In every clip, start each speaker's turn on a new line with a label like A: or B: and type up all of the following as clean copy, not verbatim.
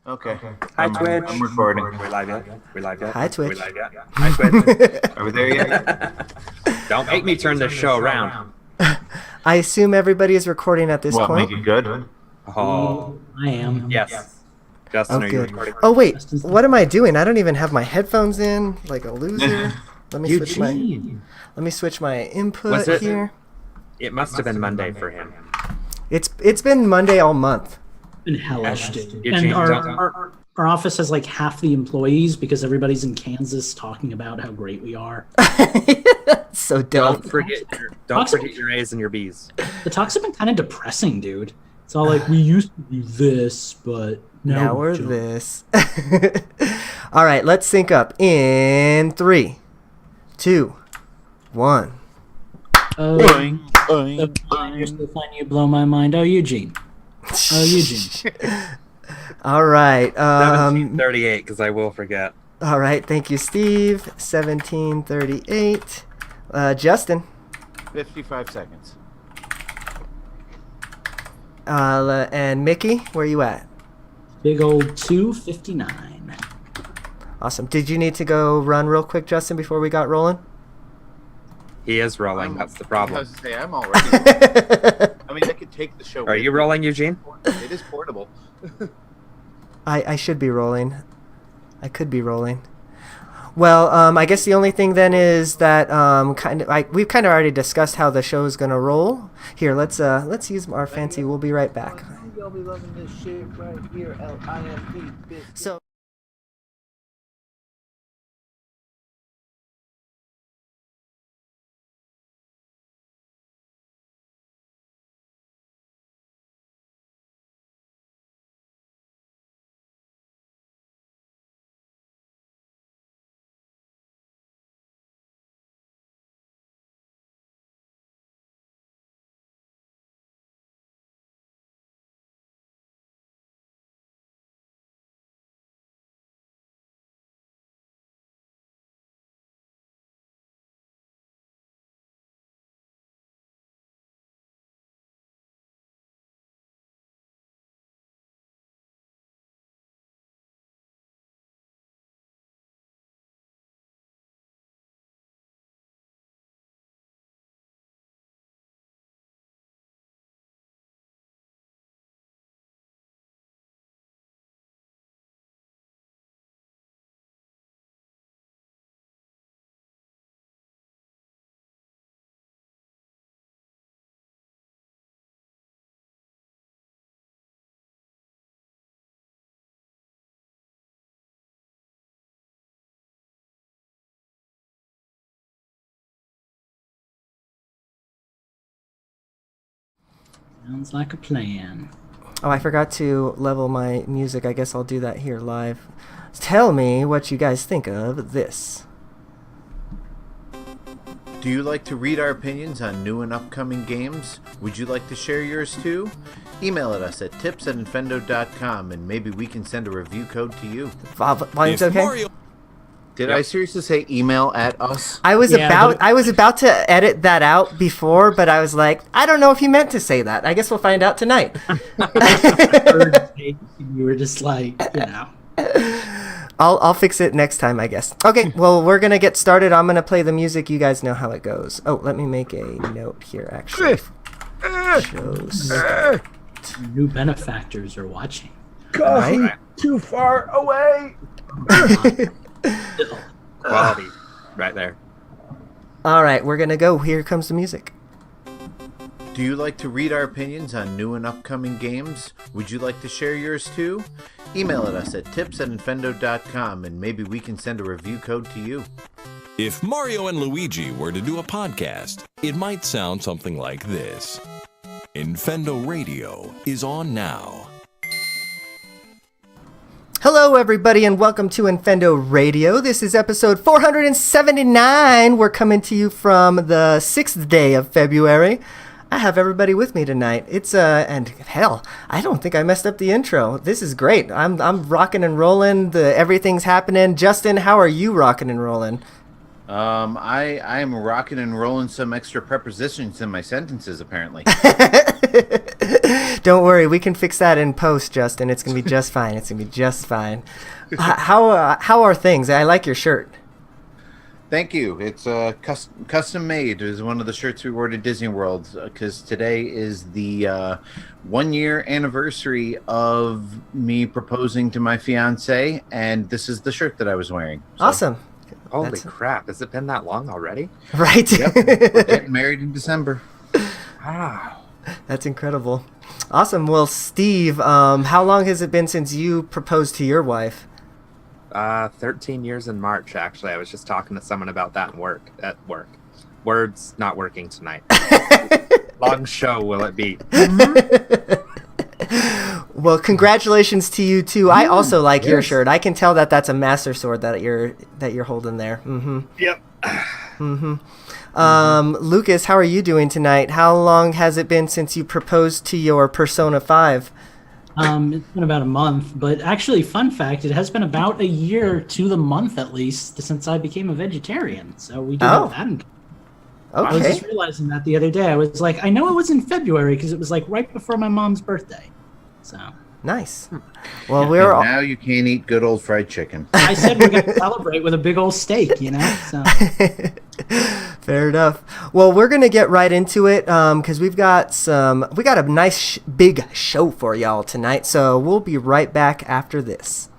A: Okay.
B: Hi, Twitch.
A: I'm recording.
B: We live yet?
C: Hi, Twitch.
B: We live yet? Hi, Twitch.
A: Are we there yet?
B: Don't make me turn this show around.
C: I assume everybody is recording at this
A: What,
C: point.
A: make it good?
B: Oh,
D: I am.
B: yes. Justin,
C: Oh,
B: are you
C: good.
B: recording?
C: Oh, wait. What am I doing? I don't even have my headphones in, like a loser. Let me switch my.
D: Eugene.
C: Let me switch my
B: Was
C: input
B: it-
C: here.
B: It must have been Monday for him.
C: It's been Monday all month.
D: Been hellish, dude.
B: Eugene,
D: And
B: don't-
D: our office has like half the employees because everybody's in Kansas talking about how great we are.
C: So dumb.
B: Don't forget your A's and your B's.
D: The talks have been kind of depressing, dude. It's all like, we used to do this, but
C: Now
D: we
C: we're
D: don't.
C: this. All right, let's sync up in 3, 2, 1.
D: Oh, you're so fine, you blow my mind. Oh, Eugene. Oh, Eugene.
C: All right.
B: 1738, because I will forget.
C: All right. Thank you, Steve. 1738. Justin.
A: 55 seconds.
C: And Mickey, where you at?
D: Big old 259.
C: Awesome. Did you need to go run real quick, Justin, before we got rolling?
B: He is rolling. That's the
A: I
B: problem.
A: was to say, I'm already. I mean, I could take the show.
B: Are
A: with
B: you
A: me.
B: rolling, Eugene?
A: It is portable.
C: I should be rolling. I could be rolling. Well, I guess the only thing then is that we've kind of already discussed how the show is gonna roll. Here, let's use our fancy. We'll be right back.
E: Y'all be loving this shit right here, L-I-F-E, bitch.
C: So.
D: Sounds like a plan.
C: Oh, I forgot to level my music. I guess I'll do that here live. Tell me what you guys think of this.
A: Do you like to read our opinions on new and upcoming games? Would you like to share yours too? Email at us at tips@infendo.com and maybe we can send a review code to you.
C: Volume's okay?
A: Did I seriously say email at us?
C: I was
D: Yeah,
C: about to edit that out before, but I was like, I don't know if he meant to say that. I guess we'll find out tonight.
D: You were just like, you know.
C: I'll fix it next time, I guess. Okay, well, we're gonna get started. I'm gonna play the music. You guys know how it goes. Oh, let me make a note here, actually. Show start.
D: New benefactors are watching.
C: Right?
E: Too far away.
B: Quality. Right there.
C: All right, we're gonna go. Here comes the music.
A: Do you like to read our opinions on new and upcoming games? Would you like to share yours too? Email at us at tips@infendo.com and maybe we can send a review code to you.
F: If Mario and Luigi were to do a podcast, it might sound something like this. Infendo Radio is on now.
C: Hello, everybody, and welcome to Infendo Radio. This is episode 479. We're coming to you from the 6th day of February. I have everybody with me tonight. It's and hell, I don't think I messed up the intro. This is great. I'm rocking and rolling. Everything's happening. Justin, how are you rocking and rolling?
A: I am rocking and rolling some extra prepositions in my sentences apparently.
C: Don't worry, we can fix that in post, Justin. It's gonna be just fine. It's gonna be just fine. How are things? I like your shirt.
A: Thank you. It's custom made. It was one of the shirts we wore to Disney World because today is the 1 year anniversary of me proposing to my fiance, and this is the shirt that I was wearing. So.
C: Awesome.
B: Holy crap! Has it been that long already?
C: Right.
A: Yep. We're getting married in December.
B: Wow.
C: That's incredible. Awesome. Well, Steve, how long has it been since you proposed to your wife?
B: 13 years in March, actually. I was just talking to someone about that at work. Words not working tonight. Long show will it be?
C: Well, congratulations to you too. I also like your shirt. I can tell that that's a master sword that you're holding there. Mm-hmm.
B: Yep.
C: Mm-hmm. Lucas, how are you doing tonight? How long has it been since you proposed to your Persona 5?
D: It's been about a month, but actually, fun fact, it has been about a year to the month at least since I became a vegetarian. So we do have that in
C: Okay.
D: I was just realizing that the other day. I was like, I know it was in February because it was like right before my mom's birthday. So
C: nice. Well, we're all...
A: now you can't eat good old fried chicken.
D: I said we're gonna celebrate with a big old steak, you know. So
C: fair enough. Well, we're gonna get right into it because we got a nice big show for y'all tonight. So we'll be right back after this.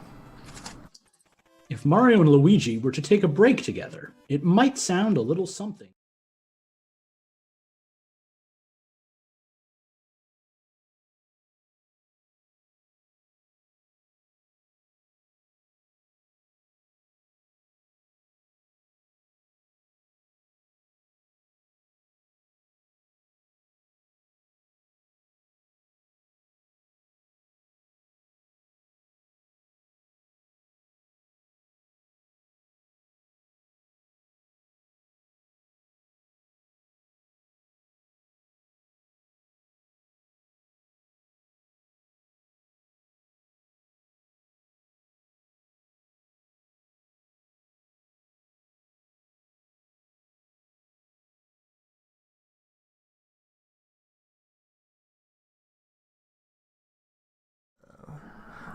D: if Mario and Luigi were to take a break together, it might sound a little something.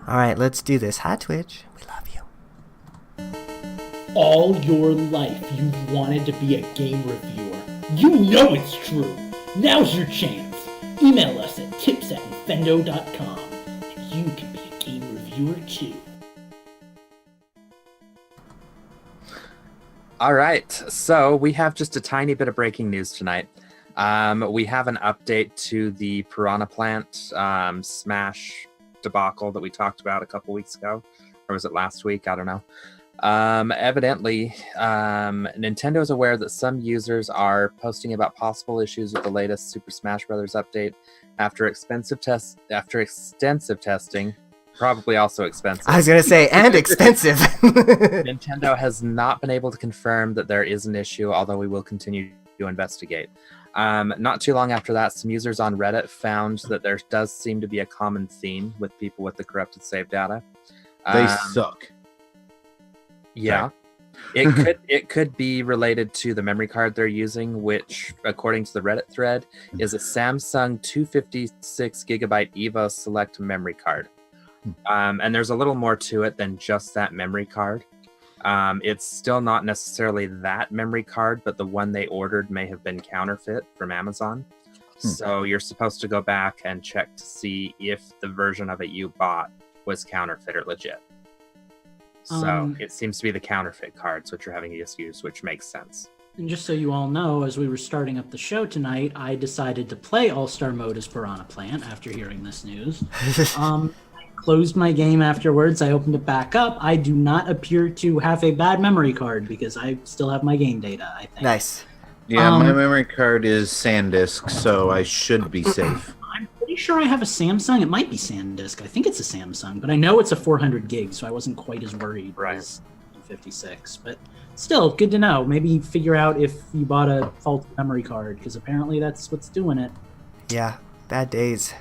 C: All right, let's do this. Hi, Twitch. We love you.
G: All your life you've wanted to be a game reviewer. You know it's true. Now's your chance. Email us at tips@infendo.com and you can be a game reviewer too.
B: All right, so we have just a tiny bit of breaking news tonight. We have an update to the Piranha Plant Smash debacle that we talked about a couple weeks ago, or was it last week? I don't know. Evidently, Nintendo is aware that some users are posting about possible issues with the latest Super Smash Bros. Update after extensive testing. Probably also expensive.
C: I was going to say, and expensive.
B: Nintendo has not been able to confirm that there is an issue, although we will continue to investigate. Not too long after that, some users on Reddit found that there does seem to be a common theme with people with the corrupted save data.
A: They suck.
B: Yeah. It could be related to the memory card they're using, which, according to the Reddit thread, is a Samsung 256 gigabyte Evo Select memory card. And there's a little more to it than just that memory card. It's still not necessarily that memory card, but the one they ordered may have been counterfeit from Amazon. So you're supposed to go back and check to see if the version of it you bought was counterfeit or legit. So it seems to be the counterfeit cards which you're having issues, which makes sense.
D: And just so you all know, as we were starting up the show tonight, I decided to play All-Star Mode as Piranha Plant after hearing this news. Closed my game afterwards. I opened it back up. I do not appear to have a bad memory card because I still have my game data, I think.
C: Nice.
A: Yeah, my memory card is SanDisk, so I should be safe.
D: I'm pretty sure I have a Samsung. It might be SanDisk. I think it's a Samsung, but I know it's a 400 gig, so I wasn't quite as worried as 56. But still, good to know. Maybe figure out if you bought a faulty memory card, because apparently that's what's doing it.
C: Yeah, bad days.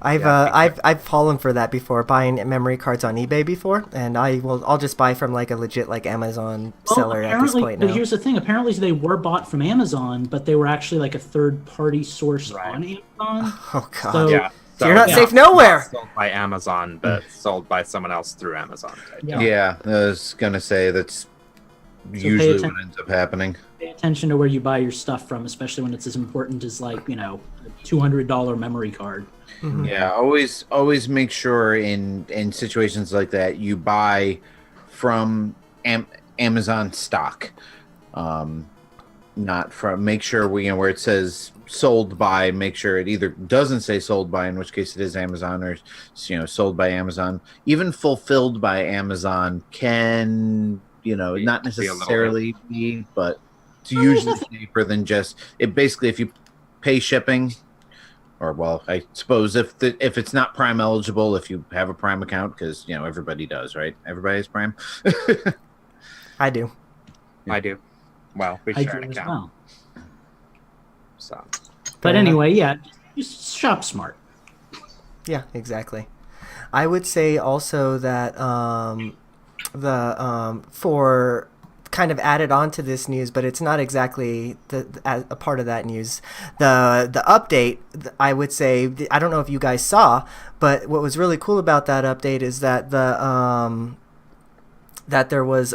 C: I've fallen for that before, buying memory cards on eBay before, and I'll just buy from like a legit like Amazon seller at this point now.
D: But here's the thing: apparently they were bought from Amazon, but they were actually like a third-party source on Amazon.
C: Oh god.
D: So
C: So you're not
B: yeah,
C: safe nowhere.
B: Not sold by Amazon, but sold by someone else through Amazon.
A: Yeah, I was gonna say that's usually what ends up happening.
D: Pay attention to where you buy your stuff from, especially when it's as important as like, you know, a $200 memory card.
C: Mm-hmm.
A: Yeah, always make sure in situations like that you buy from Amazon stock. Not from, make sure where it says sold by, make sure it either doesn't say sold by, in which case it is Amazon, or sold by Amazon. Even fulfilled by Amazon can not necessarily be, but it's usually cheaper than just it. Basically, if you pay shipping, or well, I suppose if it's not Prime eligible, if you have a Prime account, because everybody does, right? Everybody has Prime.
C: I do.
B: Well, we share an account.
D: Well.
B: So,
D: but anyway, yeah, just shop smart.
C: Yeah, exactly. I would say also that for kind of added on to this news, but it's not exactly a part of that news. The update, I would say, I don't know if you guys saw, but what was really cool about that update is that that there was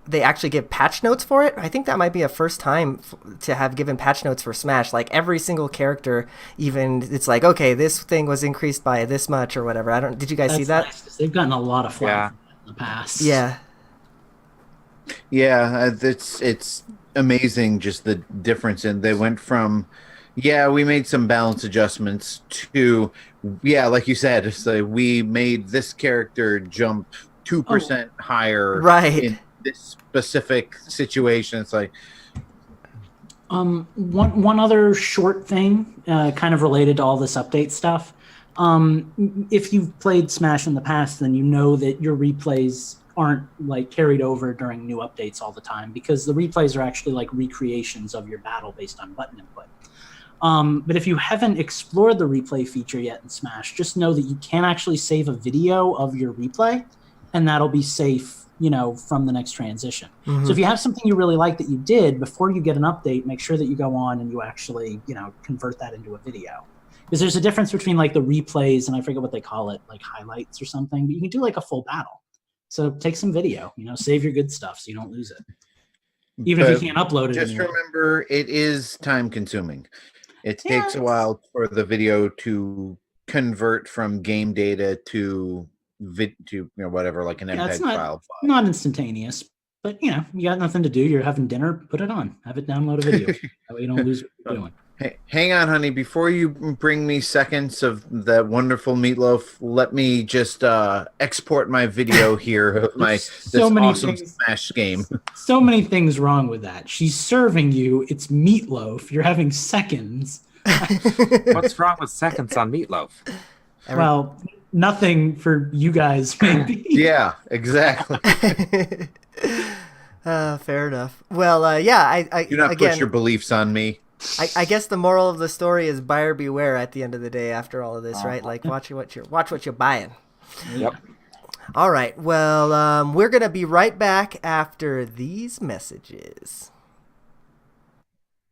C: they actually give patch notes for it. I think that might be a first time to have given patch notes for Smash. Like every single character, even it's like, okay, this thing was increased by this much or whatever. Did you guys see that?
D: Nice, 'cause they've gotten a lot of flack from that in the past.
C: Yeah.
A: Yeah, it's amazing just the difference. And they went from, we made some balance adjustments to, like you said, so we made this character jump 2% higher in this specific situation. It's like
D: one other short thing, kind of related to all this update stuff. If you've played Smash in the past, then you know that your replays aren't like carried over during new updates all the time, because the replays are actually like recreations of your battle based on button input. But if you haven't explored the replay feature yet in Smash, just know that you can actually save a video of your replay, and that'll be safe, from the next transition.
C: Mm-hmm.
D: So if you have something you really like that you did, before you get an update, make sure that you go on and you actually, convert that into a video. Because there's a difference between like the replays and I forget what they call it, like highlights or something, but you can do like a full battle. So take some video, save your good stuff so you don't lose it. Even if you can't upload it.
A: Just remember, it is time consuming. It takes a while for the video to convert from game data to whatever, like an MPEG file.
D: Not instantaneous, but you got nothing to do. You're having dinner, put it on. Have it download a video. That way you don't lose what you're doing.
A: Hey, hang on, honey. Before you bring me seconds of that wonderful meatloaf, let me just export my video here of this awesome Smash game.
D: So many things wrong with that. She's serving you. It's meatloaf. You're having seconds.
B: What's wrong with seconds on meatloaf?
D: Well, nothing for you guys, maybe.
A: Yeah, exactly.
C: Fair enough. Well, I
A: do not put your beliefs on me.
C: I guess the moral of the story is buyer beware at the end of the day after all of this, right? Like watch what you're buying.
B: Yep.
C: All right. Well, we're going to be right back after these messages.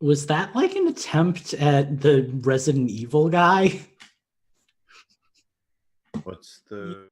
D: Was that like an attempt at the Resident Evil guy?
A: What's the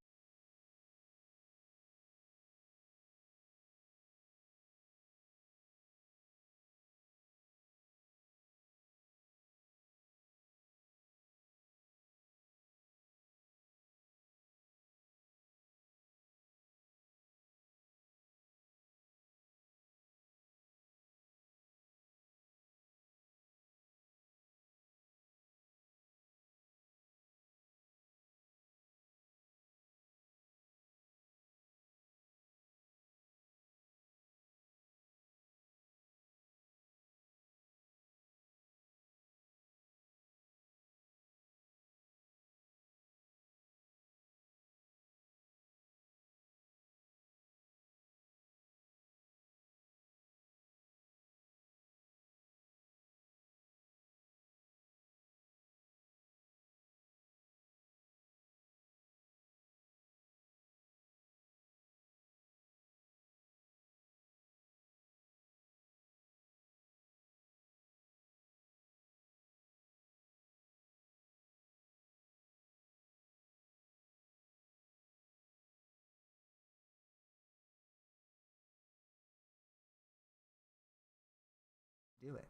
C: Do it.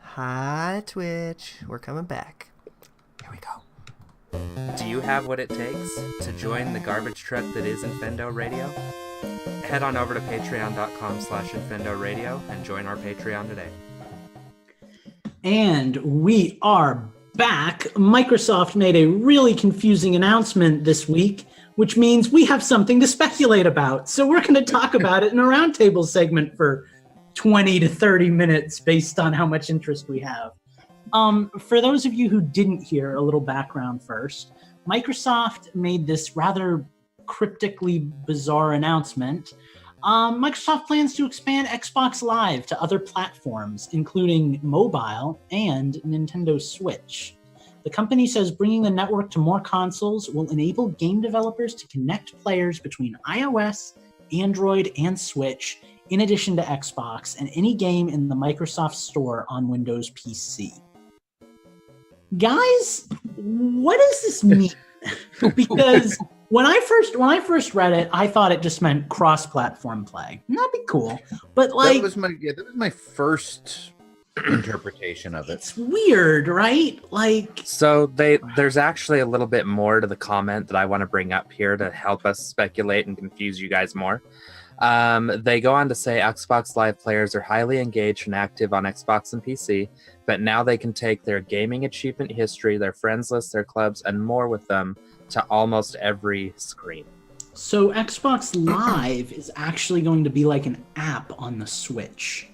C: Hi, Twitch. We're coming back. Here we go.
B: Do you have what it takes to join the garbage truck that is Infendo Radio? Head on over to patreon.com/Infendo Radio and join our Patreon today.
D: And we are back. Microsoft made a really confusing announcement this week, which means we have something to speculate about. So we're going to talk about it in a roundtable segment for 20 to 30 minutes based on how much interest we have. For those of you who didn't hear, a little background first. Microsoft made this rather cryptically bizarre announcement. Microsoft plans to expand Xbox Live to other platforms, including mobile and Nintendo Switch. The company says bringing the network to more consoles will enable game developers to connect players between iOS, Android, and Switch, in addition to Xbox, and any game in the Microsoft Store on Windows PC. Guys, what does this mean? Because when I first read it, I thought it just meant cross-platform play. And that'd be cool, but like
A: that was my first interpretation of it.
D: It's weird, right? Like,
B: so there's actually a little bit more to the comment that I want to bring up here to help us speculate and confuse you guys more. They go on to say Xbox Live players are highly engaged and active on Xbox and PC, but now they can take their gaming achievement history, their friends list, their clubs, and more with them to almost every screen.
D: So Xbox Live is actually going to be like an app on the Switch.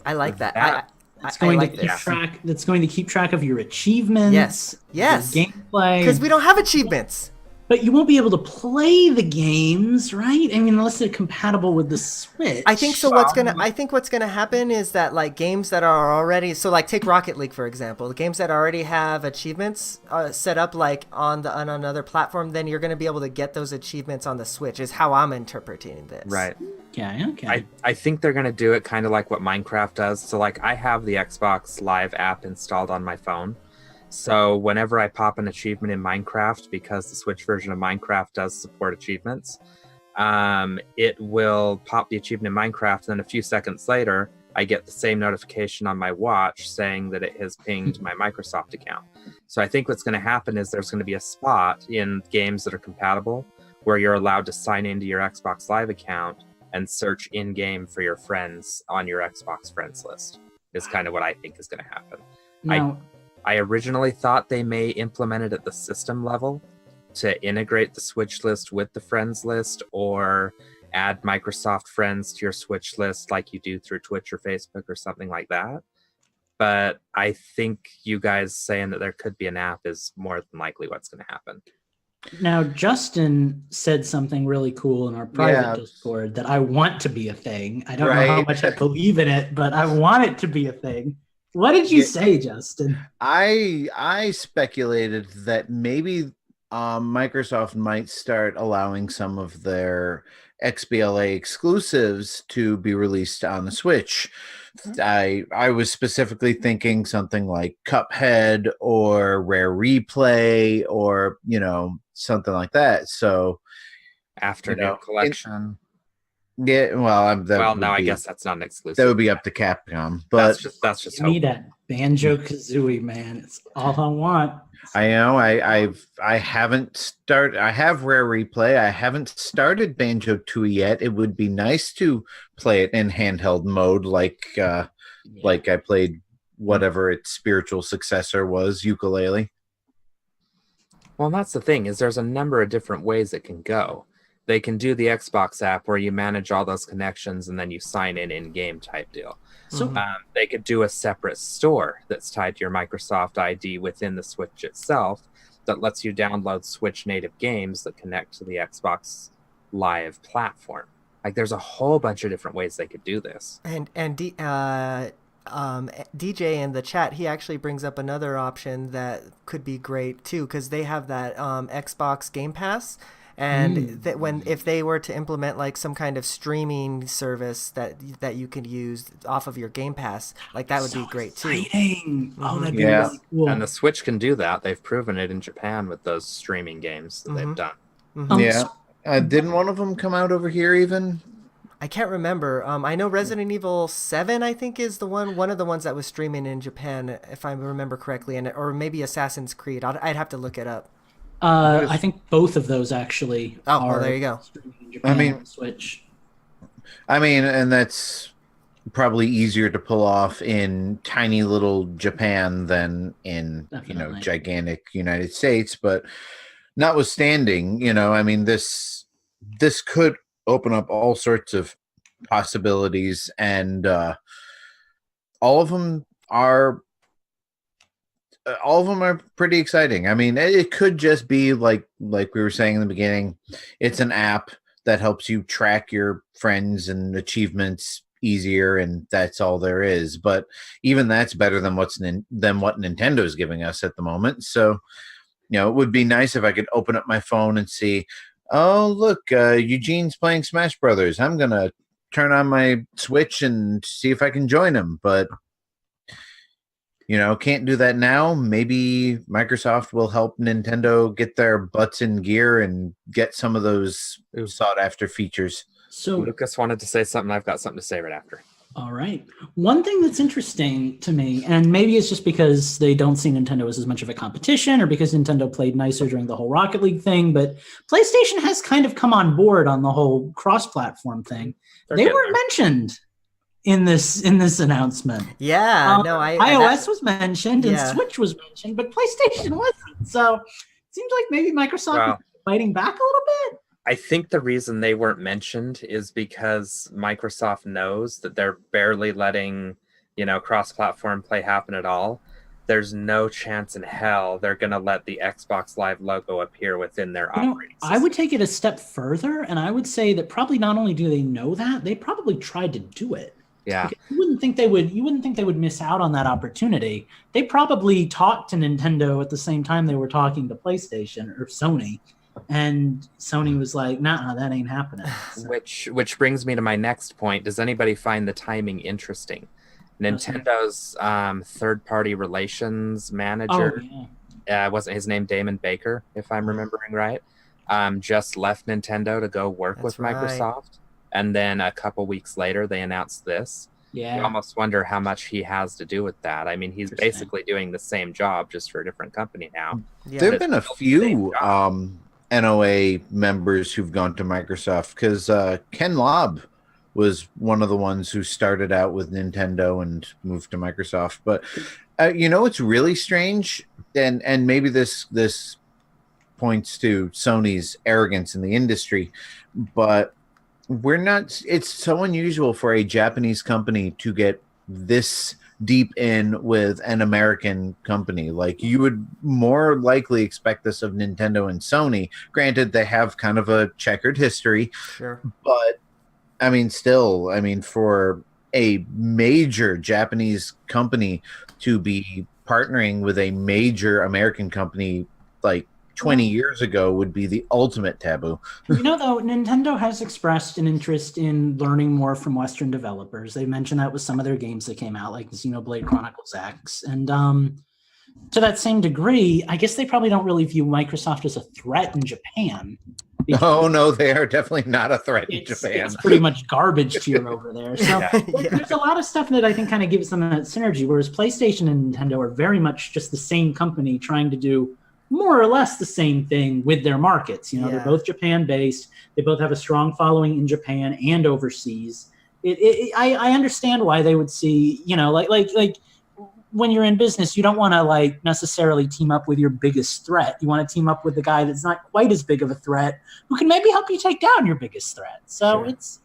C: I like that.
D: It's going
C: like
D: to keep
C: this.
D: track. That's going to keep track of your achievements.
C: Yes.
D: Your gameplay.
C: Because we don't have achievements.
D: But you won't be able to play the games, right? I mean, unless they're compatible with the Switch.
C: I think so. I think what's gonna happen is that like games that are already like take Rocket League for example, the games that already have achievements set up like on another platform, then you're gonna be able to get those achievements on the Switch. Is how I'm interpreting this.
B: Right.
D: Okay.
B: I think they're gonna do it kind of like what Minecraft does. So like I have the Xbox Live app installed on my phone. So whenever I pop an achievement in Minecraft, because the Switch version of Minecraft does support achievements, it will pop the achievement in Minecraft, and then a few seconds later, I get the same notification on my watch saying that it has pinged my Microsoft account. So I think what's going to happen is there's going to be a spot in games that are compatible where you're allowed to sign into your Xbox Live account and search in-game for your friends on your Xbox friends list, is kind of what I think is going to happen.
D: Now,
B: I originally thought they may implement it at the system level to integrate the Switch list with the friends list, or add Microsoft friends to your Switch list like you do through Twitch or Facebook or something like that. But I think you guys saying that there could be an app is more than likely what's going to happen.
D: Now, Justin said something really cool in our private Discord that I want to be a thing. I don't know how much I believe in it, but I want it to be a thing. What did you say, Justin?
A: I speculated that maybe Microsoft might start allowing some of their XBLA exclusives to be released on the Switch. I was specifically thinking something like Cuphead or Rare Replay or, something like that. So
B: Afternoon Collection.
A: Yeah, well,
B: I guess that's not an exclusive.
A: That would be up to Capcom, but
B: that's just
D: give me that Banjo-Kazooie, man. It's all I want.
A: I know. I haven't started. I have Rare Replay. I haven't started Banjo-Tooie yet. It would be nice to play it in handheld mode, like I played whatever its spiritual successor was, Ukulele.
B: Well, that's the thing, is there's a number of different ways it can go. They can do the Xbox app where you manage all those connections and then you sign in-game type deal. So they could do a separate store that's tied to your Microsoft ID within the Switch itself that lets you download Switch native games that connect to the Xbox Live platform. Like, there's a whole bunch of different ways they could do this.
C: And DJ in the chat, he actually brings up another option that could be great too, because they have that Xbox Game Pass. And if they were to implement like some kind of streaming service that you could use off of your Game Pass, like that would be great too.
D: Oh, that'd be really cool.
B: And the Switch can do that. They've proven it in Japan with those streaming games that they've done.
A: Didn't one of them come out over here even?
C: I can't remember. I know Resident Evil 7, I think, is one of the ones that was streaming in Japan, if I remember correctly, or maybe Assassin's Creed. I'd have to look it up.
D: I think both of those actually
C: Oh, well,
D: are
C: there you go.
D: streaming in Japan on Switch.
A: I mean, and that's probably easier to pull off in tiny little Japan than in
D: Definitely.
A: gigantic United States. But notwithstanding, I mean, this could open up all sorts of possibilities, and all of them are pretty exciting. I mean, it could just be like we were saying in the beginning, it's an app that helps you track your friends and achievements easier, and that's all there is. But even that's better than what Nintendo's giving us at the moment. So, it would be nice if I could open up my phone and see, oh, look, Eugene's playing Smash Brothers. I'm going to turn on my Switch and see if I can join him. But, can't do that now. Maybe Microsoft will help Nintendo get their butts in gear and get some of those sought-after features.
D: So
B: Lucas wanted to say something. I've got something to say right after.
D: all right. One thing that's interesting to me, and maybe it's just because they don't see Nintendo as much of a competition or because Nintendo played nicer during the whole Rocket League thing, but PlayStation has kind of come on board on the whole cross-platform thing. They weren't mentioned in this announcement.
C: Yeah,
D: iOS was mentioned and
C: Yeah.
D: Switch was mentioned, but PlayStation wasn't. So it seems like maybe Microsoft is fighting back a little bit.
B: I think the reason they weren't mentioned is because Microsoft knows that they're barely letting, cross-platform play happen at all. There's no chance in hell they're going to let the Xbox Live logo appear within their operating system.
D: I would take it a step further, and I would say that probably not only do they know that, they probably tried to do it.
B: Yeah.
D: Because you wouldn't think they would miss out on that opportunity. They probably talked to Nintendo at the same time they were talking to PlayStation or Sony. And Sony was like, nah, that ain't happening. So.
B: Which brings me to my next point. Does anybody find the timing interesting? Nintendo's third-party relations manager, wasn't his name Damon Baker, if I'm remembering right, just left Nintendo to go work with Microsoft. And then a couple weeks later, they announced this.
D: Yeah.
B: You almost wonder how much he has to do with that. I mean, he's basically doing the same job, just for a different company now.
C: Yeah.
A: There have been a few NOA members who've gone to Microsoft, because Ken Lobb was one of the ones who started out with Nintendo and moved to Microsoft. But it's really strange, and maybe this points to Sony's arrogance in the industry, but it's so unusual for a Japanese company to get this deep in with an American company. Like, you would more likely expect this of Nintendo and Sony. Granted, they have kind of a checkered history, but I mean, for a major Japanese company to be partnering with a major American company like 20 years ago would be the ultimate taboo.
D: Though, Nintendo has expressed an interest in learning more from Western developers. They mentioned that with some of their games that came out, like Xenoblade Chronicles X. And to that same degree, I guess they probably don't really view Microsoft as a threat in Japan.
A: Oh, no, they are definitely not a threat in Japan.
D: It's pretty much garbage tier over there. So there's a lot of stuff that I think kind of gives them that synergy, whereas PlayStation and Nintendo are very much just the same company trying to do more or less the same thing with their markets. They're both Japan-based. They both have a strong following in Japan and overseas. I understand why they would see, like when you're in business, you don't want to necessarily team up with your biggest threat. You want to team up with the guy that's not quite as big of a threat, who can maybe help you take down your biggest threat. So it's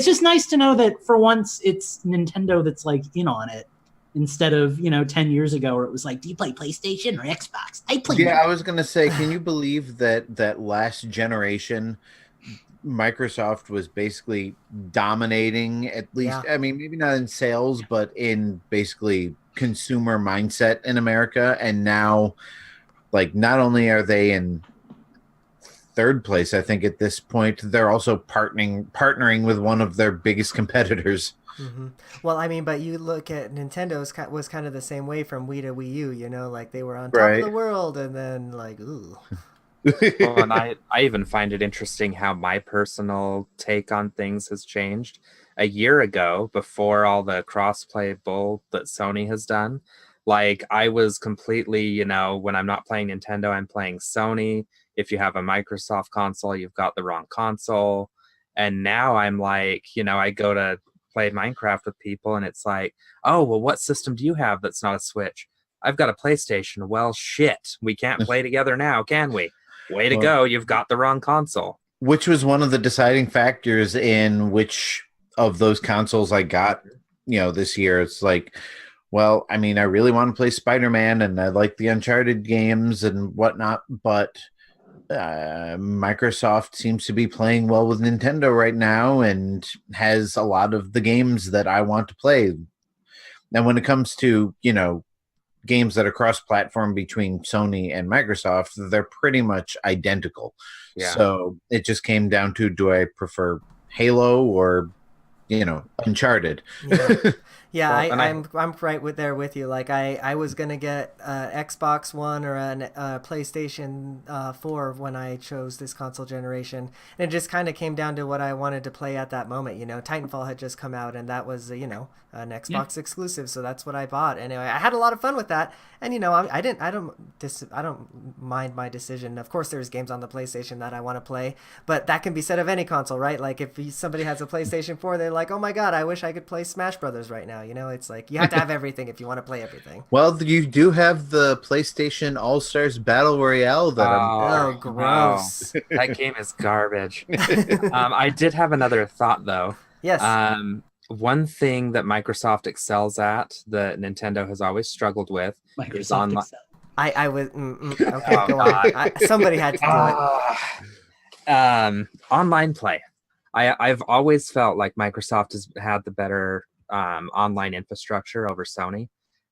D: just nice to know that for once it's Nintendo that's in on it, instead of 10 years ago where it was like, do you play PlayStation or Xbox? I play.
A: I was gonna say, can you believe that last generation Microsoft was basically dominating, at least I mean, maybe not in sales, but in basically consumer mindset in America. And now, not only are they in third place, I think at this point, they're also partnering with one of their biggest competitors.
C: Mm-hmm. Well, I mean, but you look at Nintendo's was kind of the same way from Wii to Wii U, they were on top of the world, and then ooh.
B: Well, and I even find it interesting how my personal take on things has changed. A year ago, before all the crossplay bull that Sony has done, like I was completely, when I'm not playing Nintendo, I'm playing Sony. If you have a Microsoft console, you've got the wrong console. And now I'm like, I go to play Minecraft with people and it's like, oh, well, what system do you have that's not a Switch? I've got a PlayStation. Well, shit, we can't play together now, can we? Way to go, you've got the wrong console.
A: Which was one of the deciding factors in which of those consoles I got, this year. It's like, well, I mean, I really want to play Spider-Man and I like the Uncharted games and whatnot, but Microsoft seems to be playing well with Nintendo right now and has a lot of the games that I want to play. Now, when it comes to, games that are cross-platform between Sony and Microsoft, they're pretty much identical.
B: Yeah.
A: So it just came down to, do I prefer Halo or, Uncharted?
C: Yeah,
B: Well,
C: I'm right there with you. Like I was gonna get Xbox One or a PlayStation 4 when I chose this console generation, and it just kind of came down to what I wanted to play at that moment. Titanfall had just come out, and that was an Xbox exclusive, so that's what I bought. Anyway, I had a lot of fun with that, and I don't mind my decision. Of course, there's games on the PlayStation that I want to play, but that can be said of any console, right? Like if somebody has a PlayStation 4, they're like, oh my god, I wish I could play Smash Brothers right now. It's like you have to have everything if you want to play everything.
A: Well, you do have the PlayStation All-Stars Battle Royale that
C: Oh, gross.
B: No. That game is garbage. I did have another thought, though.
C: Yes.
B: One thing that Microsoft excels at that Nintendo has always struggled with is online.
C: I was okay. Go on. Somebody had to do it.
B: Online play. I've always felt like Microsoft has had the better online infrastructure over Sony.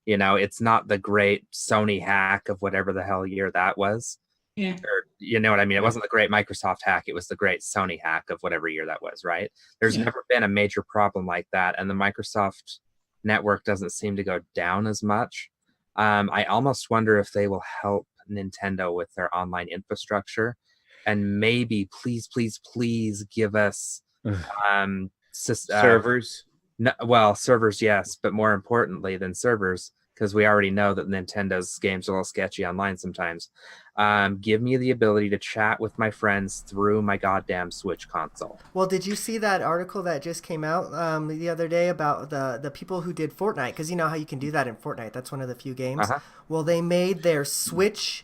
B: It's not the great Sony hack of whatever the hell year that was.
D: Yeah.
B: Or, you know what I mean? It wasn't the great Microsoft hack. It was the great Sony hack of whatever year that was, right? There's never been a major problem like that. And the Microsoft network doesn't seem to go down as much. I almost wonder if they will help Nintendo with their online infrastructure and maybe please give us
A: servers.
B: No, well, servers, yes, but more importantly than servers, because we already know that Nintendo's games are a little sketchy online sometimes. Give me the ability to chat with my friends through my goddamn Switch console.
C: Well, did you see that article that just came out the other day about the people who did Fortnite? Because you know how you can do that in Fortnite. That's one of the few games.
B: Uh-huh.
C: Well, they made their Switch.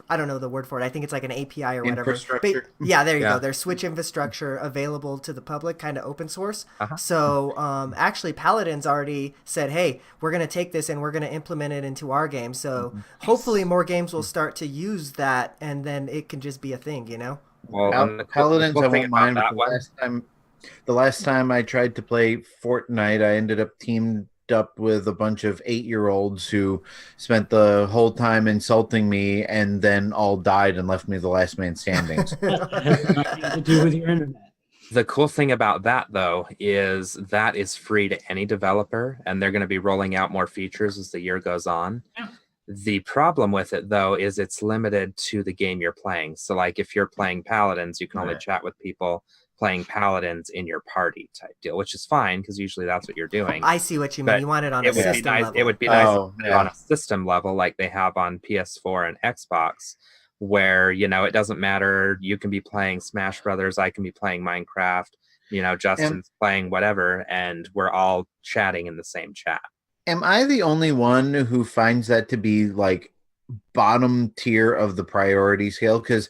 C: I don't know the word for it. I think it's like an API or whatever.
A: Infrastructure.
C: Yeah, there you go. Their Switch infrastructure available to the public, kind of open source.
B: Uh-huh.
C: So actually, Paladin's already said, hey, we're going to take this and we're going to implement it into our game. So hopefully more games will start to use that, and then it can just be a thing,
B: Well,
A: Paladins, I won't mind.
B: That
A: The last time I tried to play Fortnite, I ended up teamed up with a bunch of 8-year-olds who spent the whole time insulting me and then all died and left me the last man standing.
D: That has nothing to do with your internet.
B: The cool thing about that, though, is that is free to any developer, and they're going to be rolling out more features as the year goes on.
D: Yeah.
B: The problem with it, though, is it's limited to the game you're playing. So, like, if you're playing Paladins, you can only chat with people playing Paladins in your party type deal, which is fine because usually that's what you're doing.
C: I see what you mean. You want it on a system level.
B: It would be nice on a system level like they have on PS4 and Xbox, where, it doesn't matter. You can be playing Smash Brothers. I can be playing Minecraft. Justin's playing whatever, and we're all chatting in the same chat.
A: Am I the only one who finds that to be like bottom tier of the priority scale? Because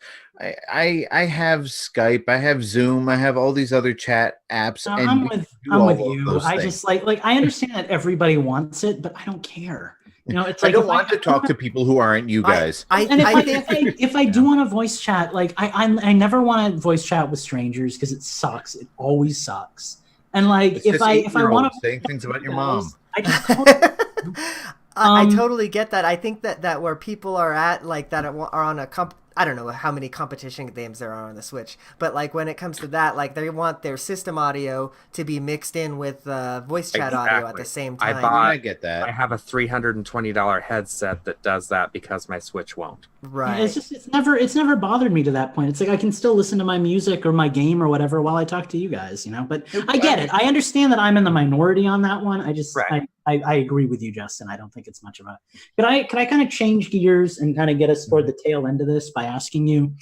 A: I have Skype, I have Zoom, I have all these other chat apps. And
D: I'm with you. I just like I understand that everybody wants it, but I don't care. It's like
A: I don't want to talk to people who aren't you guys.
D: If I do want to voice chat, like I never want to voice chat with strangers because it sucks. It always sucks. And like if I want to
A: saying things about your mom,
D: I just call
C: I totally get that. I think that where people are at, like that are on a I don't know how many competition games there are on the Switch, but like when it comes to that, like they want their system audio to be mixed in with voice chat audio at the same
B: I
C: time.
B: bought.
A: I get that.
B: I have a $320 headset that does that because my Switch won't.
C: Right.
D: It's just it's never bothered me to that point. It's like I can still listen to my music or my game or whatever while I talk to you guys, you know. But I get it. I understand that I'm in the minority on that one. I just
B: Right.
D: I agree with you, Justin. I don't think it's much of a. Could I kind of change gears and kind of get us toward the tail end of this by asking you,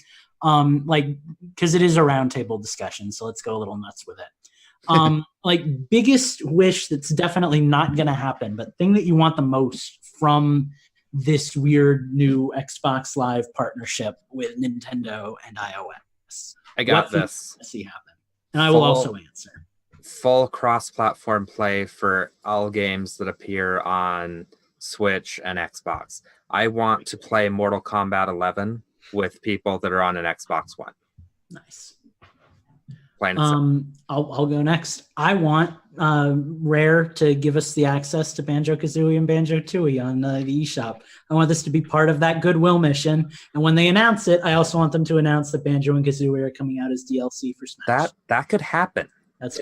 D: like, because it is a roundtable discussion, so let's go a little nuts with it. Like biggest wish that's definitely not going to happen, but thing that you want the most from this weird new Xbox Live partnership with Nintendo and iOS.
B: I got
D: What thing
B: this.
D: you wanna see happen, and I will also answer.
B: Full cross-platform play for all games that appear on Switch and Xbox. I want to play Mortal Kombat 11 with people that are on an Xbox One.
D: Nice.
B: Plain and simple.
D: I'll go next. I want Rare to give us the access to Banjo-Kazooie and Banjo-Tooie on the eShop. I want this to be part of that goodwill mission. And when they announce it, I also want them to announce that Banjo and Kazooie are coming out as DLC for Smash.
B: That could happen.
D: That's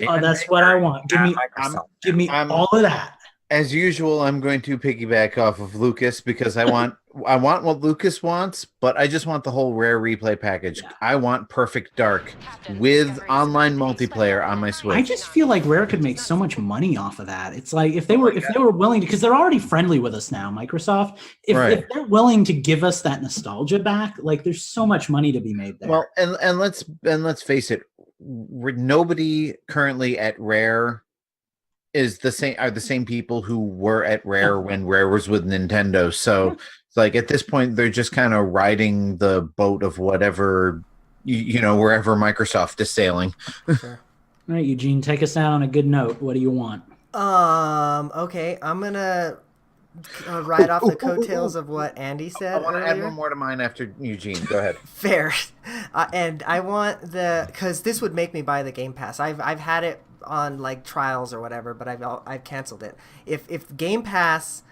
D: what I want. Give me all of that.
A: As usual, I'm going to piggyback off of Lucas because I want what Lucas wants, but I just want the whole Rare replay package.
D: Yeah.
A: I want Perfect Dark with online multiplayer on my Switch.
D: I just feel like Rare could make so much money off of that. It's like if they were willing to, because they're already friendly with us now, Microsoft. If they're willing to give us that nostalgia back, like there's so much money to be made there.
A: Well, and let's face it, nobody currently at Rare is the same people who were at Rare when Rare was with Nintendo. So it's like at this point they're just kind of riding the boat of whatever wherever Microsoft is sailing.
C: Sure.
D: All right, Eugene, take us out on a good note. What do you want?
C: Okay, I'm gonna ride off the coattails of what Andy said.
A: I want to add
C: earlier.
A: one more to mine after Eugene. Go ahead.
C: Fair, and I want because this would make me buy the Game Pass. I've had it on like trials or whatever, but I've canceled it. If Game Pass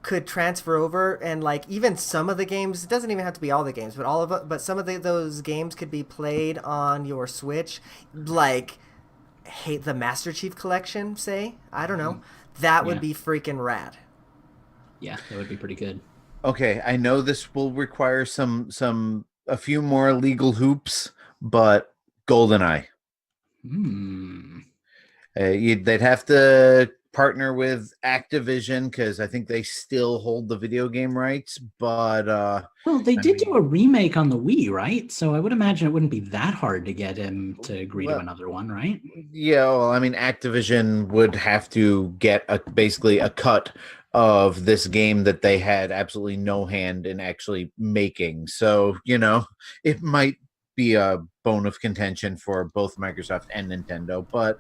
C: could transfer over and like even some of the games, it doesn't even have to be all the games, but all of it, but some of those games could be played on your Switch, like the Master Chief Collection, say, I don't know, that would be freaking rad.
D: Yeah, that would be pretty good.
A: Okay, I know this will require a few more legal hoops, but GoldenEye. They'd have to partner with Activision because I think they still hold the video game rights. But
D: well, they did do a remake on the Wii, right? So I would imagine it wouldn't be that hard to get him to agree to another one, right?
A: Yeah, well, I mean, Activision would have to get basically a cut of this game that they had absolutely no hand in actually making. So, it might be a bone of contention for both Microsoft and Nintendo, but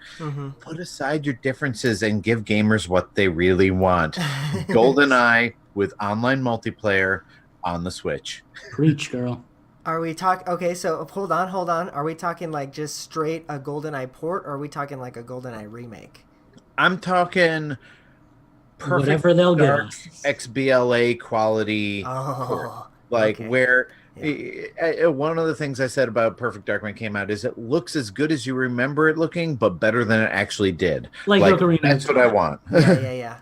A: put aside your differences and give gamers what they really want. GoldenEye with online multiplayer on the Switch.
D: Preach, girl.
C: Are we talking? Okay, so hold on. Are we talking like just straight a GoldenEye port, or are we talking like a GoldenEye remake?
A: I'm talking perfect
D: whatever they'll give us.
A: XBLA quality port. Like where one of the things I said about Perfect Dark when it came out is it looks as good as you remember it looking, but better than it actually did. Like that's what I want.
C: Yeah.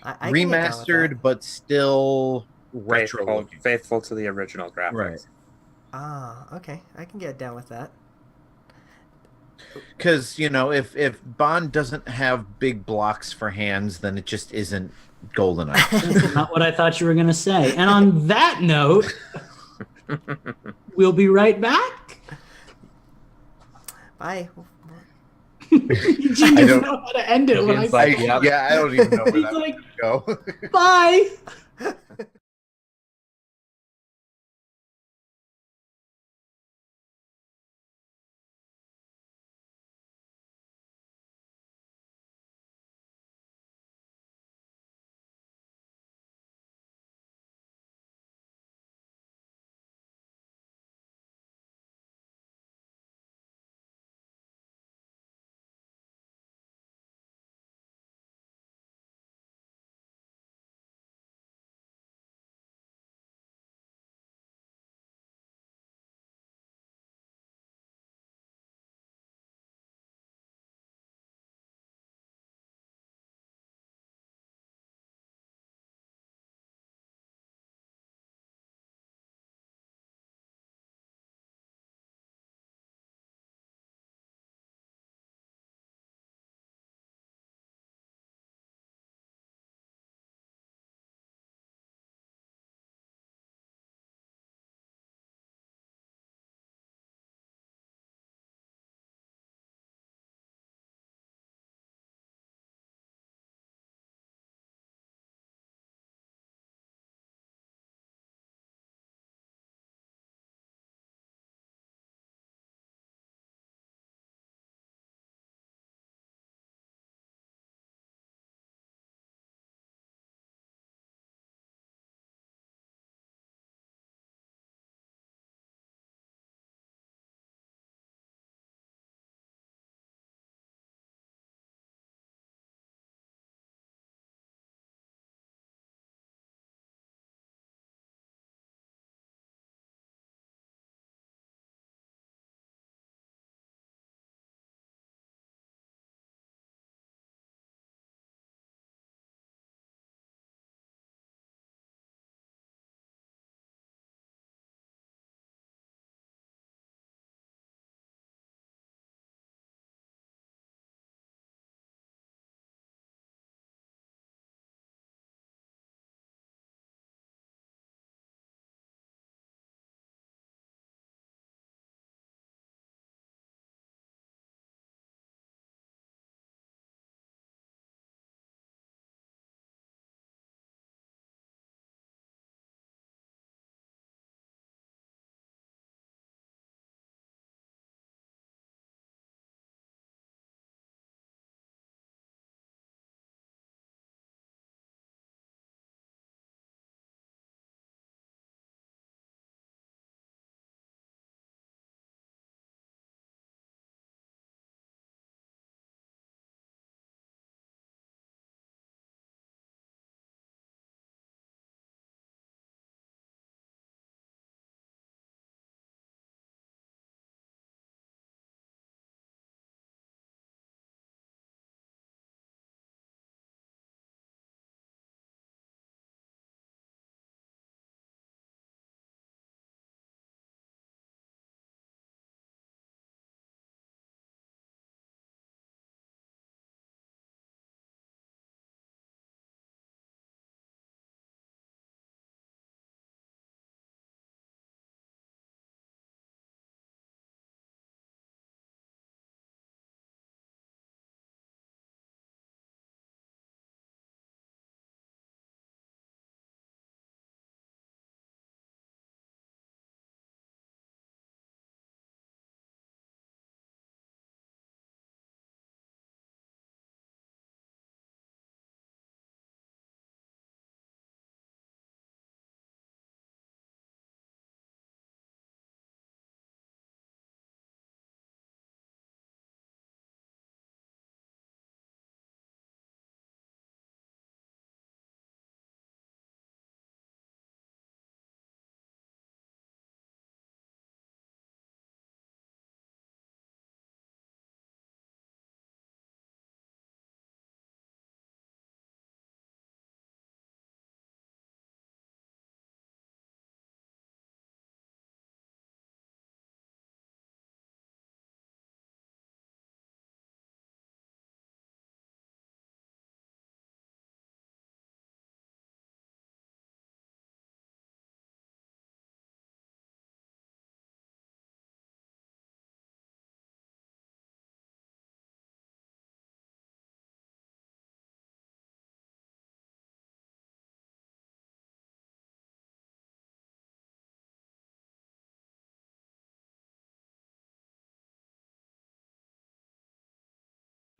C: I
A: Remastered, but still retro.
B: Faithful to the original graphics.
A: Right.
C: Okay. I can get down with that.
A: Because, if Bond doesn't have big blocks for hands, then it just isn't GoldenEye.
D: That's not what I thought you were going to say. And on that note, we'll be right back.
C: Bye.
D: Eugene doesn't know how to end it. When I
A: don't even know where that
D: like,
A: go.
D: Bye.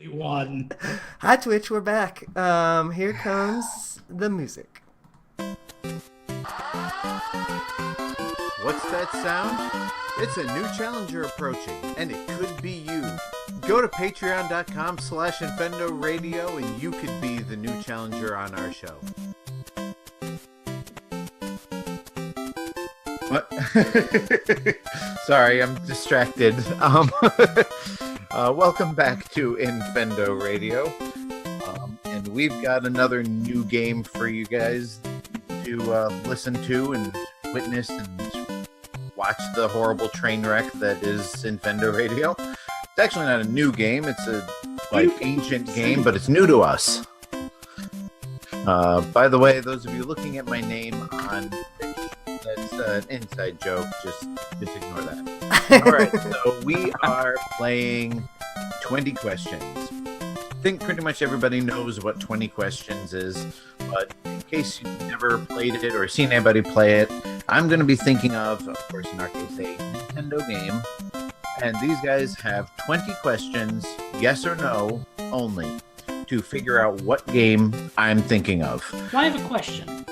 G: One.
C: Hi, Twitch. We're back. Here comes the music.
A: What's that sound? It's a new challenger approaching, and it could be you. Go to patreon.com/Infendo Radio and you could be the new challenger on our show. What? Sorry, I'm distracted. Welcome back to Infendo Radio. And we've got another new game for you guys to listen to and witness and watch the horrible train wreck that is Infendo Radio. It's actually not a new game. It's a ancient game, but it's new to us. By the way, those of you looking at my name on Twitch, that's an inside joke. Just ignore that. All right, so we are playing 20 questions. I think pretty much everybody knows what 20 questions is, but in case you've never played it or seen anybody play it, I'm going to be thinking of course, in our case, a Nintendo game. And these guys have 20 questions, yes or no only, to figure out what game I'm thinking of.
D: Well, I have a question.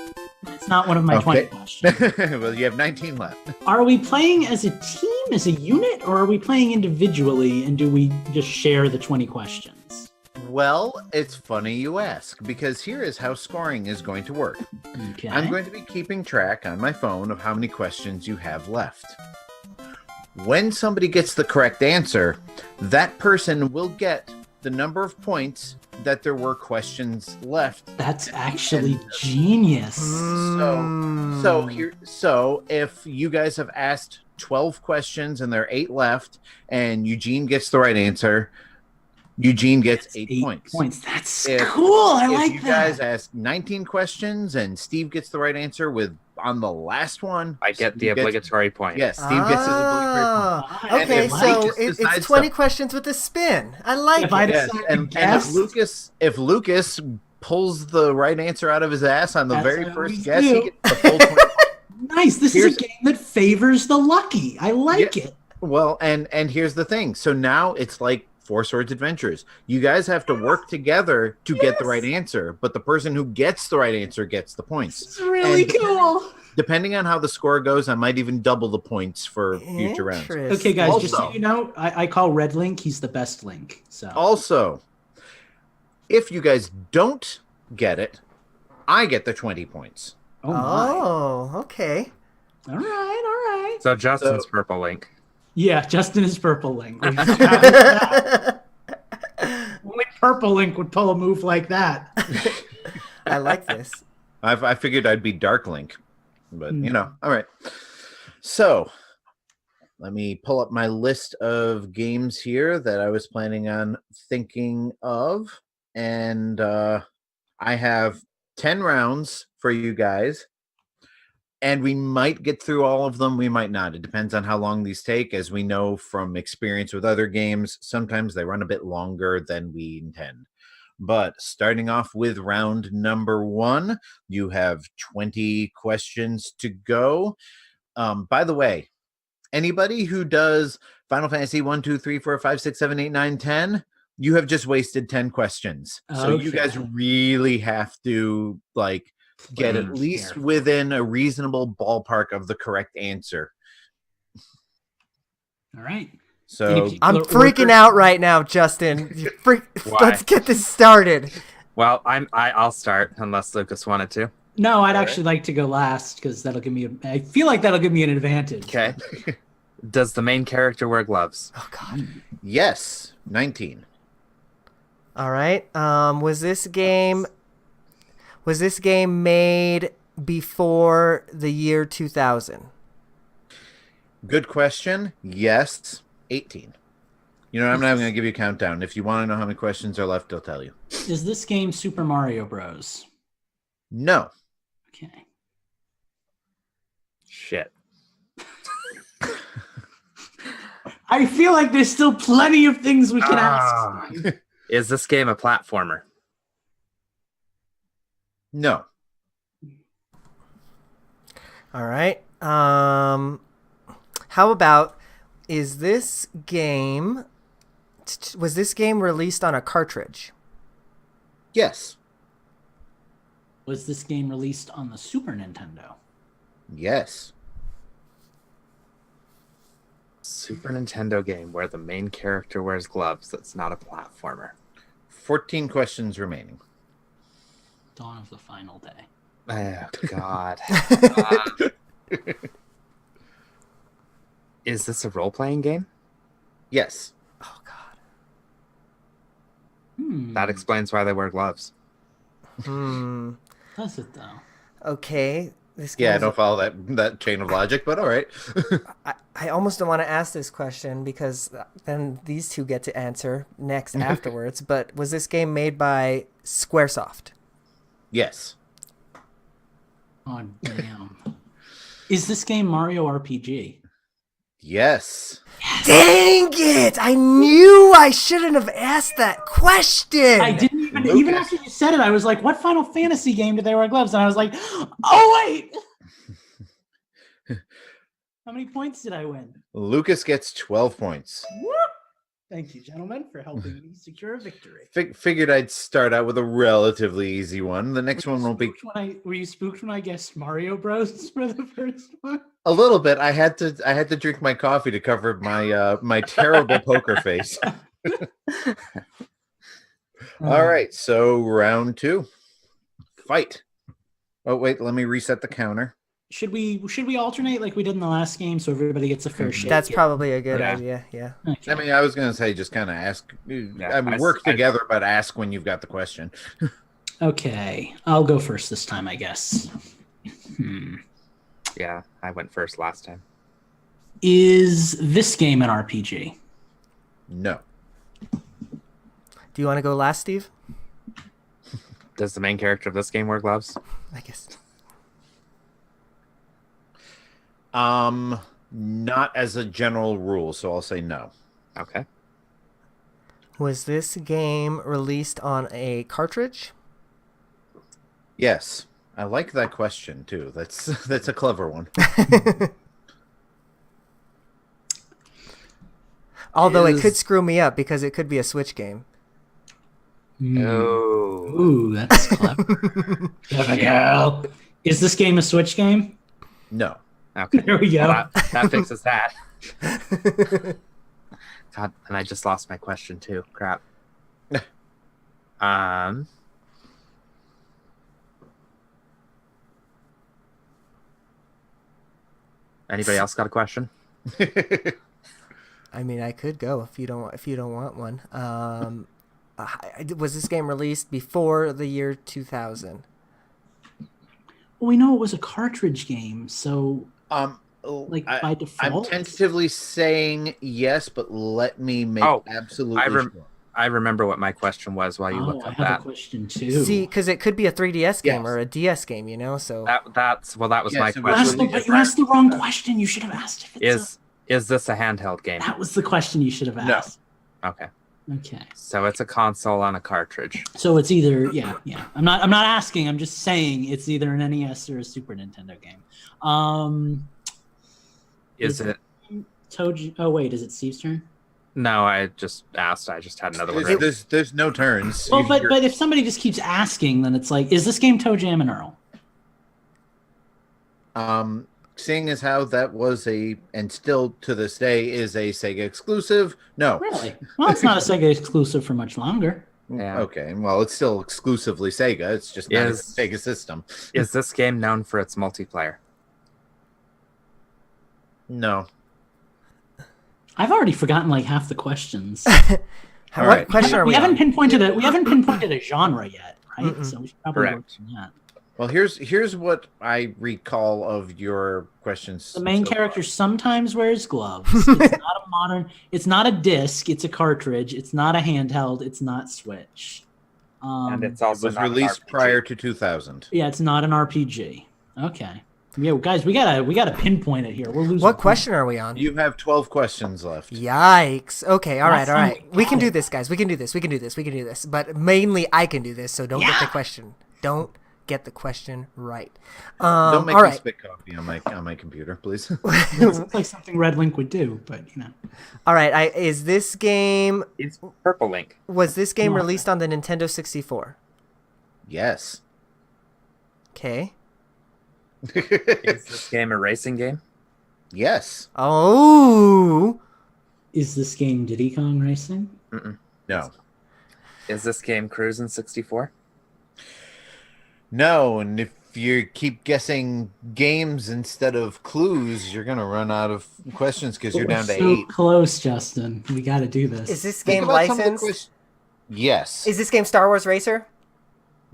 D: It's not one of my 20 questions.
A: Well, you have 19 left.
D: Are we playing as a team, as a unit, or are we playing individually, and do we just share the 20 questions?
A: Well, it's funny you ask, because here is how scoring is going to work.
D: Okay.
A: I'm going to be keeping track on my phone of how many questions you have left. When somebody gets the correct answer, that person will get the number of points that there were questions left.
D: That's actually genius.
A: So if you guys have asked 12 questions and there are 8 left, and Eugene gets the right answer, Eugene gets 8 points.
D: That's cool. I like that.
A: If you guys ask 19 questions and Steve gets the right answer on the last one,
B: I get the obligatory point.
A: Yes, Steve gets his obligatory point.
C: Okay, so it's 20 questions with a spin. I like it.
A: Yes, and if Lucas pulls the right answer out of his ass on the very first guess, he gets the full 20 points.
D: Nice. This is a game that favors the lucky. I like it.
A: Well, and here's the thing. So now it's like Four Swords Adventures. You guys have to work together to get the right answer, but the person who gets the right answer gets the points.
D: It's really cool.
A: Depending on how the score goes, I might even double the points for future rounds.
D: Okay, guys, just so you know, I call Red Link. He's the best Link. So
A: also, if you guys don't get it, I get the 20 points.
C: Oh, okay.
D: All right.
B: So Justin's Purple Link.
D: Yeah, Justin is Purple Link. Only Purple Link would pull a move like that.
C: I like this.
A: I figured I'd be Dark Link, but all right. So let me pull up my list of games here that I was planning on thinking of, and I have 10 rounds for you guys. And we might get through all of them. We might not. It depends on how long these take. As we know from experience with other games, sometimes they run a bit longer than we intend. But starting off with round number 1, you have 20 questions to go. By the way, anybody who does Final Fantasy 1, 2, 3, 4, 5, 6, 7, 8, 9, 10, you have just wasted 10 questions. So you guys really have to get at least within a reasonable ballpark of the correct answer.
D: All right.
A: So
C: I'm freaking out right now, Justin. Let's get this started.
B: Well, I'll start unless Lucas wanted to.
D: No, I'd actually like to go last because that'll give me. I feel like that'll give me an advantage.
B: Okay. Does the main character wear gloves?
C: Oh God.
A: Yes, 19.
C: All right. Was this game made before the year 2000?
A: Good question. Yes, 18. I'm not even going to give you a countdown. If you want to know how many questions are left, I'll tell you.
D: Is this game Super Mario Bros?
A: No.
D: Okay.
B: Shit.
D: I feel like there's still plenty of things we can ask.
B: Is this game a platformer?
A: No.
C: All right. How about, is this game Was this game released on a cartridge?
A: Yes.
D: Was this game released on the Super Nintendo?
A: Yes.
B: Super Nintendo game where the main character wears gloves that's not a platformer.
A: 14 questions remaining.
D: Dawn of the Final Day.
B: Oh, God. Is this a role-playing game?
A: Yes.
C: Oh God.
B: That explains why they wear gloves.
D: Does it though?
C: Okay. This
A: Yeah, I
C: game's-
A: don't follow that chain of logic, but all right.
C: I almost don't want to ask this question because then these two get to answer next afterwards. But was this game made by Squaresoft?
A: Yes.
D: Oh damn! Is this game Mario RPG?
A: Yes.
C: Dang it! I knew I shouldn't have asked that question.
D: I didn't even after you said it. I was like, "What Final Fantasy game did they wear gloves?" And I was like, "Oh wait." How many points did I win?
A: Lucas gets 12 points.
D: Whoop! Thank you, gentlemen, for helping me secure a victory.
A: Figured I'd start out with a relatively easy one. The next one won't be
D: Were you spooked when I guessed Mario Bros for the first one?
A: a little bit. I had to drink my coffee to cover my my terrible poker face. All right, so round 2. Fight. Oh wait, let me reset the counter.
D: Should we alternate like we did in the last game so everybody gets a fair shake?
C: That's probably a good
B: Yeah.
C: idea. Yeah.
D: Okay.
A: I mean, I was gonna say just kind of ask. I mean, work together, but ask when you've got the question.
D: Okay, I'll go first this time, I guess.
B: Yeah, I went first last time.
D: Is this game an RPG?
A: No.
C: Do you want to go last, Steve?
B: Does the main character of this game wear gloves?
C: I guess.
A: Not as a general rule, so I'll say no.
B: Okay.
C: Was this game released on a cartridge?
A: Yes. I like that question too. That's a clever one.
C: Although it could screw me up because it could be a Switch game.
B: Oh.
D: Ooh, that's clever. Clever girl. Is this game a Switch game?
A: No.
B: Okay.
D: There we go.
B: Well, that fixes that. God, and I just lost my question too. Crap. Anybody else got a question?
C: I mean, I could go if you don't want one. Was this game released before the year 2000?
D: Well, we know it was a cartridge game, so like by
A: I'm
D: default.
A: tentatively saying yes, but let me make absolutely sure.
B: I remember what my question was while you look
D: I
B: up
D: have
B: that.
D: a question too.
C: See, because it could be a 3DS game
A: Yes.
C: or a DS game, you know. So
B: That was
A: Yeah,
B: my
A: so
D: you asked,
B: question.
D: but you asked the wrong question. You should have asked if it's
B: Is this a handheld game?
D: that was the question you should have asked.
B: Okay.
D: Okay.
B: So it's a console on a cartridge.
D: So it's either yeah. I'm not asking. I'm just saying it's either an NES or a Super Nintendo game.
B: Is it?
D: Oh wait, is it Steve's turn?
B: No, I just asked. I just had another one. ready.
A: There's no turns.
D: Well, but if somebody just keeps asking, then it's like, is this game Toe Jam and Earl?
A: Seeing as how that was and still to this day is a Sega exclusive, no.
D: Really? Well, it's not a Sega exclusive for much longer.
B: Yeah.
A: Okay, well, it's still exclusively Sega. It's just not a Sega system.
B: Is this game known for its multiplayer?
A: No.
D: I've already forgotten like half the questions.
C: what
A: right.
C: question are
D: we
C: we
D: haven't
C: on?
D: pinpointed a genre yet, right?
C: Mm-mm.
D: So we should probably work
B: Correct.
D: on that.
A: Well, here's what I recall of your questions.
D: The main
A: so far.
D: character sometimes wears gloves. It's not a disc. It's a cartridge. It's not a handheld. It's not Switch.
B: And it's
A: It
B: also
A: was
B: not an
A: released
B: RPG.
A: prior to 2000.
D: Yeah, it's not an RPG. Okay. Yeah, guys, we gotta pinpoint it here. We're losing.
C: What question are we on?
A: You have 12 questions left.
C: Yikes. Okay, all right.
D: Last time we
C: We can
D: got
C: do
D: it.
C: this, guys. We can do this. But mainly I can do this, so don't get the question. Don't get the question right.
A: Don't make
C: all
A: me
C: right.
A: spit coffee on my computer, please.
D: It looks like something Red Link would do, but
C: All right. Is this game?
B: It's Purple Link.
C: Was this game
D: No.
C: released on the Nintendo 64?
A: Yes.
C: Okay.
B: Is this game a racing game?
A: Yes.
C: Oh.
D: Is this game Diddy Kong Racing?
A: No.
B: Is this game Cruisin' 64?
A: No, and if you keep guessing games instead of clues, you're gonna run out of questions because you're down to
D: so
A: 8.
D: close, Justin. We got to do this.
C: Is this
A: Think
C: game
A: about some of the
C: licensed?
A: Yes.
C: Is this game Star Wars Racer?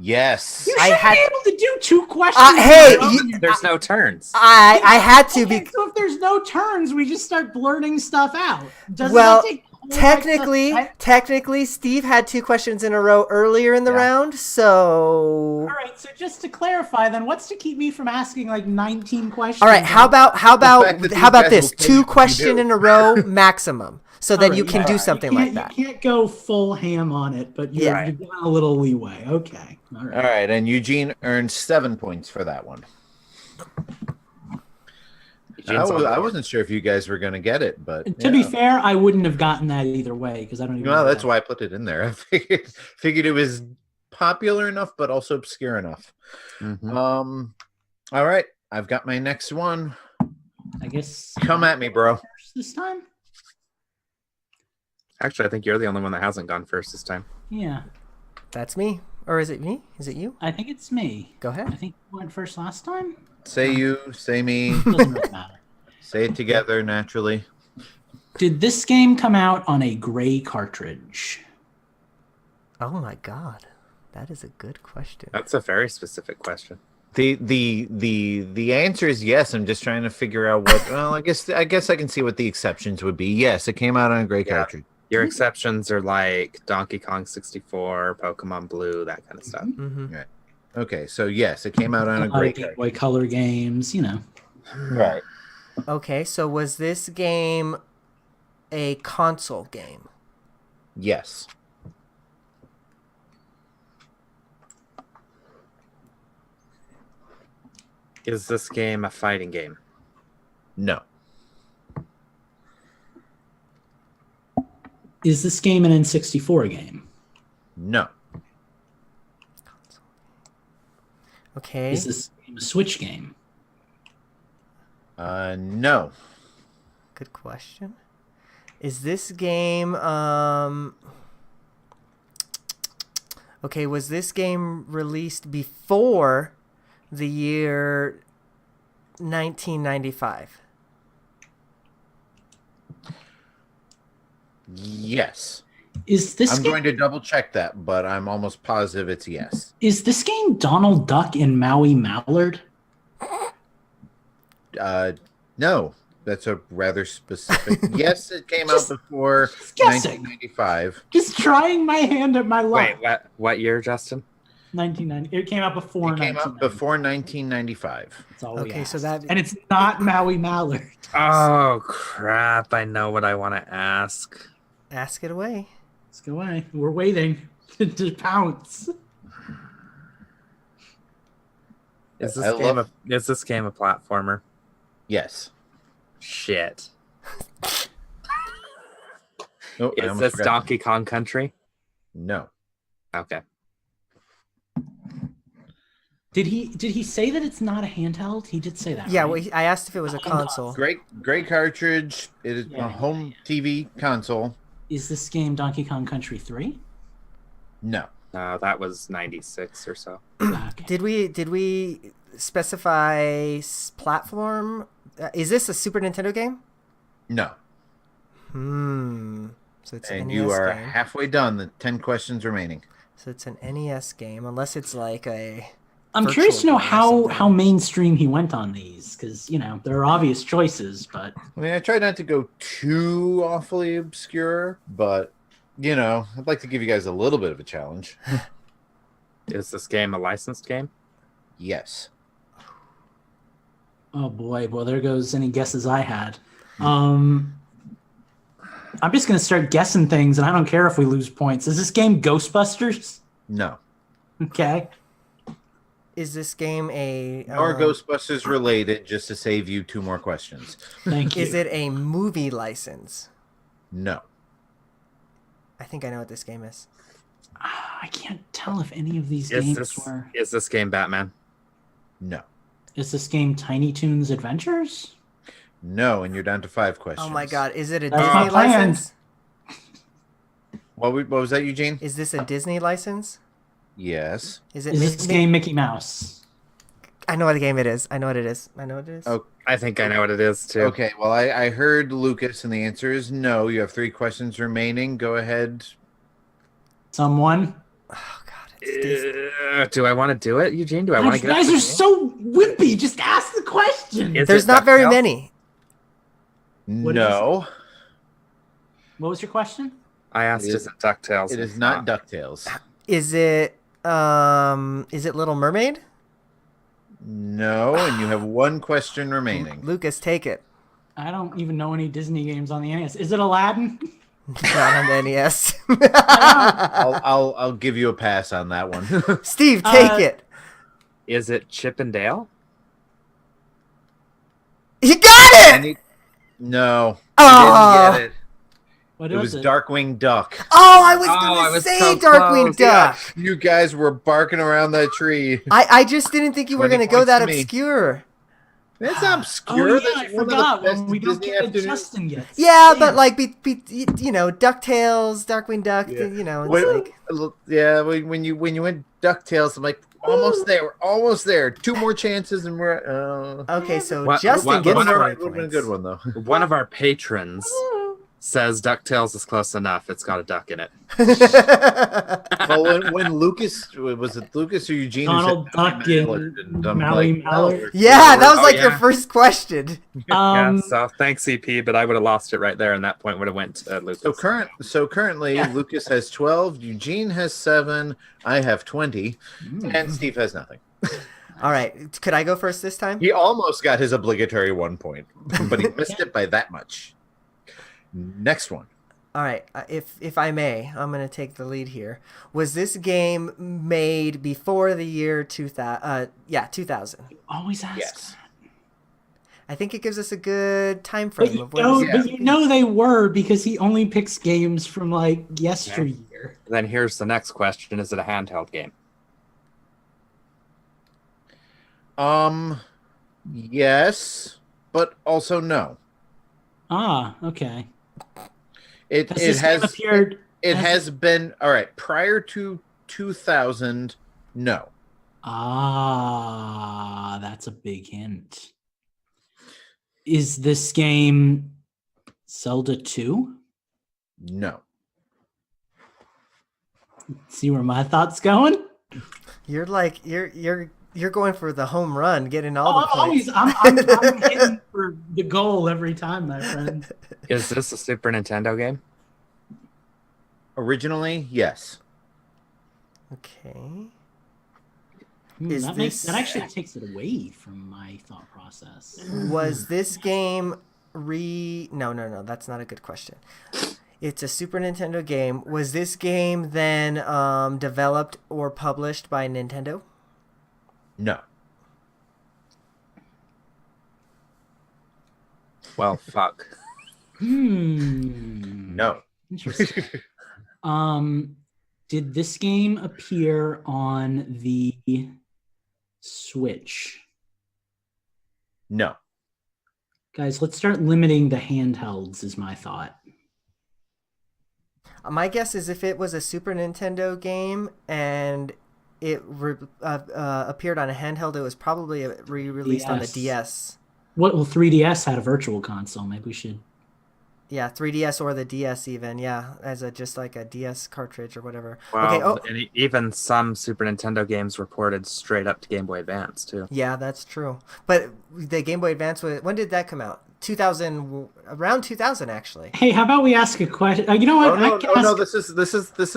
A: Yes.
D: You
C: I
D: should
C: had-
D: be able to do 2 questions.
C: hey,
D: in a row.
B: There's no turns.
C: I had to
D: Okay,
C: be.
D: so if there's no turns, we just start blurting stuff out. Doesn't
C: Well,
D: that take the whole
C: Technically,
D: exercise?
C: technically, Steve had 2 questions in a row earlier in the round, so.
D: All right, so just to clarify, then, what's to keep me from asking like 19 questions?
C: All right, how about
A: fact that these guys
C: this?
A: will tell you
C: 2
A: what you
C: question
A: do.
C: in a row maximum, so that
D: All
C: you
D: right,
C: can
D: yeah,
C: do
D: you
C: something
D: can't-
C: like that.
D: You can't go full ham on it, but you're giving a little leeway. Okay. All right.
A: All right, and Eugene earned 7 points for that one. I wasn't sure if you guys were going to get it, but
D: To be fair, I wouldn't have gotten that either way because I don't even.
A: well,
D: know
A: that's
D: that.
A: why I put it in there. I figured it was popular enough, but also obscure enough.
B: Mhm.
A: All right, I've got my next one.
D: I guess.
A: Come at me, bro.
D: First this time.
B: Actually, I think you're the only one that hasn't gone first this time.
D: Yeah,
C: That's me, or is it me? Is it you?
D: I think it's me.
C: Go
D: I
C: ahead.
D: think you went first last time.
A: Say you, say me,
D: Doesn't really matter.
A: say it together naturally.
D: Did this game come out on a gray cartridge?
C: Oh my God, that is a good question.
B: That's a very specific question.
A: The answer is yes. I'm just trying to figure out what. Well, I guess I can see what the exceptions would be. Yes, it came out on a gray cartridge.
B: Your exceptions are like Donkey Kong 64, Pokemon Blue, that kind of stuff.
C: Mm-hmm.
A: Okay, so yes, it came out on a
D: A lot
A: gray
D: of Game
A: cartridge.
D: Boy Color games,
A: Right.
C: Okay, so was this game a console game?
A: Yes.
B: Is this game a fighting game?
A: No.
D: Is this game an N64 game?
A: No.
C: Okay.
D: Is this game a Switch game?
A: No.
C: Good question. Is this game okay, was this game released before the year 1995?
A: Yes.
D: Is this
A: I'm
D: game,
A: going to double check that, but I'm almost positive it's yes.
D: is this game Donald Duck and Maui Mallard?
A: No. That's a rather specific. Yes, it came out before
D: guessing.
A: 1995.
D: Just trying my hand at my luck.
B: Wait, what year, Justin?
D: 1990. It came out before.
A: It came out before 1995.
D: That's all we
C: Okay, so
D: asked.
C: that
D: and it's not Maui Mallard.
B: Oh, crap. I know what I want to ask.
C: ask it away.
D: Let's go away. We're waiting to pounce.
B: Is
A: I
B: this game a platformer?
A: Yes.
B: Shit.
A: Oh, I
B: Is
A: almost
B: this
A: forgot.
B: Donkey Kong Country?
A: No.
B: Okay.
D: Did he say that it's not a handheld? He did say that.
C: Yeah,
D: right?
C: well, I asked if it was a console.
A: Great cartridge. It is
D: Yeah.
A: a home TV console.
D: Is this game Donkey Kong Country 3?
A: No.
B: That was 96 or so.
D: Okay.
C: Did we specify platform? Is this a Super Nintendo game?
A: No.
C: So it's an
A: And
C: NES
A: you are
C: game.
A: halfway done. The 10 questions remaining.
C: So it's an NES game, unless it's like a.
D: I'm curious to know
C: virtual game or something.
D: how mainstream he went on these, because there are obvious choices, but
A: I mean, I tried not to go too awfully obscure, but I'd like to give you guys a little bit of a challenge.
B: Is this game a licensed game?
A: Yes.
D: oh boy, well there goes any guesses I had. I'm just gonna start guessing things, and I don't care if we lose points. Is this game Ghostbusters?
A: No.
D: Okay.
C: is this game a...
A: Or Ghostbusters related, just to save you 2 more questions.
D: Thank you.
C: Is it a movie license?
A: No.
C: I think I know what this game is.
D: I can't tell if any of these
B: Is
D: games were.
B: this game Batman?
A: No.
D: Is this game Tiny Toons Adventures?
A: No, and you're down to 5 questions.
C: Oh my god, is it a
D: That's
C: Disney
D: my plan.
C: license?
A: What was that, Eugene?
C: Is this a Disney license?
A: Yes.
C: Is it
D: Is this game Mickey Mouse?
C: I know what game it is. I know what it is. I know what it is.
A: Oh,
B: I think I know what it is too.
A: okay. Well, I heard Lucas, and the answer is no. You have 3 questions remaining. Go ahead.
D: Someone?
C: Oh god, it's Disney.
B: Do I want to do it, Eugene? Do I want to
D: You
B: get?
D: guys are so wimpy. Just ask the question.
B: Is
C: There's
B: it
C: not very
B: DuckTales?
C: many.
D: What
A: No.
D: What was your question?
B: I asked, is it DuckTales?
A: It is not DuckTales.
C: Is it Little Mermaid?
A: No, and you have 1 question remaining.
C: Lucas, take it.
D: I don't even know any Disney games on the NES. Is it Aladdin?
C: Not on the NES.
A: I'll give you a pass on that one.
C: Steve, take it.
B: Is it Chip and Dale?
C: You got it!
A: No.
C: Oh.
A: You didn't get it.
D: What
A: It was
D: is it?
A: Darkwing Duck.
C: Oh, I was
B: I
C: gonna
B: was
C: say
B: so
C: Darkwing
B: close.
C: Duck.
A: You guys were barking around that tree.
C: I just didn't think you were
A: 20
C: gonna go that
A: points to me.
C: obscure.
A: That's
D: Oh
A: obscure.
D: yeah,
A: That's
D: I
A: one of the
D: forgot.
A: best
D: When we don't
A: Disney
D: get the
A: afternoons.
D: Justin yet.
C: Yeah,
D: Damn.
C: but like, DuckTales, Darkwing Duck.
A: Yeah.
C: It's
A: Wait,
C: like
A: yeah, when you went DuckTales, I'm like, almost there. We're almost there. 2 more chances, and we're.
C: okay. So
B: What-
C: Justin
B: what-
C: gets
B: what-
C: 20
A: Would have been a
C: points.
A: good one though.
B: One of our patrons says DuckTales is close enough. It's got a duck in it.
A: Well, when Lucas was it Lucas or Eugene? who
D: Donald
A: said
D: Duck
A: Mallard,
D: and
A: I'm
D: Mally
A: like,
D: Mallard.
C: Yeah, that was
B: Oh,
C: like your
B: yeah.
C: first question.
B: Yeah, so thanks, CP, but I would have lost it right there, and that point would have went to Lucas.
A: So currently,
D: Yeah.
A: Lucas has 12, Eugene has 7, I have 20, and Steve has nothing.
C: All right, could I go first this time?
A: He almost got his obligatory 1 point, but he missed it by that much. Next one.
C: All right, if I may, I'm gonna take the lead here. Was this game made before the year 2000? Yeah, 2000.
D: Always ask.
A: Yes.
C: I think it gives us a good time
D: But
C: frame
D: you
C: of when.
D: know,
C: this-
D: but you know they were because he only picks games from like yesteryear.
B: Then here's the next question: is it a handheld game?
A: Yes, but also no.
D: Ah, okay.
A: It
D: Has this game appeared?
A: It
D: has-
A: has been all right prior to 2000. No.
D: Ah, that's a big hint. Is this game Zelda 2?
A: No.
D: See where my thoughts going?
C: You're like you're going for the home run, getting all
D: Oh,
C: the points.
D: I'm hitting for the goal every time, my friend.
B: Is this a Super Nintendo game?
A: Originally, yes.
C: Okay. Is
D: that
C: this-
D: that actually takes it away from my thought process.
C: Was this game No, that's not a good question. It's a Super Nintendo game. Was this game then developed or published by Nintendo?
A: No.
B: Well, fuck.
A: No.
D: Interesting. Did this game appear on the Switch?
A: No.
D: Guys, let's start limiting the handhelds, is my thought.
C: My guess is if it was a Super Nintendo game and it appeared on a handheld, it was probably re-released on the
D: DS.
C: DS.
D: Well, 3DS had a virtual console. Maybe we should.
C: Yeah, 3DS or the DS even. Yeah, as just like a DS cartridge or whatever.
B: Well,
C: Okay. Oh,
B: and even some Super Nintendo games were ported straight up to Game Boy Advance too.
C: yeah, that's true. But the Game Boy Advance, when did that come out? 2000, around 2000 actually.
D: Hey, how about we ask a question? You know what?
A: Oh no,
D: I can ask,
A: no, this is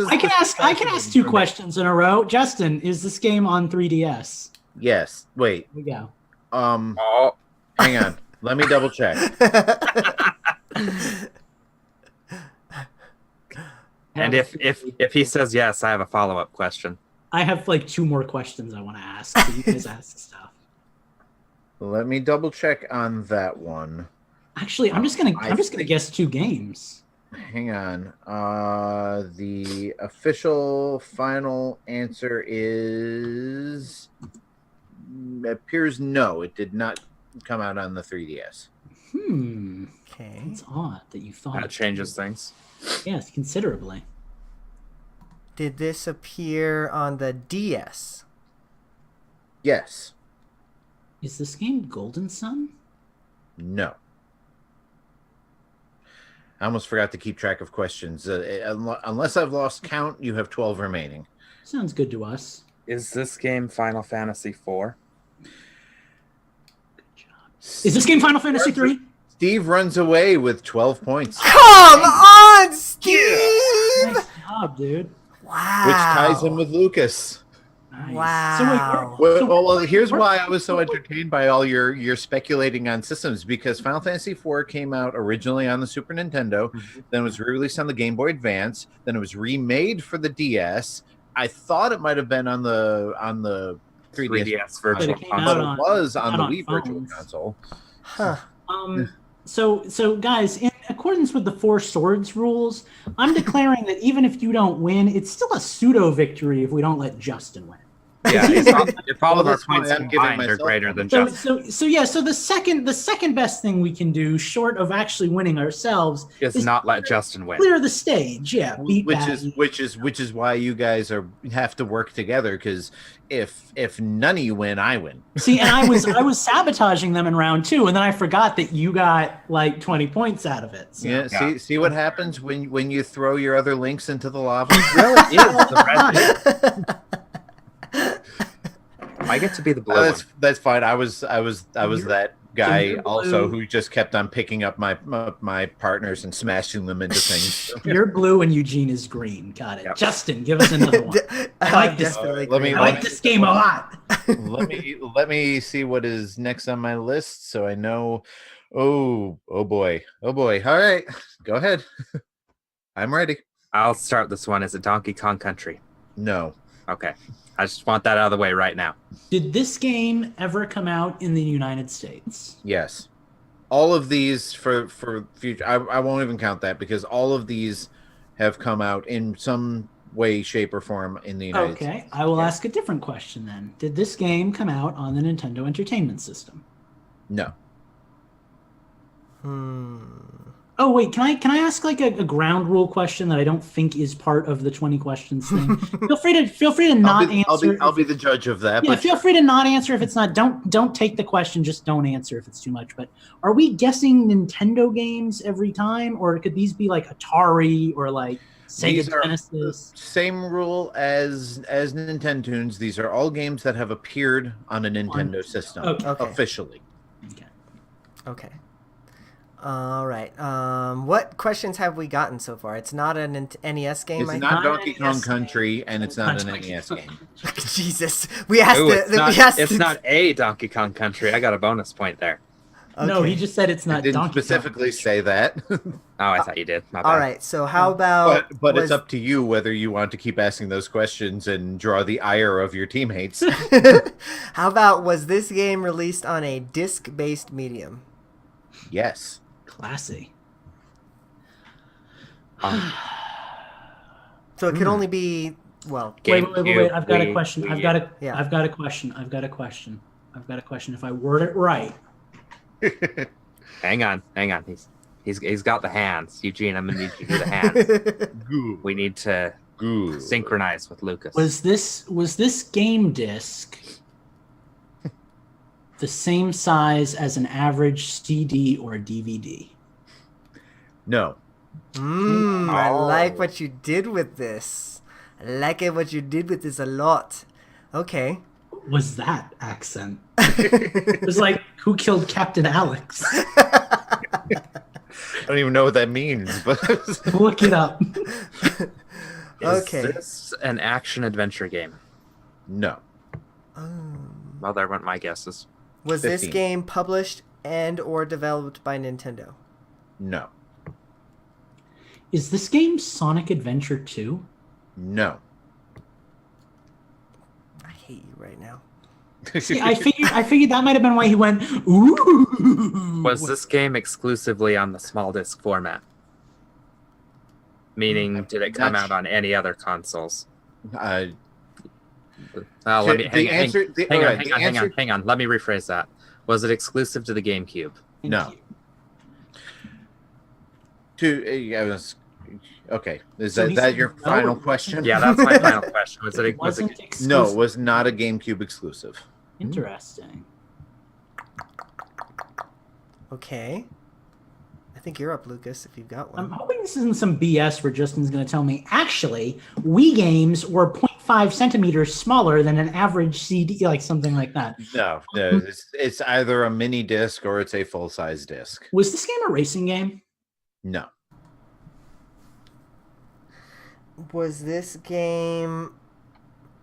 D: I can ask 2 questions in a row. Justin, is this game on 3DS?
A: Yes. Wait.
D: Here we go.
B: Oh,
A: Hang on. Let me double check.
B: and if he says yes, I have a follow-up question.
D: I have like 2 more questions I want to ask. So you guys ask stuff.
A: Let me double check on that one.
D: Actually, I'm just gonna guess 2 games.
A: Hang on. The official final answer appears no. It did not come out on the 3DS.
C: Okay.
D: It's odd that you thought
B: That changes things.
D: Yes, considerably.
C: Did this appear on the DS?
A: Yes.
D: Is this game Golden Sun?
A: No. I almost forgot to keep track of questions. Unless I've lost count, you have 12 remaining.
D: Sounds good to us.
B: Is this game Final Fantasy IV?
D: Good job. Is this game Final Fantasy 3?
A: Steve runs away with 12 points.
C: Come on, Steve!
D: Nice job, dude.
C: Wow.
A: Which ties in with Lucas.
D: Nice.
C: Wow.
A: Well, here's why I was so entertained by all your speculating on systems, because Final Fantasy IV came out originally on the Super Nintendo, then was re-released on the Game Boy Advance, then it was remade for the DS. I thought it might have been on the 3DS
B: Virtual
A: Console, but it was on the Wii
D: phones.
A: Virtual Console.
C: Huh.
D: So guys, in accordance with the 4 swords rules, I'm declaring that even if you don't win, it's still a pseudo victory if we don't let Justin win.
B: Yeah, if all of our
A: that's why
B: points
A: I'm giving
B: combined are
A: myself
B: greater
A: one.
B: than
D: So
B: Justin.
D: so the second best thing we can do, short of actually winning ourselves,
B: Is not let Justin win.
D: clear the stage. Yeah, beat
A: which
D: Batty.
A: is why you guys have to work together, because if none of you win, I win.
D: See, and I was sabotaging them in round 2, and then I forgot that you got like 20 points out of it. So.
A: Yeah, see what happens when you throw your other links into the lava.
B: Really is the red. I get to be the blue one.
A: That's fine. I was that guy
D: you're
A: also
D: blue.
A: who just kept on picking up my partners and smashing them into things.
D: You're blue and Eugene is green. Got it.
B: Yep.
D: Justin, give us another one. I like this.
C: Definitely
A: Let me-
C: agree.
D: I like this game a lot.
A: let me see what is next on my list so I know. Oh boy. All right, go ahead. I'm ready.
B: I'll start this one. Is it Donkey Kong Country?
A: No.
B: Okay. I just want that out of the way right now.
D: Did this game ever come out in the United States?
A: Yes. All of these for future. I won't even count that, because all of these have come out in some way, shape, or form in the United States.
D: Okay, I will ask a different question then. Did this game come out on the Nintendo Entertainment System?
A: No.
D: Oh wait, can I ask like a ground rule question that I don't think is part of the 20 questions thing? feel free to not answer.
A: I'll be the judge of that.
D: Yeah,
A: But
D: feel free to not answer if it's not. Don't take the question. Just don't answer if it's too much. But are we guessing Nintendo games every time, or could these be like Atari or like Sega
A: these are
D: Genesis?
A: same rule as Nintendo's. These are all games that have appeared on a Nintendo system
D: Okay.
A: officially.
C: Okay. All right. What questions have we gotten so far? It's not an NES game.
A: It's
C: I
A: not
D: Not
A: Donkey
D: an
A: Kong
D: NES
A: Country, and it's not an NES game.
C: think. Jesus, we asked.
B: Ooh, it's
C: to.
B: not a Donkey Kong Country. I got a bonus point there.
D: No,
C: Okay.
D: he just said it's
A: I
D: not
A: didn't
D: Donkey Kong.
A: specifically say that.
B: Oh, I thought you did. My bad.
C: All right. So how about?
A: But
C: was-
A: it's up to you whether you want to keep asking those questions and draw the ire of your teammates.
C: How about, was this game released on a disc-based medium?
A: Yes.
D: Classy.
C: So it could only be, well,
D: Wait. I've got a
B: GameCube,
D: question.
B: Wii
D: I've
B: U.
D: got a
C: Yeah.
D: I've got a question. If I word it right.
B: Hang on. He's got the hands. Eugene, I'm gonna need you to do the hands.
A: Good.
B: We need to
A: Good.
B: synchronize with Lucas.
D: Was this game disc the same size as an average CD or DVD?
A: No.
C: I like
B: Oh.
C: what you did with this. I like it what you did with this a lot. Okay.
D: What was that accent? It was like, who killed Captain Alex?
A: I don't even know what that means, but
D: Look it up.
C: Okay.
B: Is this an action adventure game?
A: no.
B: Well, there went my guesses.
C: Was this
A: 15.
C: game published and or developed by Nintendo?
A: No.
D: Is this game Sonic Adventure 2?
A: No.
C: hate you right now.
D: See, I figured that might have been why he went, ooh.
B: Was this game exclusively on the small disc format? Meaning, did it come out on any other consoles?
A: The
B: Let me hang
A: answer-
B: on. Let me rephrase that. Was it exclusive to the GameCube?
A: No. Okay. Is
D: So
A: that your
D: no,
A: final
D: it
A: question?
B: Yeah, that's my final question. Was it
D: Exclusive?
A: No, it was not a GameCube exclusive.
D: Interesting.
C: Okay. I think you're up, Lucas, if you've got
D: I'm
C: one.
D: hoping this isn't some BS where Justin's going to tell me, actually, Wii games were 0.5 centimeters smaller than an average CD, like something like that.
A: No. It's either a mini disc or it's a full-size disc.
D: Was this game a racing game?
A: No.
C: Was this game...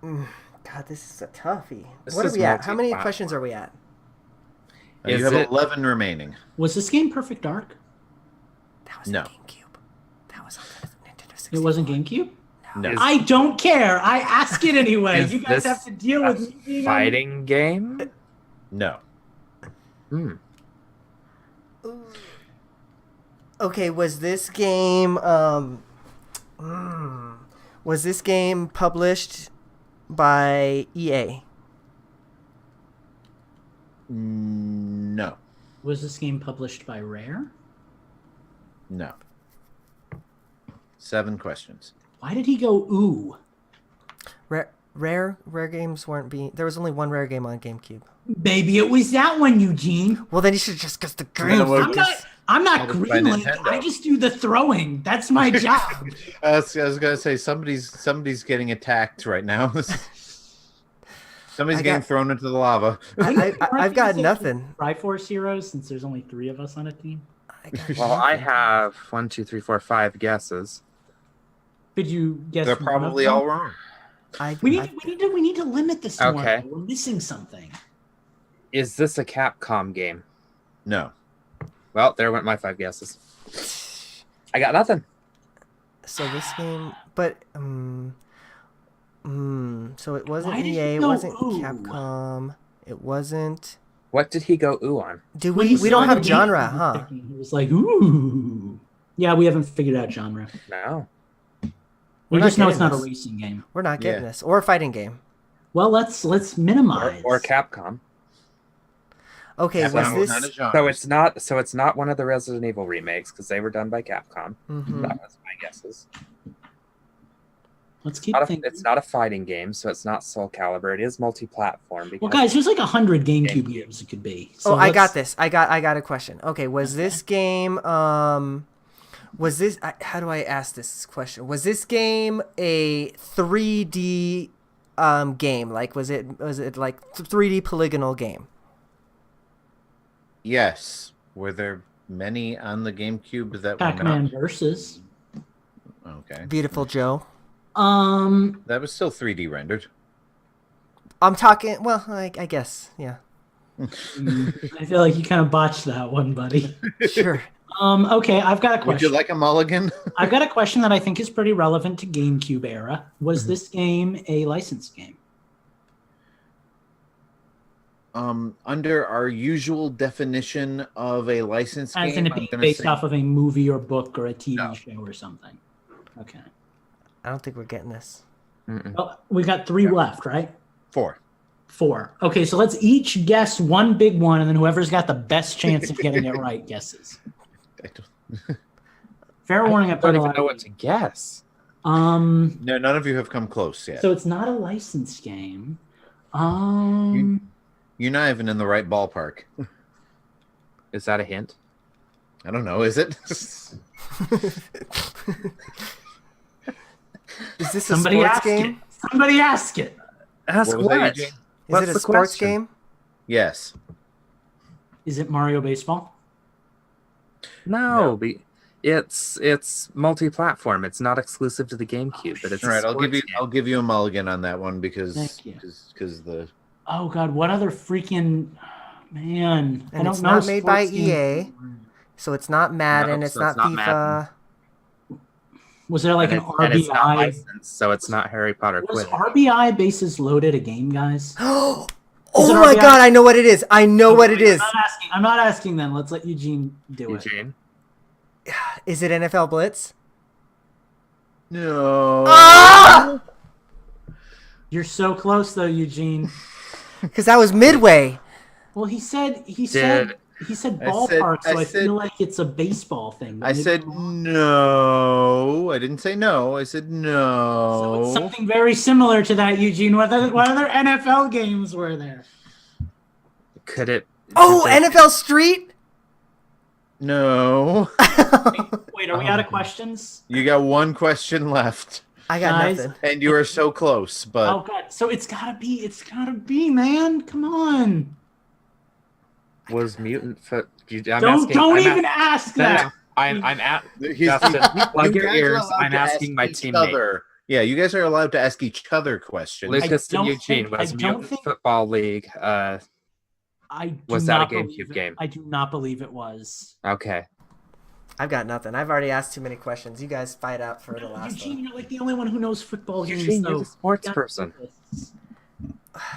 C: God, this is a toughie.
B: This
C: What are
B: is
C: we at? How many
B: multi-platform.
C: questions are we at?
A: You
B: Is
A: have
B: it-
A: 11 remaining.
D: Was this game Perfect Dark?
C: That was
A: No.
C: a GameCube. That was on the Nintendo 64.
D: It wasn't GameCube?
A: No.
D: I don't care. I ask it anyway.
B: Is
D: You guys
B: this
D: have to deal with me being on-
B: fighting game?
A: No.
C: Okay, was this game published by EA?
A: No.
D: Was this game published by Rare?
A: No. 7 questions.
D: Why did he go ooh?
C: Rare games weren't being. There was only one Rare game on GameCube.
D: Baby, it was that one, Eugene.
C: Well, then you should just get the
A: Yeah,
C: game.
A: well,
D: I'm not
A: Published by
D: Greenland.
A: Nintendo.
D: I just do the throwing. That's my job.
A: I was gonna say somebody's getting attacked right now. Somebody's getting thrown into the lava.
C: I've got nothing.
D: Triforce Heroes, since there's only 3 of us on a team.
B: Well, I have 1, 2, 3, 4, 5 guesses.
D: Could you guess?
A: They're
D: one of
A: probably
D: them?
A: all wrong.
D: We need to limit this to
B: Okay.
D: one. We're missing something.
B: Is this a Capcom game?
A: No.
B: Well, there went my 5 guesses. I got nothing.
C: So this game, but so it wasn't
D: Why did
C: EA,
D: you
C: it
D: go,
C: wasn't
D: ooh?
C: Capcom, it wasn't.
B: What did he go ooh on?
C: Do
D: When
C: we
D: he
C: don't
D: saw
C: have
D: the
C: genre,
D: game,
C: huh?
D: He was like, ooh. Yeah, we haven't figured out genre.
B: No.
D: We
C: We're
D: just
C: not
D: know it's not
C: getting
D: a
C: this.
D: racing game.
C: We're not getting
A: Yeah.
C: this, or a fighting game.
D: Well, let's minimize.
B: Or Capcom.
C: Okay,
A: That's
C: was
A: not
C: this?
A: a genre.
B: So it's not one of the Resident Evil remakes because they were done by Capcom.
C: Mhm.
B: That was my guesses.
D: Let's keep
B: Not
D: thinking.
B: it's not a fighting game, so it's not Soul Calibur. It is multi-platform.
D: Well, guys, there's like 100 GameCube
B: GameCube.
D: games it could be.
C: Oh, I
D: let's-
C: got this. I got a question. Okay, was this game was this how do I ask this question? Was this game a 3D game? Like was it like 3D polygonal game?
A: Yes. Were there many on the GameCube that were
D: Pac-Man
A: not?
D: versus.
A: Okay.
C: Beautiful Joe.
A: That was still 3D rendered.
C: I'm talking, well, I guess, yeah.
D: I feel like you kind of botched that one, buddy.
C: Sure.
D: Okay, I've got a
A: Would
D: question.
A: you like a mulligan?
D: I've got a question that I think is pretty relevant to GameCube era. Was this game a licensed game?
A: Under our usual definition of a licensed
D: As
A: game,
D: in it
A: I'm
D: being
A: gonna
D: based
A: say
D: off of a movie or book or a TV
A: No.
D: show or something. Okay.
C: I don't think we're getting this.
D: Well, we got 3 left, right?
A: 4.
D: 4. Okay, so let's each guess one big one, and then whoever's got the best chance of getting it right guesses. Fair warning, I
B: I
D: put
B: don't
D: a
B: even
D: lot.
B: know what to guess.
A: No, none of you have come close yet.
D: So it's not a licensed game.
A: You're not even in the right ballpark.
B: Is that a hint?
A: I don't know. Is it?
C: Is this a
D: Somebody
C: sports
D: ask
C: game?
D: it. Somebody ask it.
B: Ask
A: What was that, Eugene?
C: Is
B: What's
C: it a
B: the
C: sports
B: question?
C: game?
A: Yes.
D: Is it Mario Baseball?
B: No, it's multi-platform. It's not exclusive to the GameCube, but it's
A: All right.
B: a
A: I'll give you a mulligan on that one because
D: Thank you.
A: the
D: Oh God, what other freaking man? I
C: And
D: don't
C: it's
D: know.
C: not made by
D: sports games.
C: EA. So it's not Madden,
B: No,
C: it's
B: so
C: not
B: it's not
C: FIFA.
B: Madden.
D: Was there like an
B: and it's not
D: RBI?
B: licensed, so it's not Harry Potter
D: Was
B: Quidditch.
D: RBI bases loaded a game, guys?
C: Oh
D: Is it
C: my
D: RBI?
C: god, I know what it is. I know what it is.
D: I'm not asking then. Let's let Eugene do it.
B: Eugene?
C: Is it NFL Blitz?
A: No.
C: Ah!
D: You're so close though, Eugene.
C: Because that was Midway.
D: Well, he said
A: I
D: ballpark, so I
A: said-
D: feel like it's a baseball thing. but
A: I
D: maybe
A: said
D: I'm wrong.
A: no. I didn't say no. I said
D: So
A: no.
D: it's something very similar to that, Eugene. What other NFL games were there?
B: Could it?
C: Oh,
B: could they-
C: NFL Street?
A: No.
D: Wait, are we out of questions?
A: You got one question left,
C: I got
D: Guys.
C: nothing.
A: and you are so close. But
D: Oh god, so it's gotta be, man. Come on.
B: Was mutant foot?
D: Don't even ask that.
B: I'm at
A: he's-
B: Justin. Plug
A: you
B: your
A: guys are
B: ears.
A: allowed
B: I'm
A: to
B: asking
A: ask
B: my
A: each
B: teammate.
A: other. Yeah, you guys are allowed to ask each other questions.
B: Lucas and
D: don't
B: Eugene
D: think- I
B: was
D: don't
B: Mutant
D: think-
B: Football League.
D: I do
B: Was that a
D: not
B: GameCube
D: believe it.
B: game?
D: I do not believe it was.
B: Okay.
C: I've got nothing. I've already asked too many questions. You guys fight out for the last
D: Eugene,
C: one.
D: you're like the only one who knows football games.
B: Eugene, you're
D: though.
B: the sports
D: You gotta
B: person.
D: do this.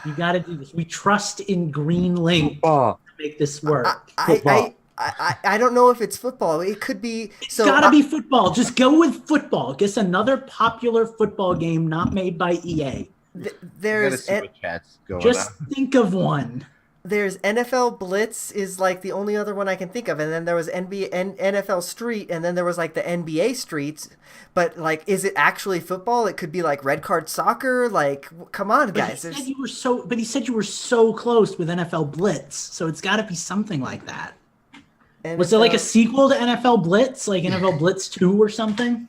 D: You gotta do this. We trust in Green Link to
B: Football.
D: make this work.
C: I don't know if it's football. It could be.
D: It's
C: So
D: gotta be football. Just go with football. Guess another popular football game not made by EA.
C: th-
A: I gotta
C: there's
A: see what chat's going
D: Just
A: on.
D: think of one.
C: there's NFL Blitz is like the only other one I can think of, and then there was NFL Street, and then there was like the NBA Streets. But like, is it actually football? It could be like red card soccer. Like, come on,
D: But
C: guys.
D: he said
C: There's,
D: you were so close with NFL Blitz, so it's got to be something like that. Was there like a sequel to NFL Blitz, like NFL Blitz 2 or something?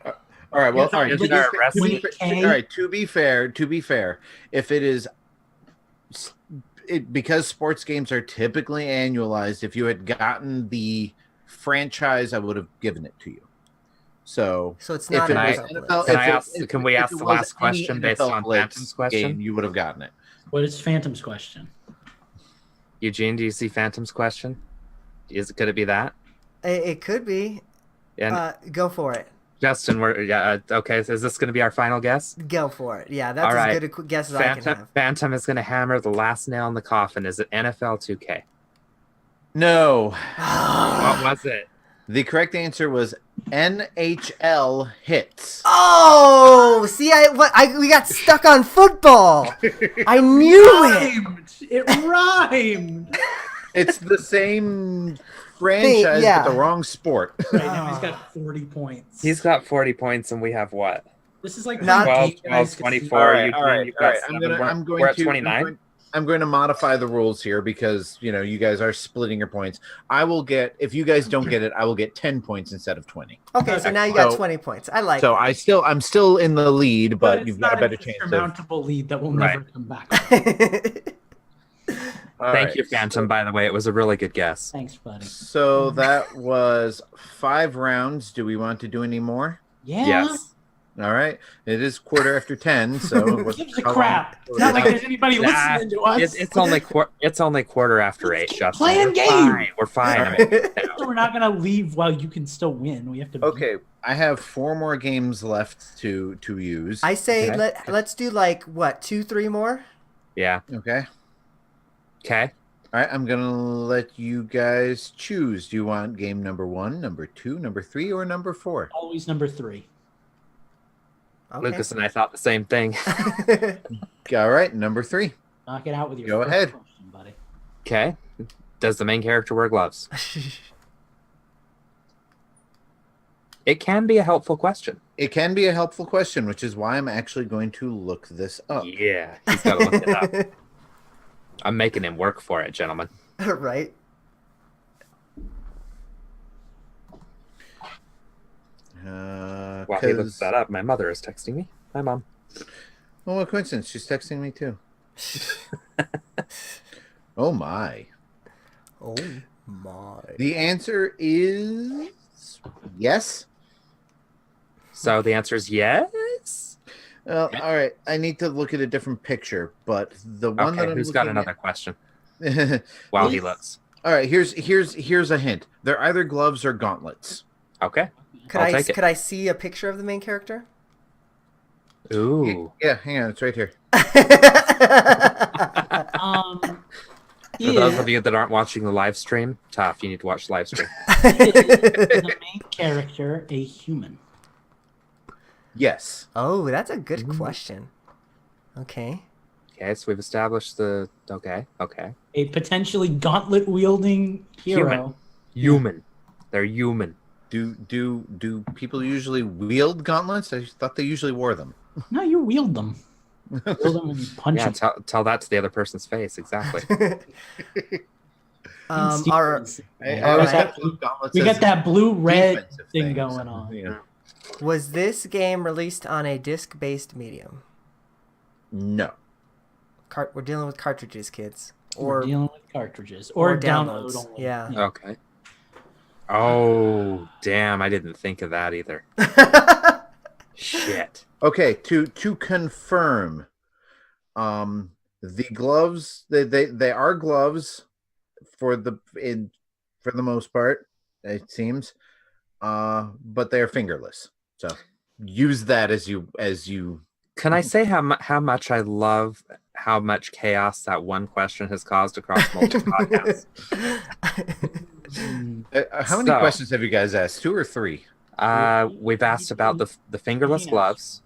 A: All right. Well, all right.
B: Isn't there a wrestling-
A: All right. To be fair, if it is, because sports games are typically annualized. If you had gotten the franchise, I would have given it to you. So
C: it's
A: if
C: not
A: it
C: an
A: was
C: NFL
A: NFL,
C: Blitz.
B: Can we ask the last question based on Phantom's question?
A: game, you would have gotten it.
D: What is Phantom's question?
B: Eugene, do you see Phantom's question? Could it be that?
C: It could be.
B: And
C: Go for it.
B: Justin, okay. So is this going to be our final guess?
C: Go for it. Yeah, that's
B: All right.
C: as good a guess as I can have.
B: Phantom is going to hammer the last nail in the coffin. Is it NFL 2K?
A: No,
B: What was it?
A: the correct answer was NHL Hits.
C: Oh, see, we got stuck on football. I knew it.
D: It rhymed.
A: It's the same franchise,
C: yeah.
A: but the wrong sport.
D: Right now he's got 40 points.
B: He's got 40 points, and we have what?
D: This is like
C: Not-
B: 12,
D: you guys
B: 12,
D: could see-
B: 24.
A: All right,
B: Eugene,
A: all right,
B: you've
A: all
B: got
A: right.
B: seven.
A: We're
B: We're at 29.
A: I'm going to modify the rules here because you guys are splitting your points. I will get, if you guys don't get it, I will get 10 points instead of 20.
C: Okay, so now you got
A: So-
C: 20 points. I like
A: So I'm still in the lead, but
D: it's
A: you've got a
D: not
A: better
D: an
A: chance of.
D: insurmountable lead that will
B: Right.
D: never come back.
C: it.
A: All
B: Thank
A: right,
B: you, Phantom, by the way. It was a really good guess.
D: Thanks, buddy.
A: So that was 5 rounds. Do we want to do any more?
D: Yeah.
B: Yes.
A: All right. It is 10:15, so
D: Who gives a crap? It's not like there's anybody
B: Nah,
D: listening to us.
B: It's only quarter after 8, Justin.
D: playing
B: We're
D: game.
B: fine. We're fine. I mean,
D: So we're not gonna leave while you can still win. We have to.
A: Okay, I have 4 more games left to use.
C: I say
B: Okay.
C: let's do like what 2-3 more.
B: yeah.
A: Okay.
B: Okay.
A: All right, I'm gonna let you guys choose. Do you want game number 1, number 2, number 3, or number 4?
D: Always number 3.
C: Okay.
B: Lucas and I thought the same thing.
A: All right, number 3.
D: Knock it out with your.
A: Go
D: first
A: ahead.
D: question, buddy.
B: Okay. Does the main character wear gloves? It can be a helpful question.
A: It can be a helpful question, which is why I'm actually going to look this up.
B: Yeah. He's got to look it up. I'm making him work for it, gentlemen.
C: Right.
B: While he looks
A: 'Cause-
B: that up, my mother is texting me. Hi, Mom.
A: Oh, what coincidence. She's texting me too. Oh, my.
C: Oh my.
A: The answer is yes.
B: So the answer is yes?
A: Well, all right. I need to look at a different picture, but the one that
B: Okay,
A: I'm
B: who's got
A: looking
B: another question
A: at-
B: while he looks?
A: All right, here's a hint. They're either gloves or gauntlets.
B: Okay.
C: Could
B: I'll take it.
C: could I see a picture of the main character?
B: Ooh.
A: Yeah, hang on, it's right here.
B: For those of you that aren't watching the live stream, tough. You need to watch the live stream.
D: Is the main character a human?
A: Yes.
C: Oh, that's a good question. Okay.
B: Okay, so we've established the. Okay.
D: A potentially gauntlet-wielding hero.
B: Human. They're human.
A: Do people usually wield gauntlets? I thought they usually wore them.
D: No, you wield them. Wield them and punch
B: Yeah,
D: them.
B: tell that to the other person's face. Exactly.
C: Our
A: I
C: All
A: always
C: right.
A: thought of gauntlets
D: We
A: as
D: got that blue-red
A: defensive
D: thing
A: things,
D: going on.
A: you know.
C: was this game released on a disc-based medium?
A: No.
C: We're dealing with cartridges, kids,
D: We're
C: or
D: dealing with cartridges or download
C: downloads.
D: only.
C: Yeah.
B: Okay. Oh, damn. I didn't think of that either. Shit.
A: Okay, to confirm, the gloves they are gloves for the most part, it seems, but they are fingerless. So use that as you.
B: Can I say how much I love how much chaos that one question has caused across multiple podcasts?
A: How many questions have you guys asked? 2 or 3?
B: We've asked about the fingerless gloves.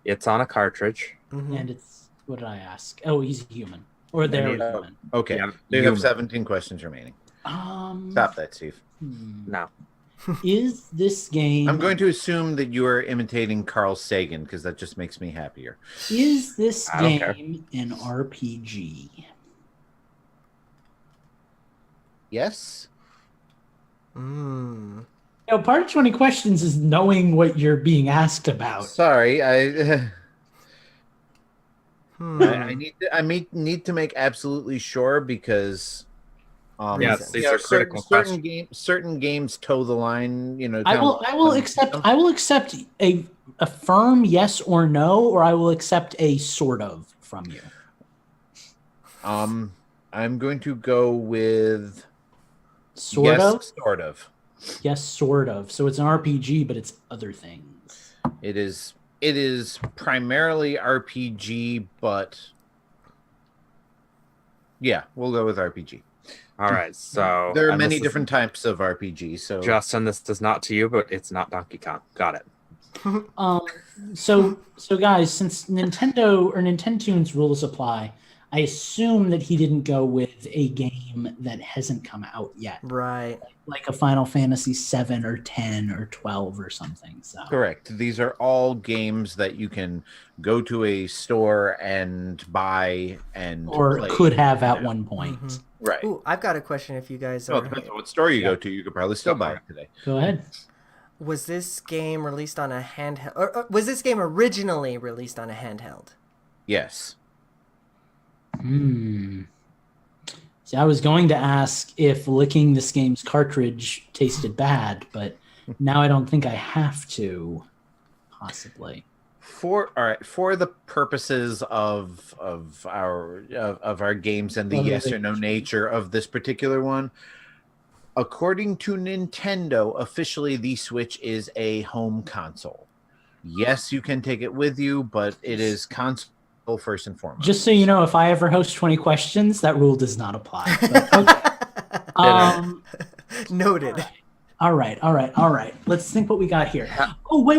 B: It's on a cartridge.
D: And it's, what did I ask? Oh, he's a human. Or they're a human.
A: Okay,
B: Yeah,
A: you have
B: human.
A: 17 questions remaining. Stop that, Steve.
B: No.
D: Is this game...
A: I'm going to assume that you are imitating Carl Sagan because that just makes me happier.
D: Is this
B: I don't care.
D: game an RPG?
A: Yes.
C: Hmm.
D: You know, part of 20 questions is knowing what you're being asked about.
A: Sorry, I
C: Hmm.
A: need to make absolutely sure because
B: Yes, these
A: you know,
B: are critical questions.
A: certain games toe the line. You know,
D: I will accept a firm yes or no, or I will accept a sort of from you.
A: I'm going to go with
D: Sort of?
A: sort of.
D: Yes, sort of. So it's an RPG, but it's other things.
A: It is primarily RPG, but yeah, we'll go with RPG.
B: All right, so
A: There are
B: and
A: many
B: this is-
A: different types of RPG. So
B: Justin, this is not to you, but it's not Donkey Kong. Got it.
D: So guys, since Nintendo's rules apply, I assume that he didn't go with a game that hasn't come out yet,
C: Right.
D: like a Final Fantasy 7 or 10 or 12 or something. So
A: correct. These are all games that you can go to a store and buy and
D: or
A: play.
D: could have at one point.
C: Mhm.
A: Right.
C: Ooh, I've got a question. If you guys
A: Well,
C: are,
A: it depends on what store you go to. You could probably still buy it today.
D: Go ahead.
C: was this game released on a handheld, or was this game originally released on a handheld?
A: Yes.
D: See, I was going to ask if licking this game's cartridge tasted bad, but now I don't think I have to. Possibly.
A: For the purposes of our games and the yes or no nature of this particular one, according to Nintendo, officially the Switch is a home console. Yes, you can take it with you, but it is console first and foremost.
D: Just so you know, if I ever host 20 questions, that rule does not apply. But, okay.
C: Noted.
D: All right. Let's think what we got here. Oh, wait.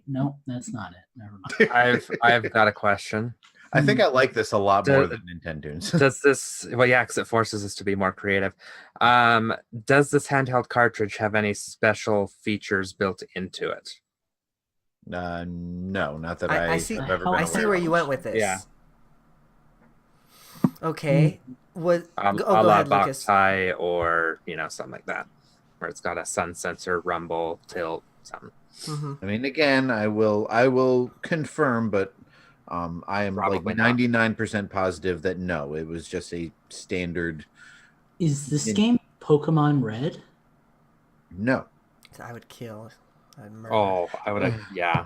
D: No, that's not it. Never mind.
B: I've got a question.
A: I think I like this a lot more than Nintendo's.
B: Does this? Well, yeah, because it forces us to be more creative. Does this handheld cartridge have any special features built into it?
A: No, not that
C: I see.
A: I've ever been
C: I see
A: aware
C: where
A: of.
C: you went with this.
B: Yeah.
C: Okay. Was
B: A
C: go
B: la
C: ahead,
B: box
C: Lucas.
B: tie or something like that, where it's got a sun sensor, rumble, tilt, something.
C: Mm-hmm.
A: I mean, again, I will confirm, but I am
B: Probably
A: like
B: not.
A: 99% positive that no, it was just a standard.
D: Is this game Pokemon Red?
A: No.
C: I would kill. I'd murder.
B: Oh, I would have. Yeah.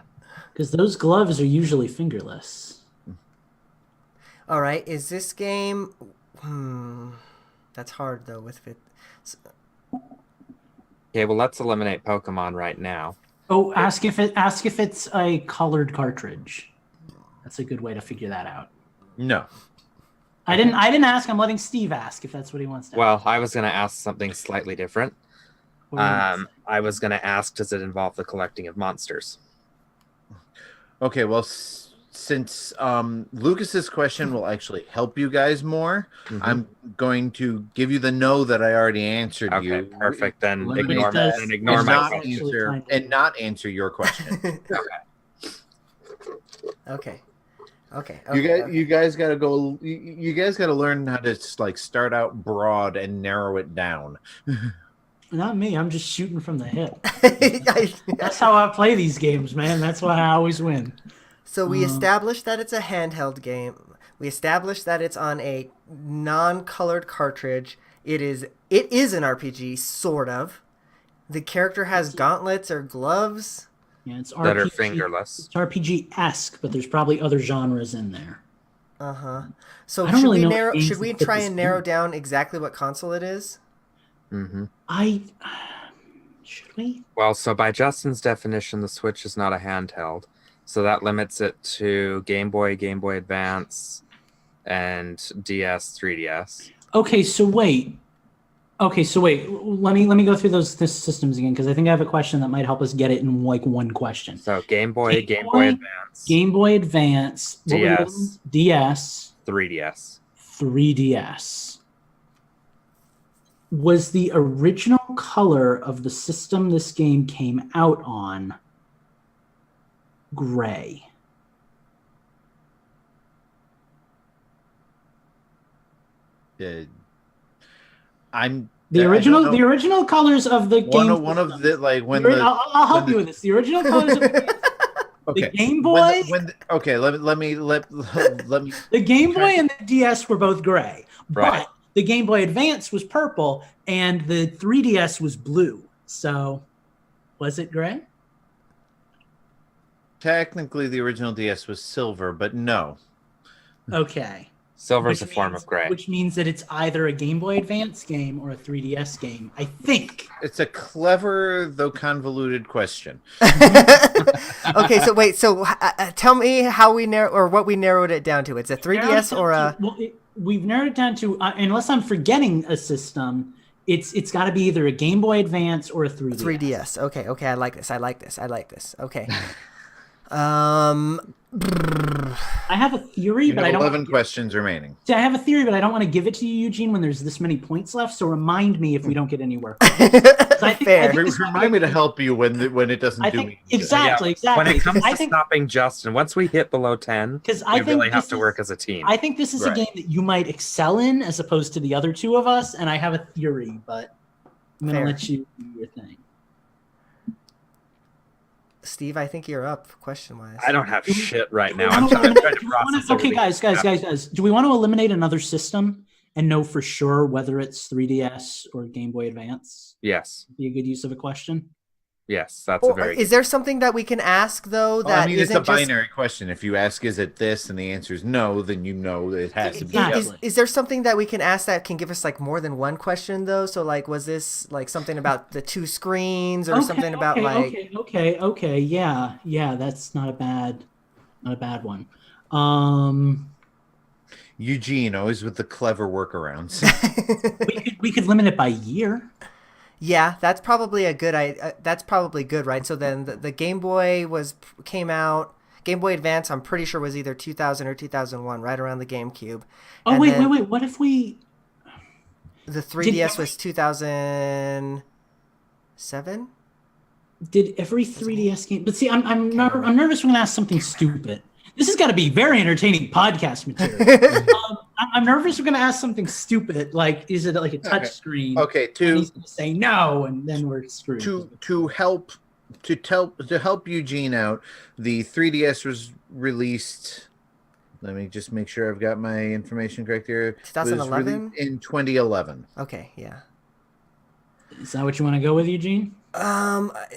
D: Because those gloves are usually fingerless.
C: All right. Is this game? That's hard though. With it.
B: Okay, well, let's eliminate Pokemon right now.
D: Oh, ask if it's a colored cartridge. That's a good way to figure that out.
A: No.
D: I didn't ask. I'm letting Steve ask if that's what he wants to
B: Well,
D: ask.
B: I was going to ask something slightly different.
D: What do you want to say?
B: I was going to ask, does it involve the collecting of monsters?
A: Okay, well, since Lucas's question will actually help you guys more, I'm going to give you the no that I already answered
B: Okay,
A: you.
B: perfect. Then
D: But it
B: ignore,
D: does-
B: then
D: it
B: ignore
A: And
B: my
A: not
B: question.
D: actually
A: answer
D: kind of-
A: and not answer your question.
C: Okay.
A: You guys got to go. You guys got to learn how to like start out broad and narrow it down.
D: Not me. I'm just shooting from the hip.
C: Okay.
D: That's how I play these games, man. That's why I always win.
C: So we established that it's a handheld game. We established that it's on a non-colored cartridge. It is an RPG, sort of. The character has gauntlets or gloves.
D: Yeah, it's
B: That are
D: RPG.
B: fingerless.
D: It's RPG-esque, but there's probably other genres in there.
C: So
D: I don't
C: should
D: really
C: we
D: know
C: narrow?
D: games
C: Should we
D: that fit
C: try
D: this
C: and narrow
D: game.
C: down exactly what console it is?
D: Should we?
B: Well, so by Justin's definition, the Switch is not a handheld. So that limits it to Game Boy, Game Boy Advance, and DS, 3DS.
D: Okay, so wait. Let me go through those systems again because I think I have a question that might help us get it in like one question.
B: So Game Boy,
D: Game
B: Game
D: Boy,
B: Boy Advance,
D: Game Boy Advance, what were the other
B: DS.
D: ones? DS,
B: 3DS.
D: 3DS. Was the original color of the system this game came out on gray? The original colors of the game.
A: One of the like when
D: I'll help you with this. The original colors of the Game Boy.
A: Let me
D: The Game Boy and the DS were both gray,
B: Right.
D: but the Game Boy Advance was purple and the 3DS was blue. So, was it gray?
A: technically the original DS was silver, but no.
D: Okay.
B: Silver is a form of gray.
D: Which means that it's either a Game Boy Advance game or a 3DS game, I think.
A: It's a clever though convoluted question.
C: Okay, so wait. So tell me how we what we narrowed it down to. It's a 3DS or a.
D: Well, we've narrowed it down to, unless I'm forgetting a system, it's got to be either a Game Boy Advance or a 3DS.
C: 3DS. Okay. I like this. Okay.
D: I have a theory, but I don't.
A: 11 questions remaining.
D: See, I have a theory, but I don't want to give it to you, Eugene, when there's this many points left. So remind me if we don't get anywhere.
C: Fair.
A: Remind me to help you when it doesn't do me.
D: Exactly.
B: When it comes
D: I
B: to
D: think,
B: stopping Justin, once we hit below 10,
D: I
B: we
D: think
B: really have
D: this
B: to
D: is-
B: work as a team.
D: I think this is a
A: Right.
D: game that you might excel in as opposed to the other two of us, and I have a theory, but I'm going to
C: Fair.
D: let you do your thing.
C: Steve, I think you're up question-wise.
B: I don't have shit right now.
D: Do
B: I'm
D: we
B: trying
D: wanna-
B: to
D: do we wanna-
B: process
D: okay,
B: everything.
D: guys. Do we want to eliminate another system and know for sure whether it's 3DS or Game Boy Advance?
B: Yes.
D: Be a good use of a question.
B: Yes, that's a
C: Or
B: very
C: is there something that we can ask though
A: Well,
C: that
A: I mean, it's a
C: isn't just?
A: binary question. If you ask, is it this, and the answer is no, then you know that it has to be
D: Exactly.
A: yes.
C: Is there something that we can ask that can give us like more than one question though? So like, was this like something about the two screens or something about like?
D: Okay. Yeah. That's not a bad one.
A: Eugene, always with the clever workarounds.
D: we could limit it by year.
C: Yeah, that's probably a good. That's probably good, right? So then the Game Boy came out. Game Boy Advance, I'm pretty sure was either 2000 or 2001, right around the GameCube.
D: Oh
C: And
D: wait.
C: then
D: What if we?
C: The 3DS was 2007.
D: Did every 3DS game? But see, I'm nervous. We're gonna ask something stupid. This has got to be very entertaining podcast material. I'm nervous. We're gonna ask something stupid, like is it like a touch screen?
A: Okay,
D: And he's gonna say no, and then we're screwed.
A: to help Eugene out, the 3DS was released. Let me just make sure I've got my information correct here. It was
C: 2011?
A: released in 2011.
C: Okay, yeah.
D: Is that what you want to go with, Eugene?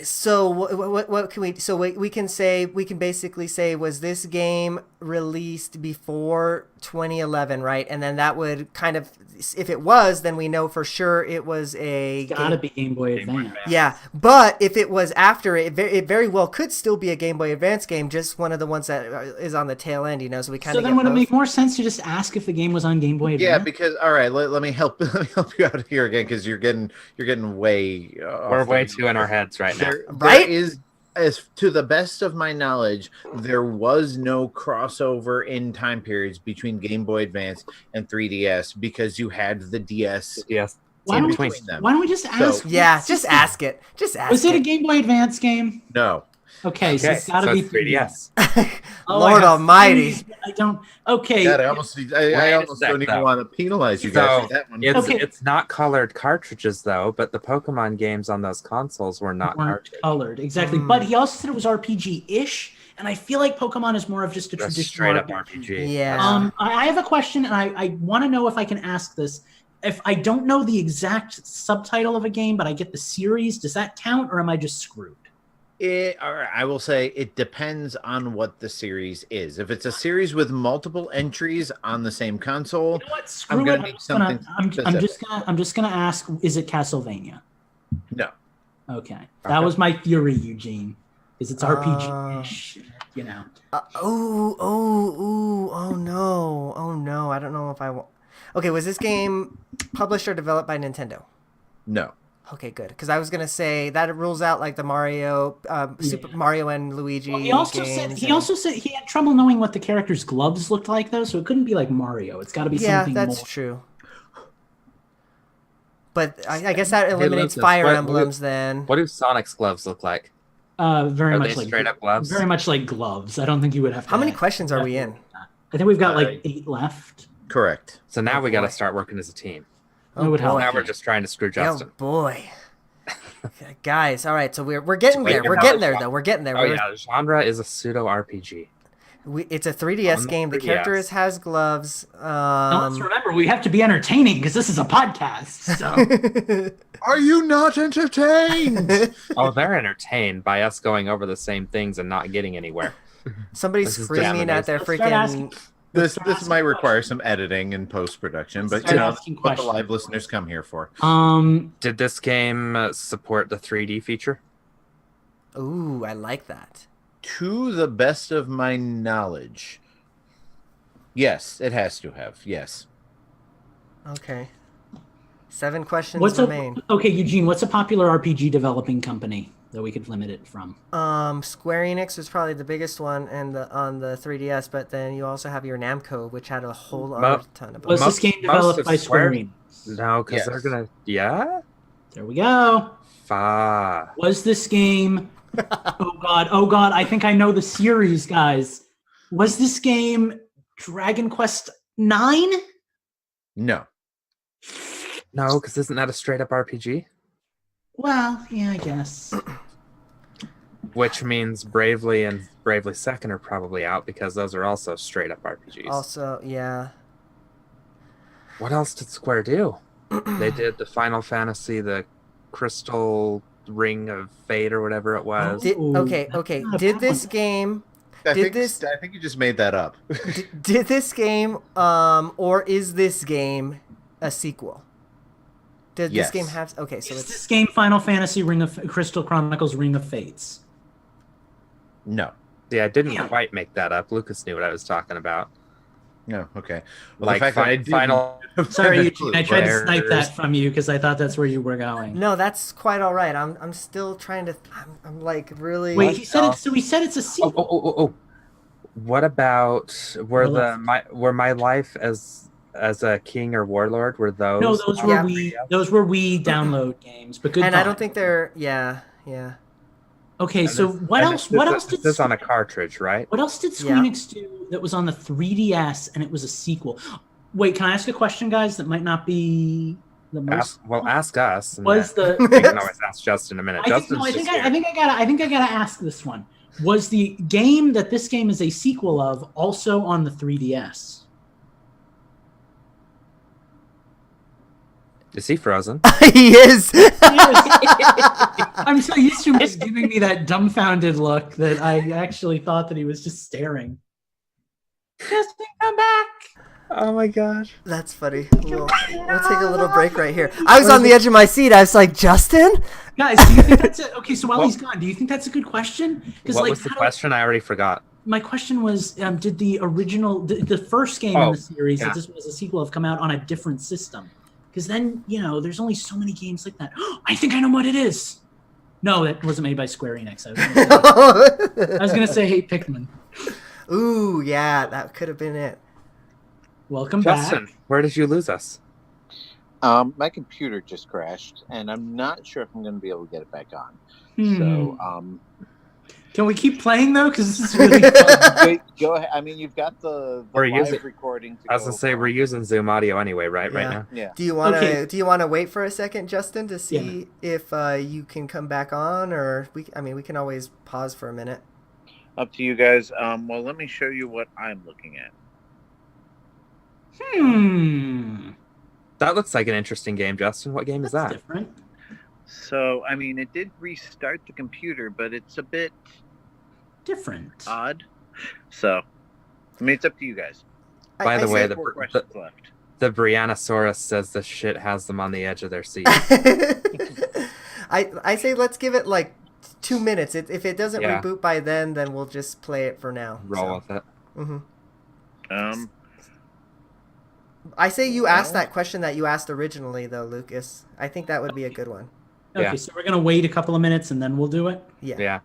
C: So what can we? So we can say we can basically say, was this game released before 2011, right? And then that would kind of, if it was, then we know for sure it was a
D: Gotta be Game Boy Advance.
C: Yeah, but if it was after it, it very well could still be a Game Boy Advance game, just one of the ones that is on the tail end, you know. So we kind
D: So
C: of
D: then, would it make more sense to just ask if the game was on Game Boy Advance?
A: Yeah, because all right, let me help you out here again, because you're getting way
B: We're way too in our heads right now.
C: Right?
A: There is, as to the best of my knowledge, there was no crossover in time periods between Game Boy Advance and 3DS, because you had the DS.
B: Yes.
D: Why don't, we,
A: them.
D: why don't we just ask?
C: Yeah, just ask it. Just ask.
D: Was it a Game Boy Advance game?
A: No.
D: Okay, so it's gotta be
B: 3DS.
D: Oh,
C: Lord
D: I have
C: Almighty.
D: three, I don't. Okay.
A: God, I almost don't even want to penalize you guys for that one.
B: It's not colored cartridges though, but the Pokemon games on those consoles were not
D: weren't colored exactly. But he also said it was RPG-ish, and I feel like Pokemon is more of just a traditional
B: straight up RPG.
C: Yeah.
D: I have a question, and I want to know if I can ask this. If I don't know the exact subtitle of a game, but I get the series, does that count, or am I just screwed?
A: I will say it depends on what the series is. If it's a series with multiple entries on the same console,
D: You know what? Screw
A: I'm
D: it.
A: going to need something
D: I'm just gonna ask. Is it Castlevania?
A: No.
D: Okay, that was my theory, Eugene. Is it's RPG-ish, you know?
C: Oh no! I don't know if I want. Okay, was this game published or developed by Nintendo?
A: No.
C: Okay, good. Because I was gonna say that it rules out like the Mario, Super Mario and Luigi.
D: Well, he also said he had trouble knowing what the characters' gloves looked like, though. So it couldn't be like Mario. It's got to be something more.
C: Yeah, that's true. But I guess that eliminates Fire Emblems then.
B: What do Sonic's gloves look like?
D: Very much
B: they
D: like
B: straight up gloves.
D: Very much like gloves. I don't think you would have to.
C: How many questions are we in?
D: I think we've got like 8 left.
A: Correct.
B: So now we got to start working as a team.
D: It would help.
B: Now we're just trying to screw Justin.
C: Oh boy. Guys, all right, so we're getting there. We're getting there though. We're getting there.
B: Oh yeah, genre is a pseudo RPG.
C: It's a 3DS game. The character has gloves.
D: Now, let's remember, we have to be entertaining because this is a podcast. So.
A: Are you not entertained?
B: Oh, they're entertained by us going over the same things and not getting anywhere.
C: Somebody's screaming at their freaking.
A: This might require some editing and post-production, but you know that's what the live listeners come here for.
B: Did this game support the 3D feature?
C: Ooh, I like that.
A: To the best of my knowledge, yes, it has to have. Yes.
C: Okay. 7 questions remain.
D: Okay, Eugene, what's a popular RPG developing company that we could limit it from?
C: Square Enix was probably the biggest one, and on the 3DS. But then you also have your Namco, which had a whole other ton of.
D: Was this game developed by Square Enix?
B: No, because they're gonna. Yeah.
D: There we go. Was this game? Oh god! I think I know the series, guys. Was this game Dragon Quest 9?
A: No.
B: No, because isn't that a straight up RPG?
D: Well, yeah, I guess.
B: Which means Bravely and Bravely Second are probably out because those are also straight up RPGs.
C: Also, yeah.
B: What else did Square do? They did the Final Fantasy, the Crystal Ring of Fate or whatever it was.
C: Okay. Did this game?
A: I think you just made that up.
C: did this game, or is this game a sequel? Did this game have? Okay, so
D: is this game Final Fantasy Crystal Chronicles Ring of Fates?
A: No.
B: Yeah, I didn't quite make that up. Lucas knew what I was talking about.
A: No, okay.
B: Well, like final.
D: Sorry, Eugene, I tried to snipe that from you because I thought that's where you were going.
C: No, that's quite all right. I'm still trying to. I'm like really.
D: Wait, he said it. So he said it's a sequel.
B: Oh. What about were my life as a king or warlord? Were those?
D: No, those were Wii download games. But good.
C: And I don't think they're. Yeah.
D: Okay, so what else? What else did
B: this on a cartridge, right?
D: What else did Square Enix do that was on the 3DS and it was a sequel? Wait, can I ask a question, guys? That might not be the most.
B: Ask us.
D: Was the?
B: We can always ask Justin in a minute.
D: I think I gotta ask this one. Was the game that this game is a sequel of also on the 3DS?
B: Is he frozen?
C: He is.
D: I'm so used to him just giving me that dumbfounded look that I actually thought that he was just staring. Justin, come back!
B: Oh my gosh.
C: That's funny. We'll take a little break right here. I was on the edge of my seat. I was like, Justin?
D: Guys, do you think that's it? Okay, so while he's gone, do you think that's a good question?
B: What was the question? I already forgot.
D: My question was, did the original, the first game in the series, that this was a sequel, have come out on a different system? Because then, there's only so many games like that. I think I know what it is. No, that wasn't made by Square Enix. I was going to say Hate Pikmin.
C: Ooh, yeah, that could have been it.
D: Welcome
B: Justin,
D: back.
B: Where did you lose us?
H: My computer just crashed, and I'm not sure if I'm going to be able to get it back on. So,
D: can we keep playing though? Because this is really fun.
H: Wait, go ahead. I mean, you've got the live recording.
B: I was going to say we're using Zoom audio anyway, right? Right now.
H: Yeah.
C: Do you want to wait for a second, Justin, to see if you can come back on, or we can always pause for a minute.
H: Up to you guys. Well, let me show you what I'm looking at.
B: That looks like an interesting game, Justin. What game is that?
D: Different.
H: So, I mean, it did restart the computer, but it's a bit
D: different,
H: odd. So, I mean, it's up to you guys.
B: By the way,
H: left.
B: The Briannosaurus says the shit has them on the edge of their seat.
C: I say let's give it like 2 minutes. If it doesn't reboot by then we'll just play it for now.
B: Roll with it.
C: Mm-hmm. I say you ask that question that you asked originally, though, Lucas. I think that would be a good one.
D: Okay, so we're going to wait a couple of minutes and then we'll do it?
B: Yeah.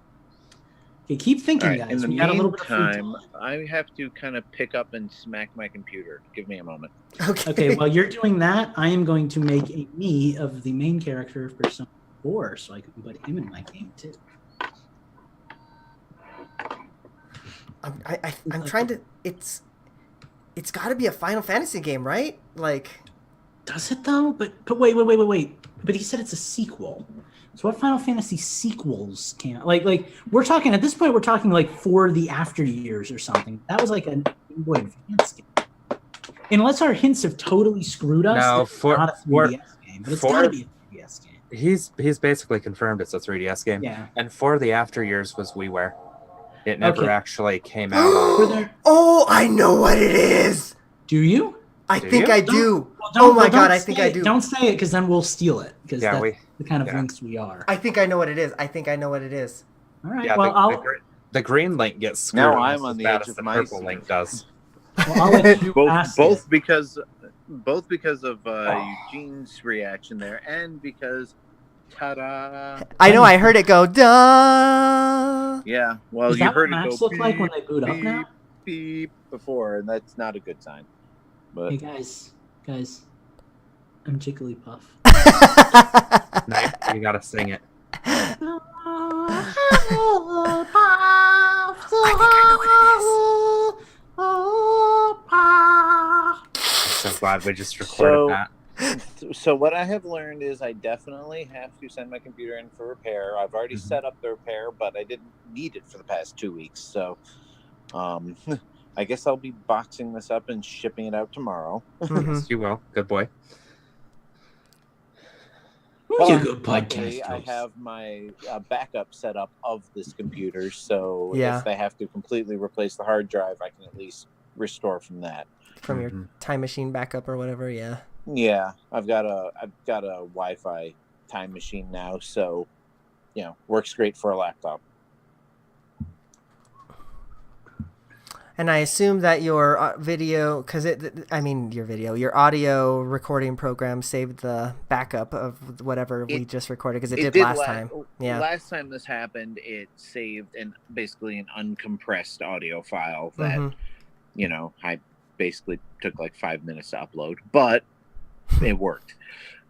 D: Okay, keep thinking, guys.
H: In the
D: we got a little bit of free
H: meantime,
D: time.
H: I have to kind of pick up and smack my computer. Give me a moment.
D: Okay, while you're doing that, I am going to make a me of the main character of Persona 4 so I can put him in my game, too.
C: I'm trying to... It's got to be a Final Fantasy game, right? Like,
D: does it though? But wait. But he said it's a sequel. So what Final Fantasy sequels came out? Like we're talking at this point. We're talking like For the After Years or something. That was like a Game Boy Advance game. Unless our hints have totally screwed us.
B: No,
D: it's not a 3DS game, but it's got to be a 3DS game.
B: He's basically confirmed it's a 3DS game.
D: Yeah.
B: And For the After Years was WiiWare. It never actually came out.
C: Oh, I know what it is.
D: Do you?
C: I think I do.
D: Well,
C: oh my god, I think I do.
D: Don't say it, because then we'll steal it. Because that's the kind of links we are.
C: I think I know what it is.
D: All right.
B: Yeah,
D: well,
B: the green link gets screwed.
H: Now I'm on the edge of
B: the
H: my
B: purple
H: seat.
B: link does.
D: Well, I'll let you ask
H: both
D: it.
H: because of Eugene's reaction there, and because ta-da!
C: I know. I heard it go duh.
H: Yeah. Well,
D: Is
H: you
D: that
H: heard
D: what
H: it
D: maps
H: go
D: look like when they boot up now?
H: beep before, and that's not a good sign. But
D: Hey guys, I'm Jigglypuff.
B: No, you gotta sing it.
C: I think I know what it is.
B: I'm so glad we just recorded that.
H: So what I have learned is I definitely have to send my computer in for repair. I've already set up the repair, but I didn't need it for the past 2 weeks. So I guess I'll be boxing this up and shipping it out tomorrow.
B: Yes, you will. Good boy.
D: Who's a good podcast
H: I
D: host?
H: have my backup set up of this computer, so
C: Yeah.
H: if they have to completely replace the hard drive, I can at least restore from that.
C: From your time machine backup or whatever, yeah.
H: Yeah, I've got a Wi-Fi time machine now, so works great for a laptop.
C: And I assume that your video, your audio recording program saved the backup of whatever we just recorded, because it did last time. Yeah.
H: Last time this happened, it saved basically an uncompressed audio file that, I basically took like 5 minutes to upload, but it worked.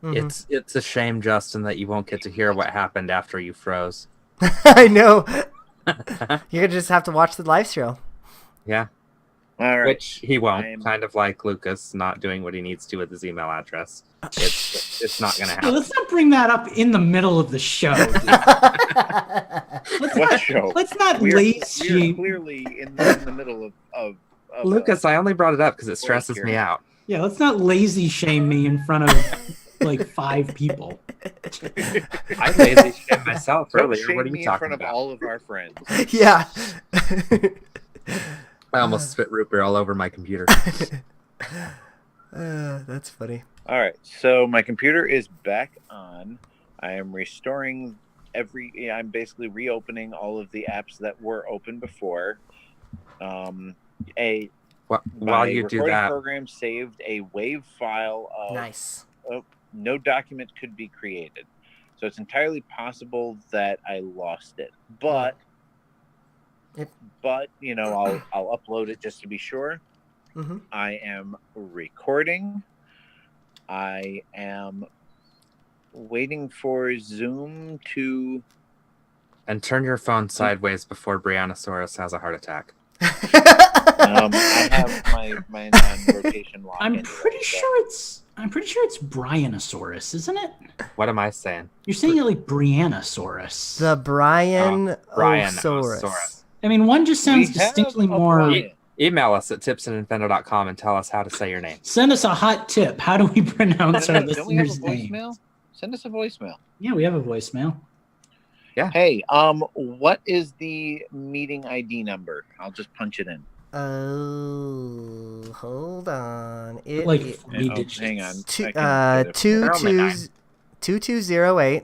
B: It's a shame, Justin, that you won't get to hear what happened after you froze.
C: I know. You're going to just have to watch the live show.
B: Yeah.
H: All right.
B: Which he won't. Kind of like Lucas not doing what he needs to with his email address. It's not going to happen.
D: Let's not bring that up in the middle of the show. Let's not lazy.
H: We're clearly in the middle of
B: Lucas, I only brought it up because it stresses me out.
D: Yeah, let's not lazy shame me in front of like 5 people.
B: I lazy shit myself
H: Don't
B: earlier.
H: shame
B: What are
H: me
B: you
H: in
B: talking
H: front
B: about?
H: of all of our friends.
C: Yeah.
B: I almost spit root beer all over my computer.
C: That's funny.
H: All right, so my computer is back on. I am restoring I'm basically reopening all of the apps that were open before.
B: While
H: My
B: you do
H: recording
B: that,
H: program saved a WAV file of
C: Nice.
H: no document could be created. So it's entirely possible that I lost it. But you know, I'll upload it just to be sure.
C: Mm-hmm.
H: I am recording. I am waiting for Zoom to
B: and turn your phone sideways before Briannosaurus has a heart attack.
H: I have my non-rotation lock.
D: I'm
H: anyway,
D: pretty
H: so-
D: sure it's Briannosaurus, isn't it?
B: What am I saying?
D: You're saying it like Briannosaurus.
C: The Brian
B: Briannosaurus.
C: Osaurus.
D: I mean, one just sounds
H: We have
D: distinctly
H: a
D: more.
H: Brian.
B: Email us at tipsandinfendo.com and tell us how to say your name.
D: Send us a hot tip. How do we pronounce our
H: Don't we have a
D: listeners' names?
H: voicemail? Send us a voicemail.
D: Yeah, we have a voicemail.
H: Hey, what is the meeting ID number? I'll just punch it in.
C: Oh, hold on.
D: Like
C: It,
D: 3 digits.
H: Hang on.
C: two,
H: I can get it.
B: They're only
C: 2208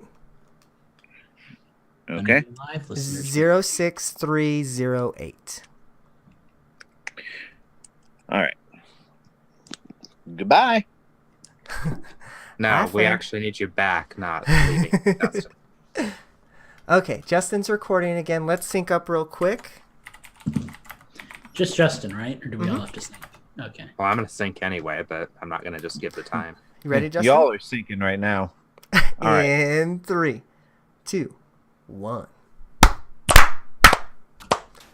H: Okay.
D: Live listeners.
C: 06308.
H: All right. Goodbye.
B: No,
C: Hi,
B: we
C: friend.
B: actually need you back, not leaving. Dustin.
C: Okay, Justin's recording again. Let's sync up real quick.
D: Just Justin, right? Or do we
C: Mm-hmm.
D: all have to sync? Okay.
B: Well, I'm going to sync anyway, but I'm not going to just give the time.
C: You ready, Justin?
A: Y'all are syncing right now. All right.
C: In 3, 2, 1.
D: I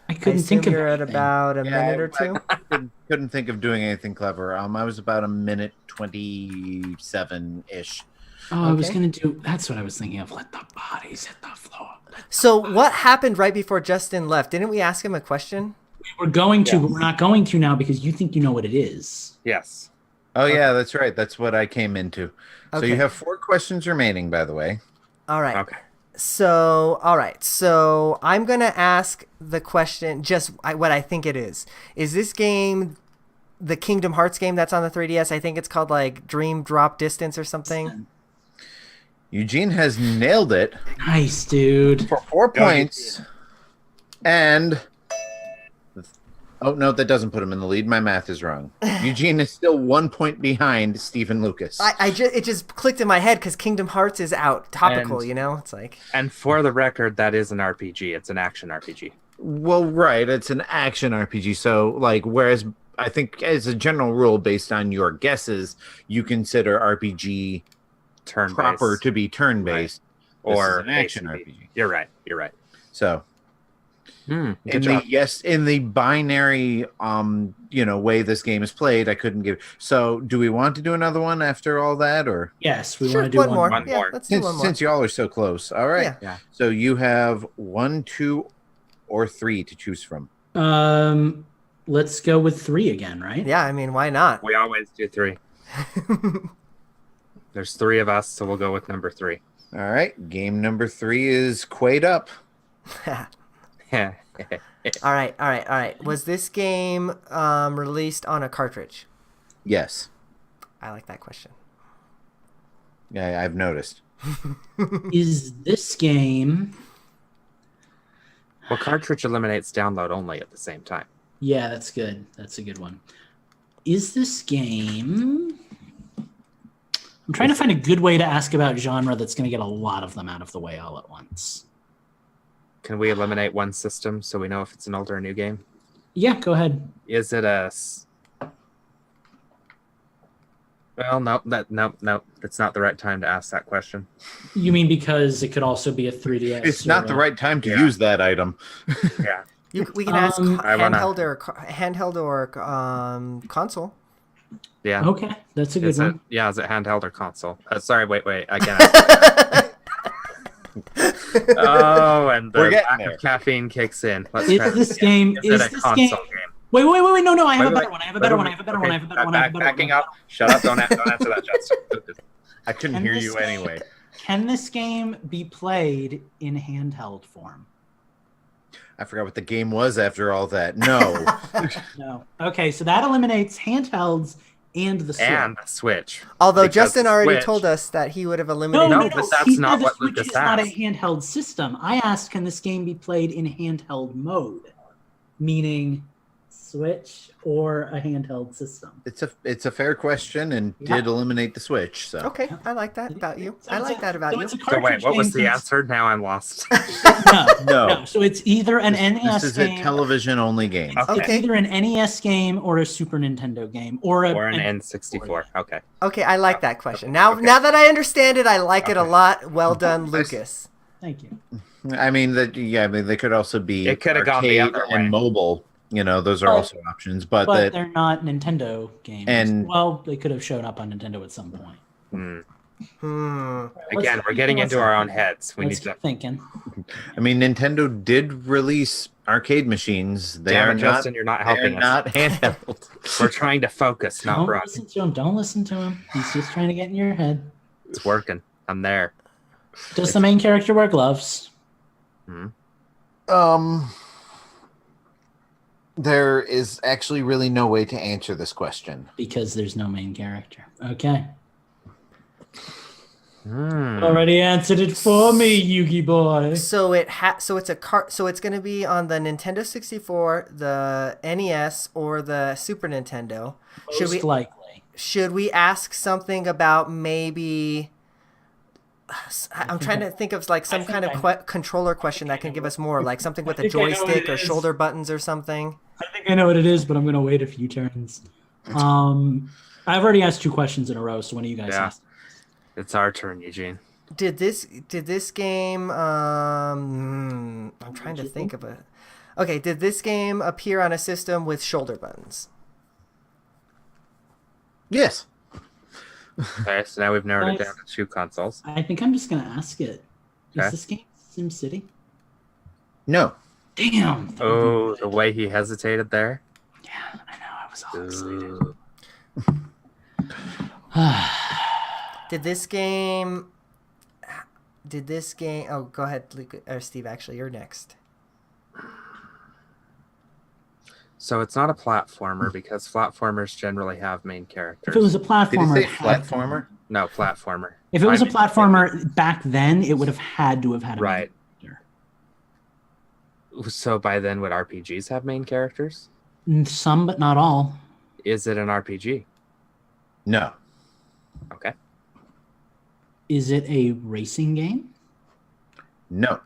C: I
D: couldn't
C: assume
D: think of
C: you're at
D: anything.
C: about a minute or two.
A: I couldn't think of doing anything clever. I was about a minute 27-ish.
D: Oh, I was
C: Okay.
D: gonna do. That's what I was thinking of. Let the bodies hit the floor.
C: So what happened right before Justin left? Didn't we ask him a question?
D: We're going to, but we're not going to now because you think you know what it is.
B: Yes.
A: Oh, yeah, that's right. That's what I came into. So
C: Okay.
A: you have 4 questions remaining, by the way.
C: All right.
B: Okay.
C: So, all right. So I'm going to ask the question what I think it is. Is this game the Kingdom Hearts game that's on the 3DS? I think it's called like Dream Drop Distance or something.
A: Eugene has nailed it
D: Nice, dude.
A: for 4 points. And... Oh, no, that doesn't put him in the lead. My math is wrong. Eugene is still 1 point behind Stephen Lucas.
C: It just clicked in my head because Kingdom Hearts is out. Topical,
B: And-
C: you know? It's like...
B: And for the record, that is an RPG. It's an action RPG.
A: Well, right. It's an action RPG. So, like, whereas I think as a general rule, based on your guesses, you consider RPG
B: Turn-based.
A: proper to be turn-based. This
B: Or
A: is an action
B: ACB.
A: RPG.
B: You're right. You're right.
A: So,
B: Good
A: in
B: job.
A: the binary, way this game is played, I couldn't give. So, do we want to do another one after all that, or
D: Yes, we
C: Sure,
D: want to do
C: one
D: one
C: more.
B: One
C: Yeah,
B: more.
C: let's do one more.
A: since y'all are so close? All right.
C: Yeah.
B: Yeah.
A: So you have 1, 2, or 3 to choose from.
D: Let's go with 3 again, right?
C: Yeah, I mean, why not?
B: We always do 3. There's 3 of us, so we'll go with number 3.
A: All right. Game number 3 is Quaid Up.
C: All right. Was this game released on a cartridge?
A: Yes.
C: I like that question.
A: Yeah, I've noticed.
D: Is this game?
B: Well, cartridge eliminates download only at the same time.
D: Yeah, that's good. That's a good one. Is this game? I'm trying to find a good way to ask about genre that's going to get a lot of them out of the way all at once.
B: Can we eliminate one system so we know if it's an old or a new game?
D: Yeah, go ahead.
B: Is it a... Well, no, that's not the right time to ask that question.
D: You mean because it could also be a 3DS?
A: It's not
D: or
A: the
D: a-
A: right time to use that item.
B: Yeah.
C: We can ask
B: I wanna-
C: handheld or console.
B: Yeah.
D: Okay, that's a good
B: Is
D: one.
B: it handheld or console? Sorry, wait. Again. Oh, and the
A: We're getting
B: lack
A: there.
B: of caffeine kicks in. Let's
D: Is
B: try
D: this
B: again.
D: game-
B: Is
D: is
B: it a
D: this
B: console
D: game-
B: game?
D: Wait, no, I have
B: Wait,
D: a better
B: wait,
D: one. I have a better one. I have a better one. I have a better one. I have a better one.
B: Backing up. Shut up. Don't answer that, Justin.
A: I couldn't hear you anyway.
D: Can this game be played in handheld form?
A: I forgot what the game was after all that. No.
D: No. Okay, so that eliminates handhelds and the Switch.
B: And the Switch.
C: Although
B: Because
C: Justin already
B: Switch-
C: told us that he would have eliminated.
B: No, but that's
D: He
B: not
D: said
B: what
D: the Switch
B: Lucas
D: is not a
B: asked.
D: handheld system. I asked, can this game be played in handheld mode, meaning Switch or a handheld system?
A: It's a fair question and
D: Yeah.
A: did eliminate the Switch. So
C: Okay, I like that about you. I like that about
D: so
C: you.
D: it's a
B: So wait,
D: cartridge
B: what was
D: game
B: the
D: since-
B: answer? Now I'm lost.
A: No.
D: So it's either an NES
A: This is a
D: game.
A: television only game.
B: Okay.
D: It's either an NES game or a Super Nintendo game or
B: Or an N64. Okay.
C: Okay, I like that question. Now that I understand it, I like it a lot. Well done, Lucas.
D: Thank you.
A: I mean they could also be
B: It could have gone the
A: arcade
B: other
A: and
B: way.
A: mobile. Those are
D: But-
A: also options, but
D: But
A: that
D: they're not Nintendo games.
A: And-
D: well, they could have shown up on Nintendo at some point.
B: Again, we're getting into our own heads. We
D: Let's
B: need to.
D: keep thinking.
A: I mean Nintendo did release arcade machines. They
B: Damn
A: are
B: it, Justin, you're not
A: They're
B: helping us.
A: not handheld.
B: We're trying to focus, not
D: Don't
B: run.
D: listen to him. Don't listen to him. He's just trying to get in your head.
B: It's working. I'm there.
D: Does the main character wear gloves?
A: There is actually really no way to answer this question.
D: Because there's no main character. Okay.
B: Hmm.
D: Already answered it for me, Yugi boy.
C: So it's going to be on the Nintendo 64, the NES, or the Super Nintendo.
D: Most likely.
C: Should we ask something about maybe? I'm trying to think of like some kind of controller question that can give us more, like something with a
D: think I know what
C: joystick
D: it
C: or
D: is.
C: shoulder buttons or something.
D: I think I know what it is, but I'm going to wait a few turns. I've already asked 2 questions in a row, so when do you guys
B: Yeah.
D: ask?
B: It's our turn, Eugene.
C: Did this game? I'm trying to think of it. Okay, did this game appear on a system with shoulder buttons?
A: Yes.
B: Okay, so now we've narrowed it
D: Nice.
B: down to 2 consoles.
D: I think I'm just going to ask it.
B: Okay.
D: Is this game SimCity?
A: No.
D: Damn.
B: Oh, the way he hesitated there.
D: Yeah, I know. I was all excited.
B: Ooh.
C: Did this game? Oh, go ahead, Luke, or Steve. Actually, you're next.
B: So it's not a platformer because platformers generally have main characters.
D: If it was a
A: Did
D: platformer,
A: he
D: it
A: say
D: had-
A: platformer?
B: No, platformer.
D: If it was
B: I
D: a
B: mean,
D: platformer back then, it would have had to have had a main
B: Right.
D: character.
B: So by then, would RPGs have main characters?
D: Some, but not all.
B: Is it an RPG?
A: No.
B: Okay.
D: Is it a racing game?
A: No.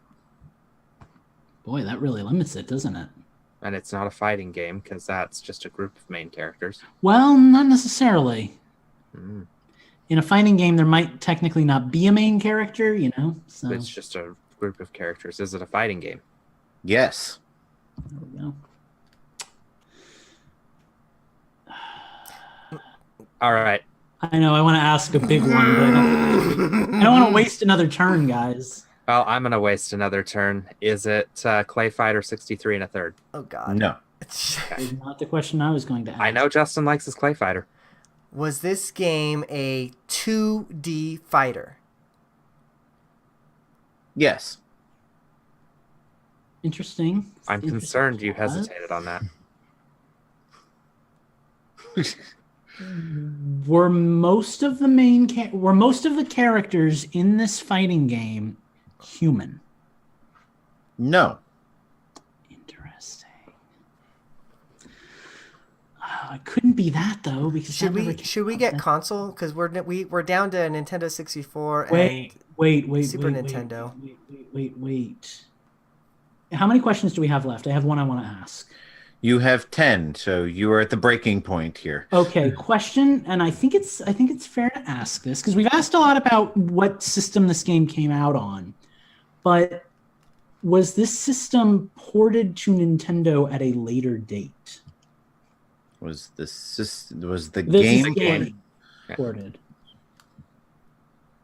D: Boy, that really limits it, doesn't it?
B: And it's not a fighting game because that's just a group of main characters.
D: Well, not necessarily.
B: Mm.
D: In a fighting game, there might technically not be a main character, you know? So
B: It's just a group of characters. Is it a fighting game?
A: Yes.
D: there we go.
B: All right.
D: I know, I want to ask a big one, but I don't want to waste another turn, guys.
B: Well, I'm going to waste another turn. Is it Clay Fighter 63 1/3?
C: Oh God.
A: No.
D: It's not the question I was going to ask.
B: I know Justin likes his Clay Fighter.
C: Was this game a 2D fighter?
A: Yes.
D: Interesting.
B: I'm
D: Interesting
B: concerned you
D: pause.
B: hesitated on that.
D: Were most of the characters in this fighting game human?
A: No.
D: Interesting. It couldn't be that though, because
C: Should
D: that never
C: we
D: came
C: get
D: out.
C: console? Because we're down to Nintendo 64
D: Wait,
C: Super
D: wait,
C: Nintendo.
D: Wait. How many questions do we have left? I have one I want to ask.
A: You have 10, so you are at the breaking point here.
D: Okay, question, and I think it's fair to ask this because we've asked a lot about what system this game came out on, but was this system ported to Nintendo at a later date?
A: Was the
D: This
A: game
D: is game ported.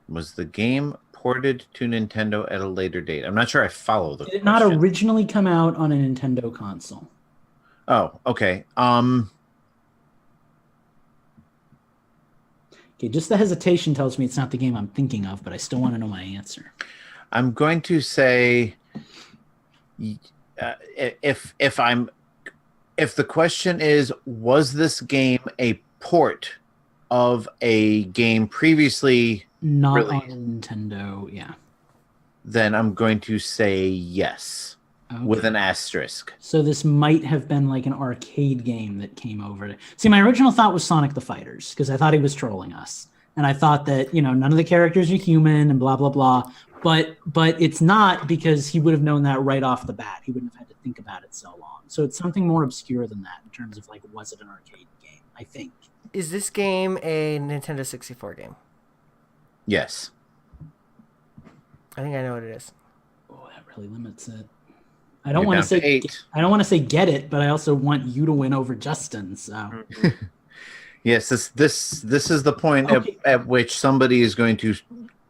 A: was the game ported to Nintendo at a later date? I'm not sure I follow the
D: Did it not
A: question.
D: originally come out on a Nintendo console?
A: Oh, okay.
D: Okay, just the hesitation tells me it's not the game I'm thinking of, but I still want to know my answer.
A: I'm going to say, if the question is, was this game a port of a game previously
D: Not
A: released,
D: on Nintendo, yeah.
A: then I'm going to say yes, with an asterisk.
D: So this might have been like an arcade game that came over. See, my original thought was Sonic the Fighters, because I thought he was trolling us. And I thought that, none of the characters are human and blah, blah, blah. But it's not, because he would have known that right off the bat. He wouldn't have had to think about it so long. So it's something more obscure than that in terms of, like, was it an arcade game, I think.
C: Is this game a Nintendo 64 game?
A: Yes.
C: I think I know what it is.
D: Oh, that really limits it. I don't want to say get it, but I also want you to win over Justin. So
A: yes, this is the point at which somebody is going to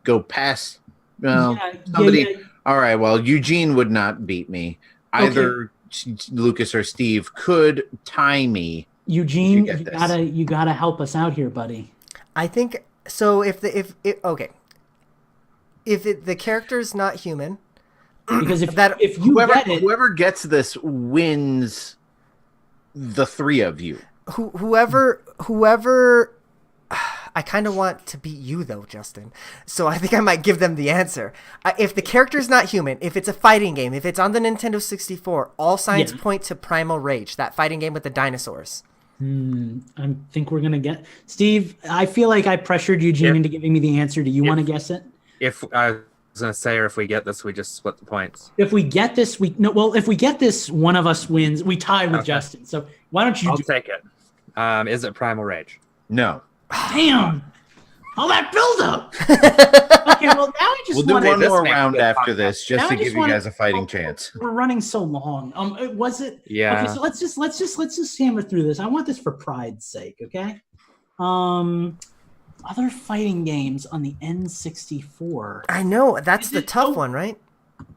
A: go past. Somebody. All right. Well, Eugene would not beat me. Either Lucas or Steve could tie me.
D: Eugene, you gotta help us out here, buddy.
C: I think so. If the character's not human.
D: Because if
A: whoever gets this wins the three of you.
C: Whoever I kind of want to beat you though, Justin. So I think I might give them the answer. If the character's not human, if it's a fighting game, if it's on the Nintendo 64, all signs point to Primal Rage, that fighting game with the dinosaurs.
D: I think we're gonna get Steve. I feel like I pressured Eugene into giving me the answer. Do you want to guess it?
B: If I was gonna say, or if we get this, we just split the points.
D: If we get this, if we get this, one of us wins. We tie with Justin. So why don't you?
B: I'll take it. Is it Primal Rage?
A: No.
D: Damn! All that buildup. Okay, well now I just
A: we'll do one more round after this, just to give you guys a fighting chance.
D: We're running so long. Was it?
B: Yeah.
D: Okay, so let's just hammer through this. I want this for pride's sake. Okay. Other fighting games on the N64.
C: I know that's the tough one, right?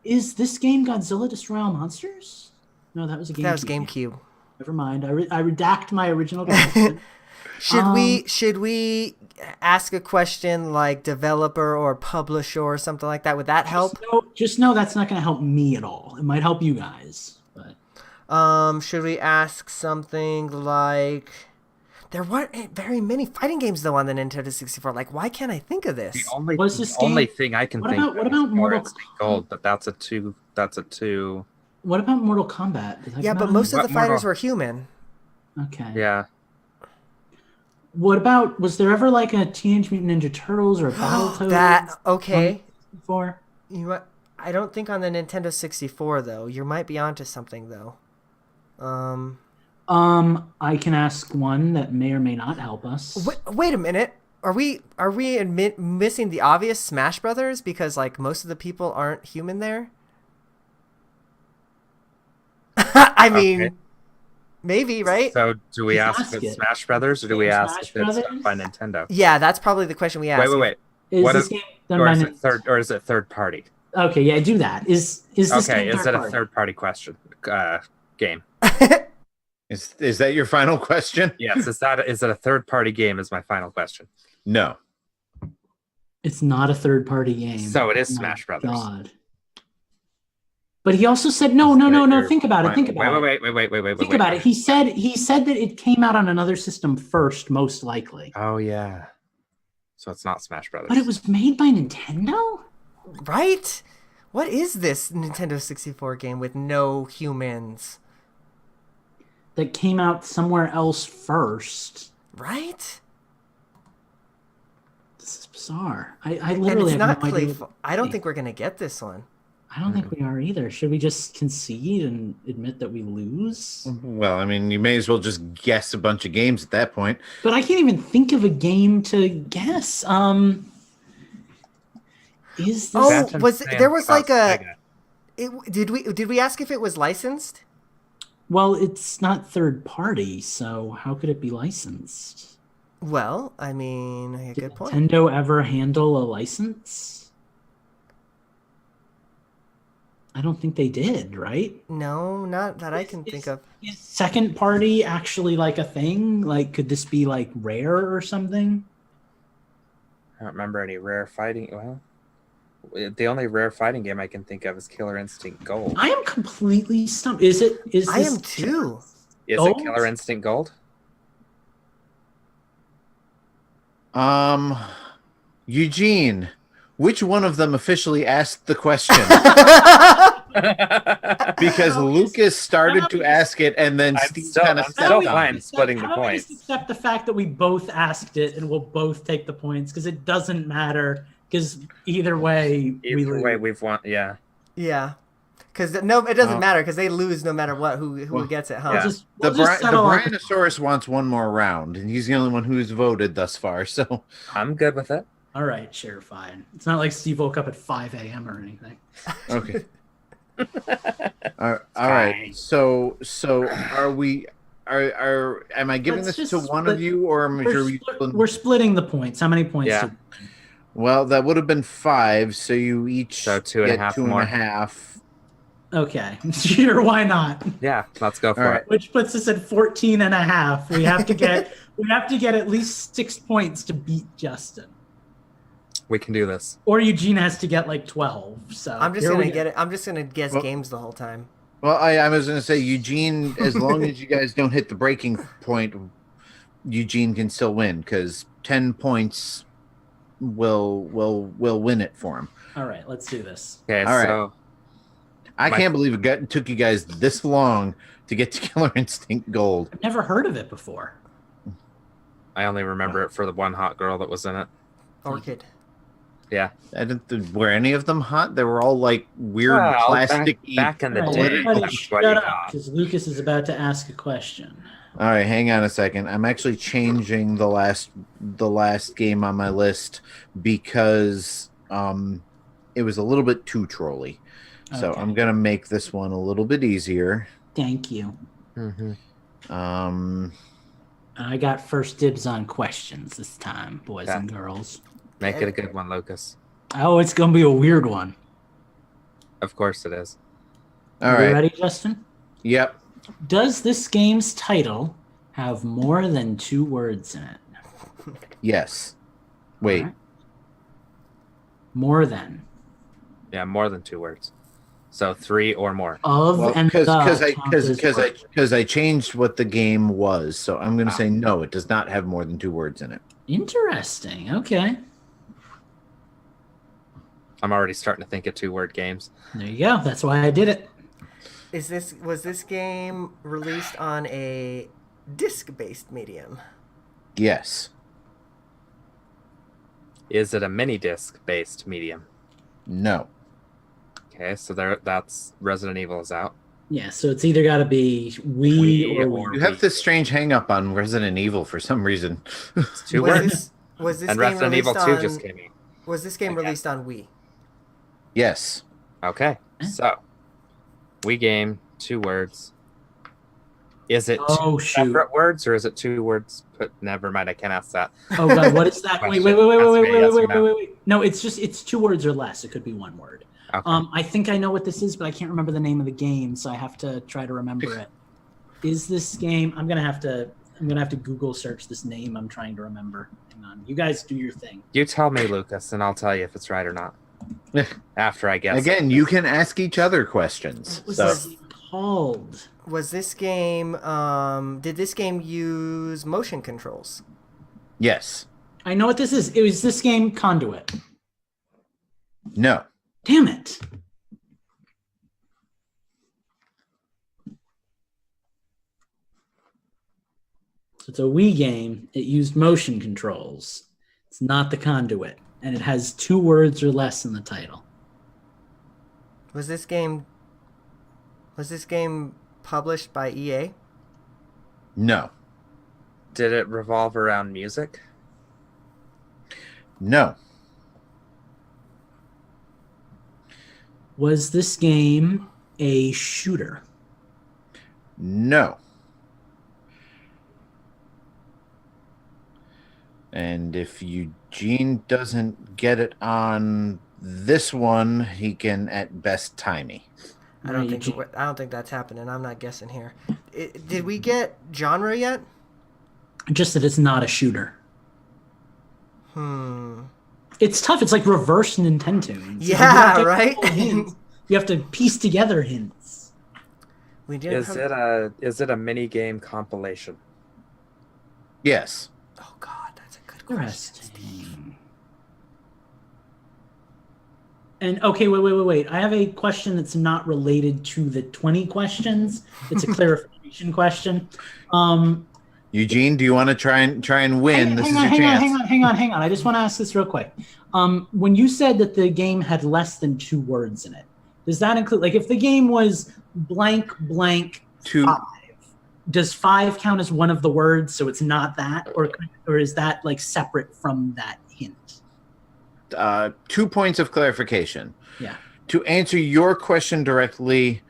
D: Is this game Godzilla Destroy All Monsters? No, that was a GameCube.
C: That was GameCube.
D: Never mind. I redact my original question.
C: Should we ask a question like developer or publisher or something like that? Would that help?
D: Just know that's not going to help me at all. It might help you guys. But
C: should we ask something like? There weren't very many fighting games though on the Nintendo 64. Like, why can't I think of this?
B: The only thing I can think of.
D: What about Mortal
B: Kombat? Gold, but that's a two.
D: What about Mortal Kombat?
C: Yeah, but most of the fighters were human.
D: Okay.
B: Yeah.
D: What about, was there ever like a Teenage Mutant Ninja Turtles or a Battletoads?
C: Okay.
D: Before?
C: I don't think on the Nintendo 64 though. You might be onto something though.
D: I can ask one that may or may not help us.
C: Wait a minute. Are we missing the obvious Smash Brothers because like most of the people aren't human there? I mean, maybe, right?
B: So do we ask if it's Smash Brothers or do we ask if it's by Nintendo?
C: Yeah, that's probably the question we ask.
B: Wait. What is this game or is it third party?
D: Okay, yeah, do that. Is this
B: okay? Is it a third party question? Game.
A: Is that your final question?
B: Yes. Is it a third party game? Is my final question.
A: No.
D: It's not a third party game.
B: So it is Smash Brothers.
D: God. But he also said no. Think about it. Think about it.
B: Wait.
D: Think about it. He said that it came out on another system first, most likely.
B: Oh yeah. So it's not Smash Brothers.
D: But it was made by Nintendo?
C: Right? What is this Nintendo 64 game with no humans?
D: That came out somewhere else first.
C: Right?
D: This is bizarre. I literally have no idea.
C: I don't think we're going to get this one.
D: I don't think we are either. Should we just concede and admit that we lose?
A: Well, I mean, you may as well just guess a bunch of games at that point.
D: But I can't even think of a game to guess. Is this?
C: There was like a? Did we ask if it was licensed?
D: Well, it's not third party, so how could it be licensed?
C: Well, I mean, good point.
D: Did Nintendo ever handle a license? I don't think they did, right?
C: No, not that I can think of.
D: Is second party actually like a thing? Like, could this be like Rare or something?
B: I don't remember any rare fighting. Well, the only rare fighting game I can think of is Killer Instinct Gold.
D: I am completely stumped. Is this?
C: I am too.
B: Is
D: Gold?
B: it Killer Instinct Gold?
A: Eugene, which one of them officially asked the question? Because Lucas started to ask it, and then Steve kind of
B: still
A: stepped on
B: fine
A: it.
B: splitting the
D: How about we just
B: points.
D: accept the fact that we both asked it, and we'll both take the points because it doesn't matter. Because either way, we
B: Either
D: lose.
B: way, we've won. Yeah.
C: Yeah. Because it doesn't matter because they lose no matter what. Who gets it? Huh?
B: Yeah.
D: We'll
A: The
D: just settle on-
A: Bryanosaurus wants one more round, and he's the only one who's voted thus far. So
B: I'm good with it.
D: All right, sure, fine. It's not like Steve woke up at 5 a.m. or anything.
A: okay. All right. So are we? Am I giving
D: Let's
A: this
D: just
A: to one of
D: split-
A: you, or am
D: We're splitting the points. How many points?
B: Yeah.
A: Well, that would have been 5, so you each
B: So 2.5
A: get two
B: more.
A: and a half.
D: Okay, sure, why not?
B: Yeah, let's go for
A: All right.
B: it.
D: Which puts us at 14 and a half. We have to get at least 6 points to beat Justin.
B: We can do this.
D: Or Eugene has to get like 12. So
C: I'm just
D: here
C: gonna
D: we
C: get it. I'm just gonna guess
A: Well-
C: games the whole time.
A: Well, I was going to say, Eugene, as long as you guys don't hit the breaking point, Eugene can still win, because 10 points will win it for him.
D: All right, let's do this.
B: Okay,
A: All right.
B: so
A: I can't believe it took you guys this long to get to Killer Instinct Gold.
D: I've never heard of it before.
B: I only remember it for the one hot girl that was in it.
C: Orchid.
B: Yeah.
A: Were any of them hot? They were all like weird
B: Well,
A: plastic.
B: back in the
D: All right,
B: day.
D: everybody
B: that's
D: shut
B: what you
D: up,
B: got.
D: because Lucas is about to ask a question.
A: All right, hang on a second. I'm actually changing the last game on my list because it was a little bit too trolly. So
D: Okay.
A: I'm gonna make this one a little bit easier.
D: Thank you. I got first dibs on questions this time, boys and girls.
B: Make it a good one, Lucas.
D: Oh, it's gonna be a weird one.
B: Of course it is.
A: All
D: Are you
A: right.
D: ready, Justin?
A: Yep.
D: Does this game's title have more than 2 words in it?
A: Yes. Wait.
D: All right. More than.
B: Yeah, more than 2 words. So 3 or more.
D: Of
A: Well,
D: and the count as words.
A: because I changed what the game was, so I'm going to say no. It does not have more than 2 words in it.
D: Interesting. Okay.
B: I'm already starting to think of 2-word games.
D: There you go. That's why I did it.
C: Was this game released on a disc-based medium?
A: Yes.
B: Is it a mini disc based medium?
A: No.
B: Okay, so that's Resident Evil is out.
D: Yeah, so it's either got to be Wii or Wii.
A: You have this strange hang up on Resident Evil for some reason.
B: It's 2 words.
C: Was this
B: And
C: game
B: Resident Evil
C: released
B: 2
C: on,
B: just came out.
C: Was this game
B: Okay.
C: released on Wii?
A: Yes.
B: Okay, so Wii game, 2 words. Is it
D: Oh,
B: 2
D: shoot.
B: separate words or is it 2 words? But never mind, I can't ask that.
D: Oh god, what is that? Wait. No, it's 2 words or less. It could be 1 word.
B: Okay.
D: I think I know what this is, but I can't remember the name of the game, so I have to try to remember it. Is this game? I'm gonna have to Google search this name I'm trying to remember. Hang on, you guys do your thing.
B: You tell me, Lucas, and I'll tell you if it's right or not. After I guess.
A: Again, you can ask each other questions.
D: What was
A: So
D: this game called?
C: Was this game? Did this game use motion controls?
A: yes.
D: I know what this is. It was this game Conduit.
A: No.
D: Damn it. So it's a Wii game. It used motion controls. It's not the Conduit. And it has 2 words or less in the title.
C: Was this game published by E EA?
A: No.
B: Did it revolve around music?
A: No.
D: Was this game a shooter?
A: No. And if Eugene doesn't get it on this one, he can at best tie me.
C: I don't think that's happening. I'm not guessing here. Did we get genre yet?
D: Just that it's not a shooter. It's tough. It's like reverse Nintendo.
C: Yeah, right?
D: You have to piece together hints.
B: Is it a mini game compilation?
A: Yes.
C: Oh God, that's a good question.
D: Interesting. And okay, wait. I have a question that's not related to the 20 questions. It's a clarification question.
A: Eugene, do you want to try and win? This is your chance.
D: Hang on. I just want to ask this real quick. When you said that the game had less than 2 words in it, does that include, like, if the game was blank 5, does 5 count as one of the words, so it's not that, or is that like separate from that hint?
A: 2 points of clarification.
D: Yeah.
A: To answer your question directly,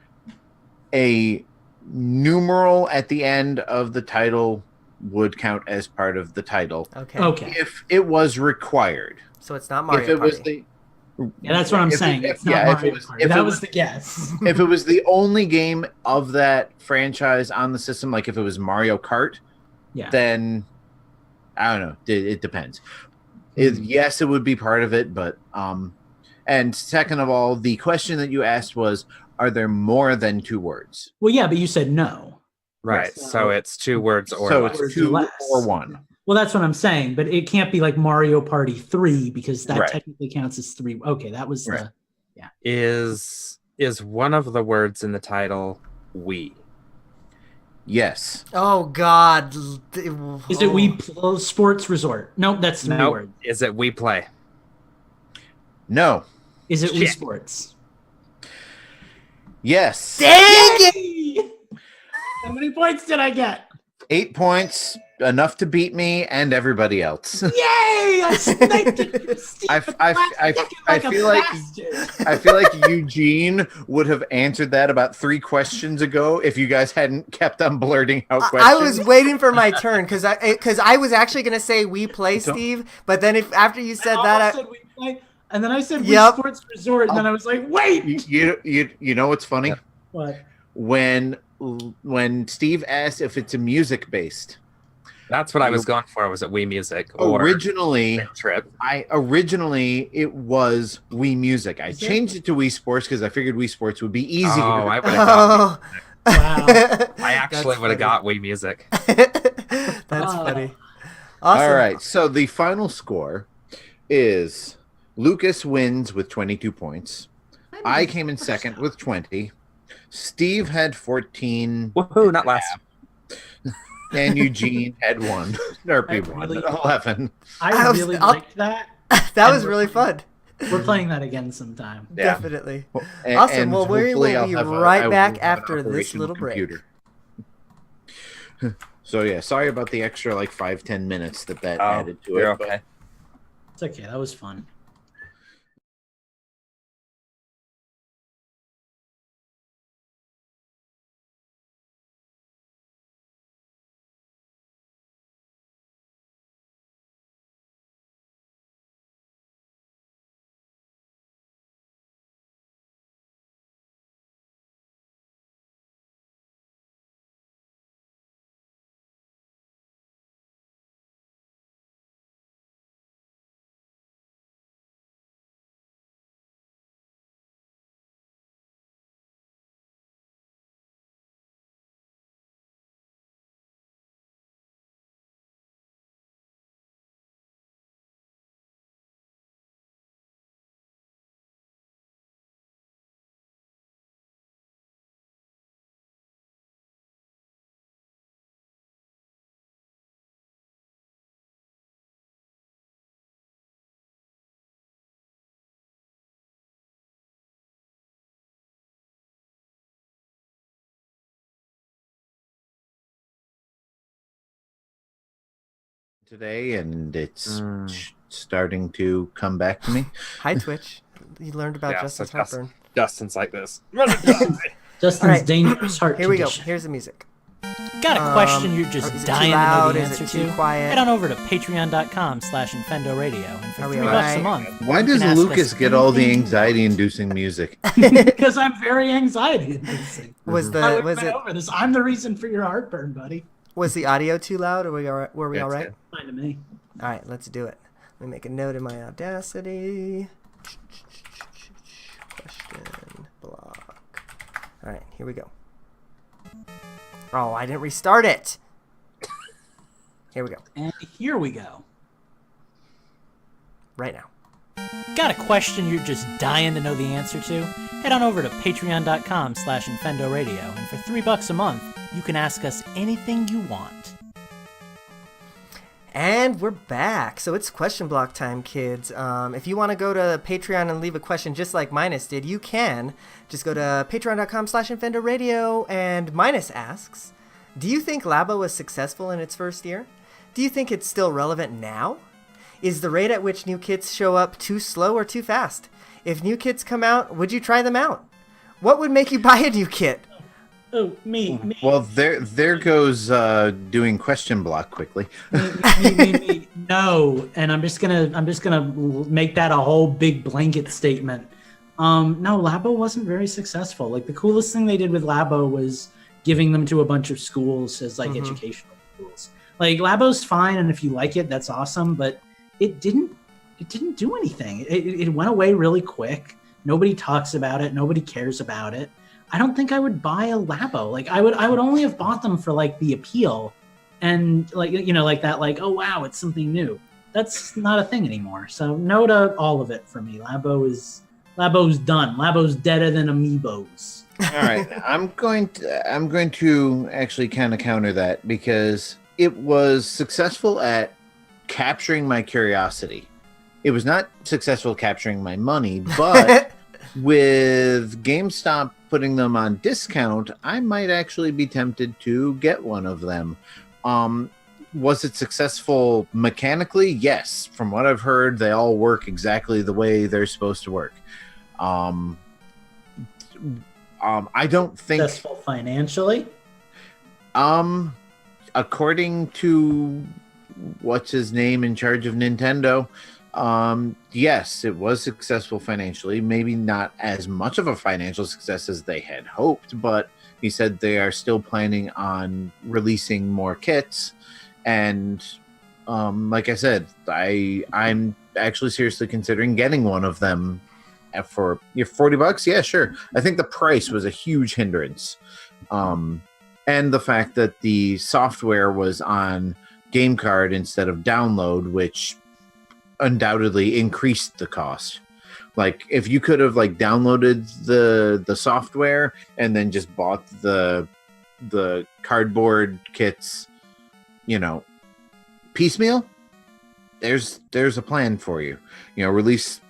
A: a numeral at the end of the title would count as part of the title.
C: Okay.
A: If it was required.
C: So it's not Mario
A: If it was
C: Party.
D: Yeah, that's what I'm saying. It's not Mario Party. That was the guess.
A: If it was the only game of that franchise on the system, like if it was Mario Kart, then I don't know. It depends. Yes, it would be part of it, but and second of all, the question that you asked was, are there more than 2 words?
D: Well, yeah, but you said no.
B: Right. So it's 2 words or less.
A: So it's 2 or 1.
D: Well, that's what I'm saying, but it can't be like Mario Party 3 because that technically counts as 3. Okay, that was the
B: Is one of the words in the title Wii?
A: Yes.
C: Oh God.
D: Is it Wii Sports Resort? Nope, that's 3 words.
B: Is it Wii Play?
A: No.
D: Is it Wii Sports?
A: Yes.
C: Dang it!
D: How many points did I get?
A: 8 points, enough to beat me and everybody else.
D: Yay! I sniped it.
A: I feel like Eugene would have answered that about 3 questions ago if you guys hadn't kept on blurting out questions.
C: I was waiting for my turn because I was actually gonna say We Play, Steve, but then after you said that,
D: said We Play, and then I said Wii Sports Resort, and then I was like, wait.
A: You know what's funny?
D: What?
A: When Steve asked if it's a music based.
B: That's what I was going for. Was it Wii Music? Or
A: originally
B: Trip?
A: It was Wii Music. I changed it to Wii Sports because I figured Wii Sports would be easier.
B: Oh, I would have got
D: Wow.
B: I actually would have got Wii Music.
C: That's funny. Awesome.
A: All right, so the final score is Lucas wins with 22 points. I came in second with 20. Steve had 14.
B: Woohoo, not last.
A: And Eugene had 1. Or 11.
D: I really liked that.
C: That was really fun.
D: We're playing that again sometime.
A: Yeah.
C: Definitely.
A: And,
C: Awesome. Well, we will
A: hopefully
C: be
A: I will
C: right
A: have
C: back
A: an
C: after this
A: operational
C: little break.
A: computer. So yeah, sorry about the extra 5-10 minutes that added to it.
B: You're okay.
D: It's okay. That was fun.
A: Today, and it's starting to come back to me.
C: Hi, Twitch. You learned about Justin's heartburn.
B: Justin's like this.
D: Justin's dangerous heart
C: Here we go.
D: condition.
C: Here's the music.
I: Got a question you're just
C: is it
I: dying
C: too loud?
I: to know the
C: Is
I: answer
C: it too
I: to?
C: quiet?
I: Head on over to patreon.com/Infendo Radio. And for
C: Are we
I: $3
C: alright?
I: a month,
A: Why
I: you
A: does
I: can ask
A: Lucas
I: us
A: get all the
I: anything.
A: anxiety-inducing music?
D: Because I'm very anxiety-inducing.
C: Was
D: I
C: was it
D: over this. I'm the reason for your heartburn, buddy.
C: was the audio too loud? Or were we all right?
B: Good.
D: Fine to me.
C: All right, let's do it. Let me make a note in my Audacity. Question block. All right, here we go. Oh, I didn't restart it. Here we go.
D: And here we go.
C: Right now.
I: Got a question you're just dying to know the answer to? Head on over to patreon.com/Infendo Radio, and for $3 a month, you can ask us anything you want.
C: And we're back. So it's question block time, kids. If you want to go to Patreon and leave a question just like Minus did, you can. Just go to patreon.com/Infendo Radio, and Minus asks, do you think Labo was successful in its first year? Do you think it's still relevant now? Is the rate at which new kits show up too slow or too fast? If new kits come out, would you try them out? What would make you buy a new kit?
D: Oh, me.
A: Well, there goes doing question block quickly.
D: me. No, and I'm just gonna make that a whole big blanket statement. No, Labo wasn't very successful. Like, the coolest thing they did with Labo was giving them to a bunch of schools as like educational schools. Like, Labo's fine, and if you like it, that's awesome. But it didn't do anything. It went away really quick. Nobody talks about it. Nobody cares about it. I don't think I would buy a Labo. Like, I would only have bought them for like the appeal, and like, you know, like that, like, oh wow, it's something new. That's not a thing anymore. So no to all of it for me. Labo's done. Labo's deader than Amiibos.
A: All right, I'm going to actually kind of counter that, because it was successful at capturing my curiosity. It was not successful capturing my money, but with GameStop putting them on discount, I might actually be tempted to get one of them. Was it successful mechanically? Yes. From what I've heard, they all work exactly the way they're supposed to work. I don't think
D: Successful financially.
A: According to what's his name in charge of Nintendo, yes, it was successful financially. Maybe not as much of a financial success as they had hoped, but he said they are still planning on releasing more kits. And like I said, I'm actually seriously considering getting one of them for $40. Yeah, sure. I think the price was a huge hindrance. And the fact that the software was on game card instead of download, which undoubtedly increased the cost. Like, if you could have like downloaded the software and then just bought the cardboard kits, you know, piecemeal, there's a plan for you. You know, release,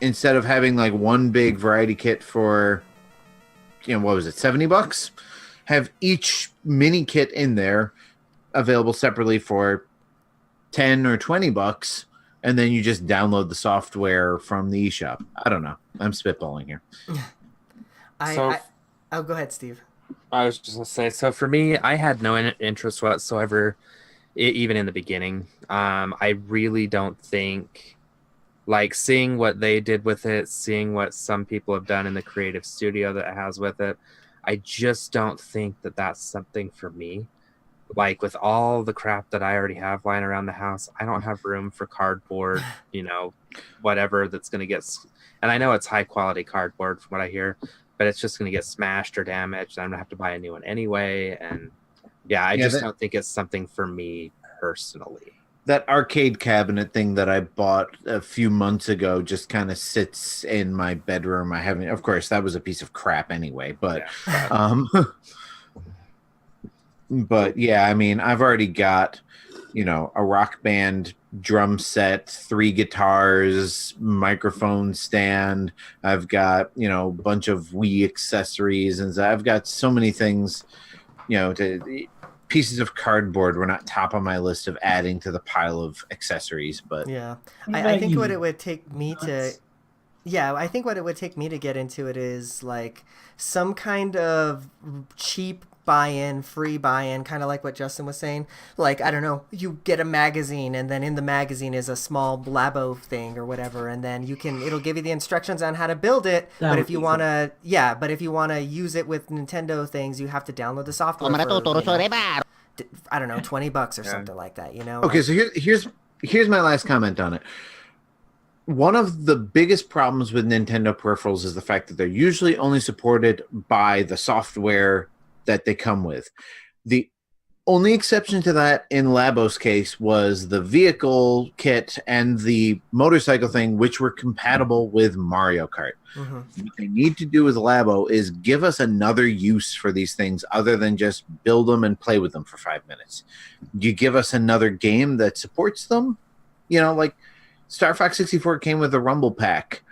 A: instead of having like one big variety kit for, you know, what was it, $70? Have each mini kit in there available separately for $10 or $20, and then you just download the software from the eShop. I don't know. I'm spitballing here.
C: Oh, go ahead, Steve.
B: I was just gonna say, so for me, I had no interest whatsoever, even in the beginning. I really don't think, like, seeing what they did with it, seeing what some people have done in the creative studio that it has with it, I just don't think that that's something for me. Like, with all the crap that I already have lying around the house, I don't have room for cardboard, you know, whatever that's going to get, and I know it's high quality cardboard from what I hear, but it's just going to get smashed or damaged. I'm going to have to buy a new one anyway. And yeah, I just don't think it's something for me personally.
A: That arcade cabinet thing that I bought a few months ago just kind of sits in my bedroom. Of course, that was a piece of crap anyway, but, but yeah, I mean, I've already got, you know, a Rock Band drum set, 3 guitars, microphone stand. I've got, you know, a bunch of Wii accessories, and I've got so many things, you know, pieces of cardboard were not top on my list of adding to the pile of accessories, but
C: yeah, I think what it would take me to, I think what it would take me to get into it is like some kind of cheap buy-in, free buy-in, kind of like what Justin was saying. Like, I don't know, you get a magazine, and then in the magazine is a small Labo thing or whatever, and then it'll give you the instructions on how to build it. But if you want to, use it with Nintendo things, you have to download the software for, I don't know, $20 or something like that, you know?
A: Okay, so here's here's my last comment on it. One of the biggest problems with Nintendo peripherals is the fact that they're usually only supported by the software that they come with. The only exception to that in Labo's case was the vehicle kit and the motorcycle thing, which were compatible with Mario Kart.
C: Mm-hmm.
A: What they need to do with Labo is give us another use for these things other than just build them and play with them for 5 minutes. You give us another game that supports them, like Star Fox 64 came with a Rumble Pack.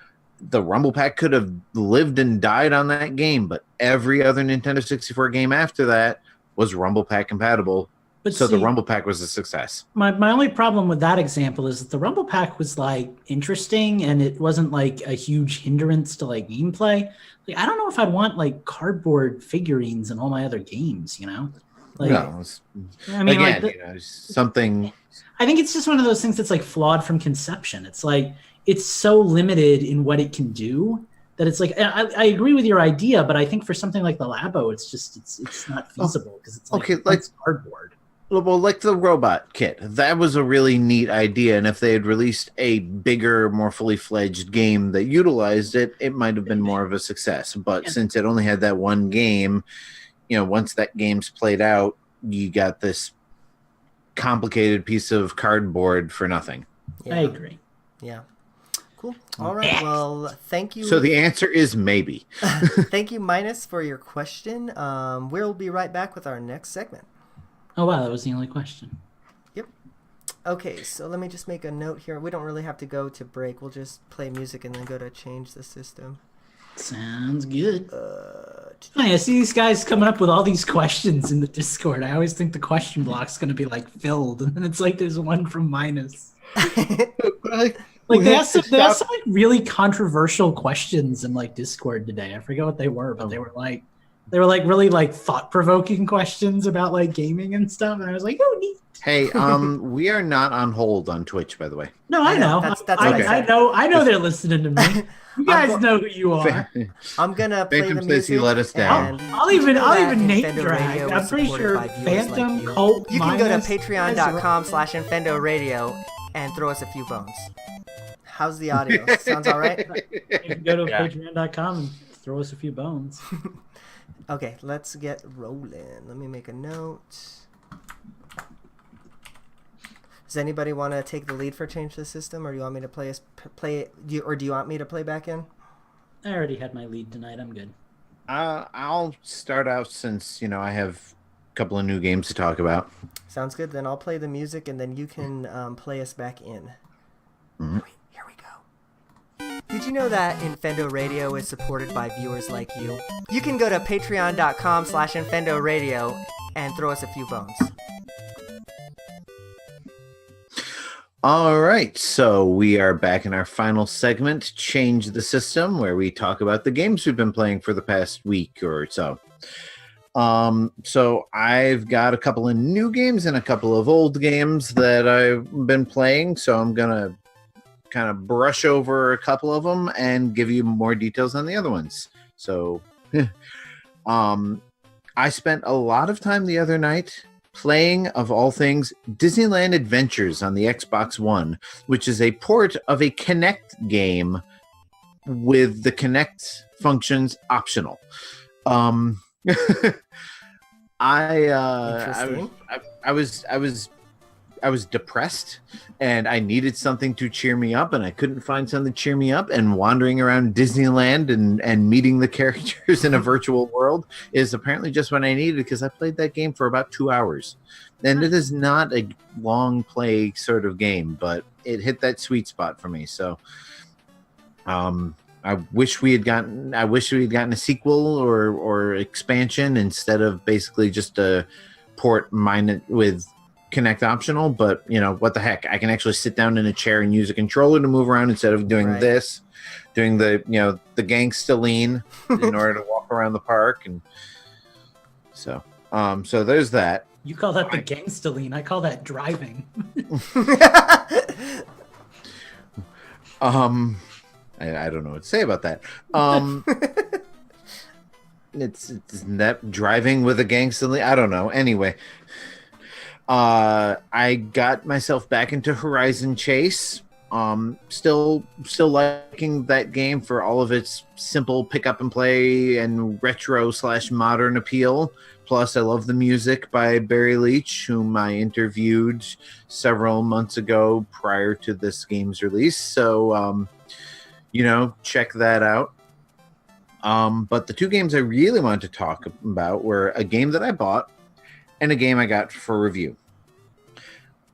A: The Rumble Pack could have lived and died on that game, but every other Nintendo 64 game after that was Rumble Pack compatible. So the Rumble Pack was a success.
D: My only problem with that example is that the Rumble Pack was like interesting and it wasn't like a huge hindrance to like gameplay. Like I don't know if I'd want like cardboard figurines in all my other games, Like,
A: no,
D: I mean,
A: again, something.
D: I think it's just one of those things that's like flawed from conception. It's like it's so limited in what it can do that it's like I agree with your idea, but I think for something like the Labo, it's not feasible because it's like, it's cardboard.
A: Well, like the robot kit, that was a really neat idea, and if they had released a bigger, more fully fledged game that utilized it, it might have been more of a success. But since it only had that one game, once that game's played out, you got this complicated piece of cardboard for nothing.
D: I agree.
C: Yeah. Cool. All right. Well, thank you.
A: So the answer is maybe.
C: Thank you, Minus, for your question. We'll be right back with our next segment.
D: Oh, wow. That was the only question.
C: Yep. Okay. So let me just make a note here. We don't really have to go to break. We'll just play music and then go to change the system.
D: Sounds good. I see these guys coming up with all these questions in the Discord. I always think the question block's going to be like filled, and then it's like there's one from Minus. Like they asked some like really controversial questions in like Discord today. I forget what they were, but they were like really like thought-provoking questions about like gaming and stuff. And I was like, oh, neat.
A: Hey, we are not on hold on Twitch, by the way.
D: No, I know.
C: That's
D: I know they're listening to me. You guys know who you are.
C: I'm gonna play
A: Phantom
C: the
A: says
C: music.
A: he let us down.
D: I'll even name
C: Infendo
D: drag.
C: Radio
D: I'm
C: is
D: pretty
C: supported
D: sure
C: by viewers
D: Phantom,
C: like you.
D: Colt,
C: You can go to
D: Minus,
C: patreon.com/Infendo Radio and throw us a few bones. How's the audio? Sounds all right?
D: You can go to patreon.com and throw us a few bones.
C: Okay, let's get rolling. Let me make a note. Does anybody want to take the lead for Change the System, or do you want me to or do you want me to play back in?
D: I already had my lead tonight. I'm good.
A: I'll start out since, I have a couple of new games to talk about.
C: Sounds good. Then I'll play the music, and then you can play us back in.
A: Mm-hmm.
C: Here we go. Did you know that Infendo Radio is supported by viewers like you? You can go to patreon.com/Infendo Radio and throw us a few bones.
A: All right, so we are back in our final segment, Change the System, where we talk about the games we've been playing for the past week or so. So I've got a couple of new games and a couple of old games that I've been playing, so I'm going to kind of brush over a couple of them and give you more details on the other ones. So I spent a lot of time the other night playing, of all things, Disneyland Adventures on the Xbox One, which is a port of a Kinect game with the Kinect functions optional. I was depressed and I needed something to cheer me up, and I couldn't find something to cheer me up, and wandering around Disneyland and meeting the characters in a virtual world is apparently just what I needed, because I played that game for about 2 hours. And it is not a long play sort of game, but it hit that sweet spot for me. So I wish we had gotten a sequel or expansion instead of basically just a port with Kinect optional, but what the heck, I can actually sit down in a chair and use a controller to move around instead of doing this, doing the gangsta lean in order to walk around the park. And so there's that.
D: You call that the gangsta lean. I call that driving.
A: I don't know what to say about that. It's that driving with a gangsta lean. I don't know. Anyway, I got myself back into Horizon Chase. Still liking that game for all of its simple pick up and play and retro/modern appeal. Plus, I love the music by Barry Leach, whom I interviewed several months ago prior to this game's release. So, check that out. But the two games I really wanted to talk about were a game that I bought and a game I got for review.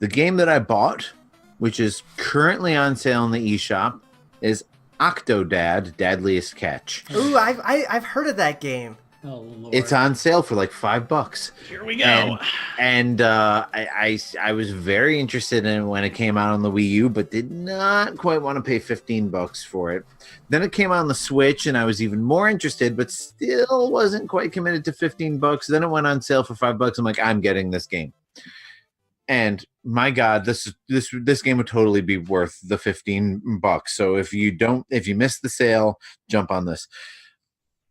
A: The game that I bought, which is currently on sale in the eShop, is Octodad, Dadliest Catch.
C: Ooh, I've heard of that game.
D: Oh, Lord.
A: It's on sale for like $5.
I: Here we go.
A: And I was very interested in it when it came out on the Wii U, but did not quite want to pay $15 for it. Then it came out on the Switch, and I was even more interested, but still wasn't quite committed to $15. Then it went on sale for $5. I'm like, I'm getting this game. And my God, this game would totally be worth the $15. So if you miss the sale, jump on this.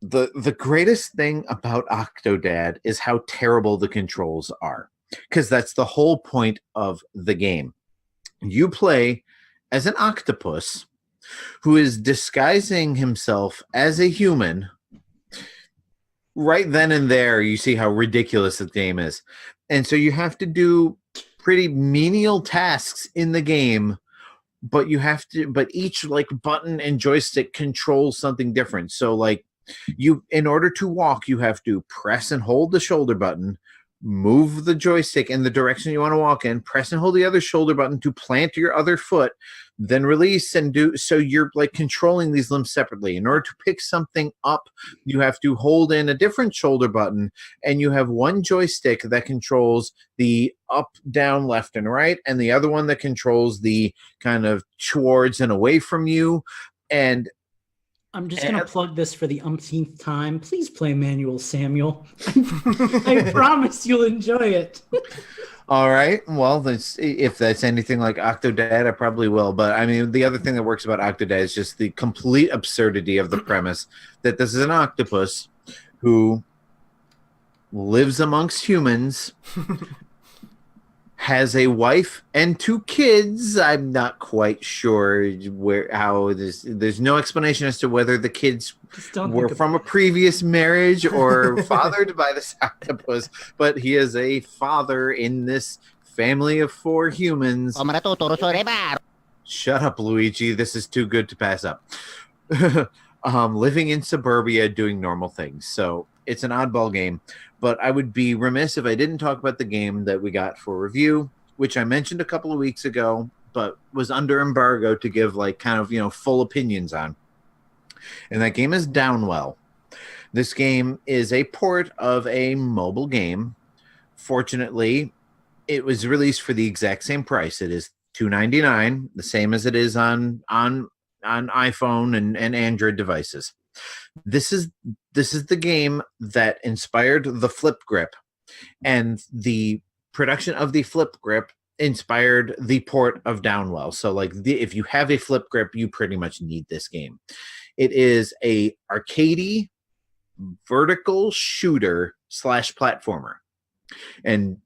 A: The greatest thing about Octodad is how terrible the controls are, because that's the whole point of the game. You play as an octopus who is disguising himself as a human. Right then and there, you see how ridiculous the game is. And so you have to do pretty menial tasks in the game, but each like button and joystick controls something different. So like in order to walk, you have to press and hold the shoulder button, move the joystick in the direction you want to walk in, press and hold the other shoulder button to plant your other foot, then release and do. So you're like controlling these limbs separately. In order to pick something up, you have to hold in a different shoulder button, and you have one joystick that controls the up, down, left, and right, and the other one that controls the kind of towards and away from you. And
D: I'm just going to plug this for the umpteenth time. Please play Manual Samuel. I promise you'll enjoy it.
A: All right. Well, if that's anything like Octodad, I probably will. But I mean, the other thing that works about Octodad is just the complete absurdity of the premise that this is an octopus who lives amongst humans, has a wife and 2 kids. I'm not quite sure how this. There's no explanation as to whether the kids were from a previous marriage or fathered by this octopus. But he is a father in this family of 4 humans. Shut up, Luigi. This is too good to pass up. Living in suburbia, doing normal things. So it's an oddball game. But I would be remiss if I didn't talk about the game that we got for review, which I mentioned a couple of weeks ago, but was under embargo to give like kind of, full opinions on. And that game is Downwell. This game is a port of a mobile game. Fortunately, it was released for the exact same price. It is $2.99, the same as it is on iPhone and Android devices. This is the game that inspired the flip grip, and the production of the flip grip inspired the port of Downwell. So like if you have a flip grip, you pretty much need this game. It is a arcadey vertical shooter / platformer. And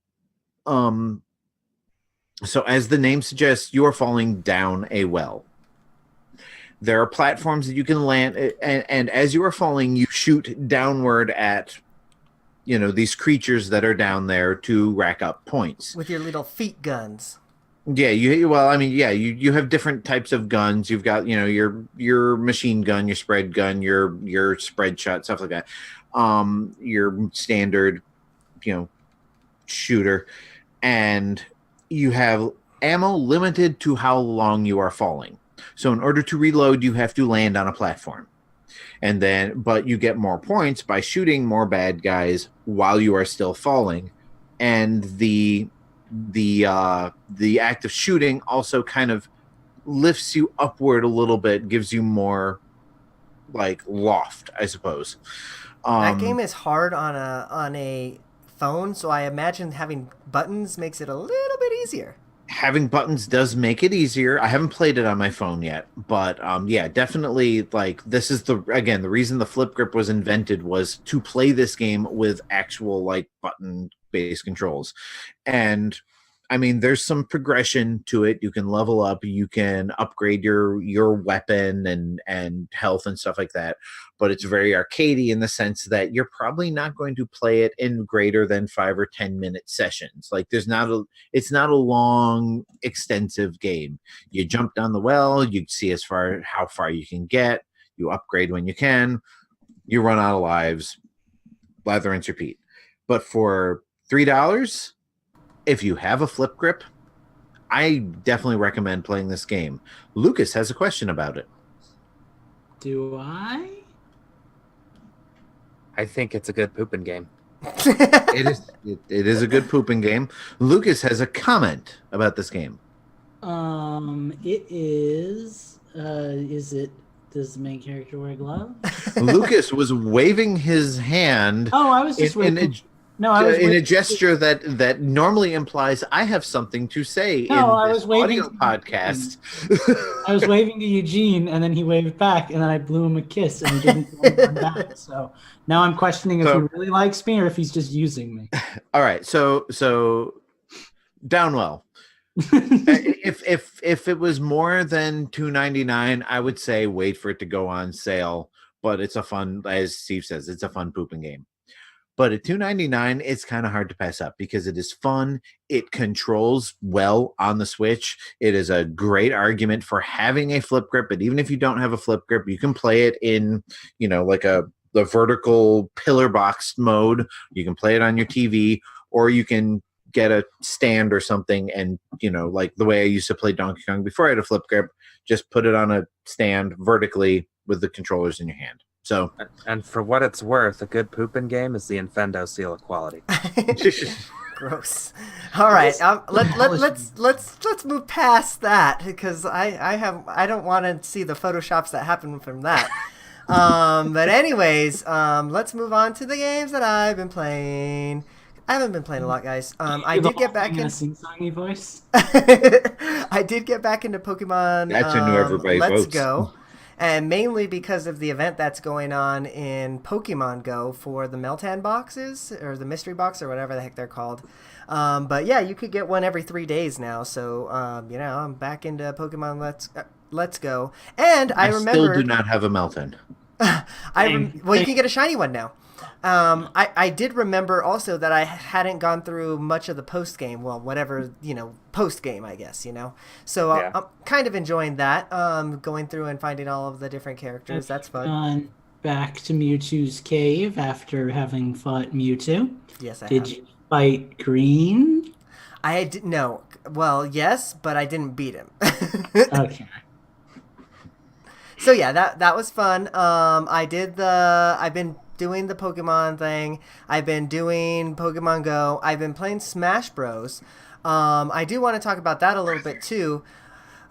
A: so as the name suggests, you are falling down a well. There are platforms that you can land, and as you are falling, you shoot downward at, these creatures that are down there to rack up points.
C: With your little feet guns.
A: Yeah, you have different types of guns. You've got, your machine gun, your spread gun, your spread shot, stuff like that. Your standard, shooter. And you have ammo limited to how long you are falling. So in order to reload, you have to land on a platform. But you get more points by shooting more bad guys while you are still falling. And the act of shooting also kind of lifts you upward a little bit, gives you more like loft, I suppose.
C: That game is hard on a phone, so I imagine having buttons makes it a little bit easier.
A: Having buttons does make it easier. I haven't played it on my phone yet, but definitely like this is the reason the flip grip was invented was to play this game with actual like button stick-based controls. And I mean, there's some progression to it. You can level up, you can upgrade your weapon and health and stuff like that. But it's very arcadey in the sense that you're probably not going to play it in greater than 5 or 10 minute sessions. Like it's not a long, extensive game. You jump down the well, you see how far you can get, you upgrade when you can, you run out of lives, lather, rinse, repeat. But for $3, if you have a flip grip, I definitely recommend playing this game. Lucas has a question about it.
D: Do I?
B: I think it's a good pooping game.
A: It is a good pooping game. Lucas has a comment about this game.
D: It is. Does the main character wear gloves?
A: Lucas was waving his hand.
D: Oh, I was just waiting.
A: In a gesture that normally implies I have something to say in this audio podcast.
D: I was waving to Eugene, and then he waved back, and then I blew him a kiss, and he didn't wave back. So now I'm questioning if he really likes me or if he's just using me.
A: All right, so Downwell. if it was more than $2.99, I would say wait for it to go on sale. But it's a fun, as Steve says, it's a fun pooping game. But at $2.99, it's kind of hard to pass up because it is fun. It controls well on the Switch. It is a great argument for having a flip grip. But even if you don't have a flip grip, you can play it in, like the vertical pillar box mode. You can play it on your TV, or you can get a stand or something and, like the way I used to play Donkey Kong before I had a flip grip, just put it on a stand vertically with the controllers in your hand. So,
B: and for what it's worth, a good pooping game is the Infendo seal of quality.
C: Gross. All right, let's move past that because I don't want to see the photoshops that happen from that. But anyways, let's move on to the games that I've been playing. I haven't been playing a lot, guys. I did get back in a
D: sing-songy voice.
C: I did get back into Pokemon.
A: That's a new everybody
C: Let's
A: votes.
C: Go. And mainly because of the event that's going on in Pokemon Go for the Meltan boxes, or the mystery box, or whatever the heck they're called. But yeah, you could get one every 3 days now. So, I'm back into Pokemon Let's Go. And I remember...
A: still do not have a Meltan.
C: Well, you can get a shiny one now. I did remember also that I hadn't gone through much of the post game. Well, whatever, post game, I guess, So
B: Yeah.
C: I'm kind of enjoying that. Going through and finding all of the different characters. That's fun.
D: Gone back to Mewtwo's cave after having fought Mewtwo.
C: Yes, I have.
D: Did you fight Green?
C: I did no. Well, yes, but I didn't beat him.
D: Okay.
C: So yeah, that was fun. I've been doing the Pokemon thing. I've been doing Pokemon Go. I've been playing Smash Bros. I do want to talk about that a little bit too,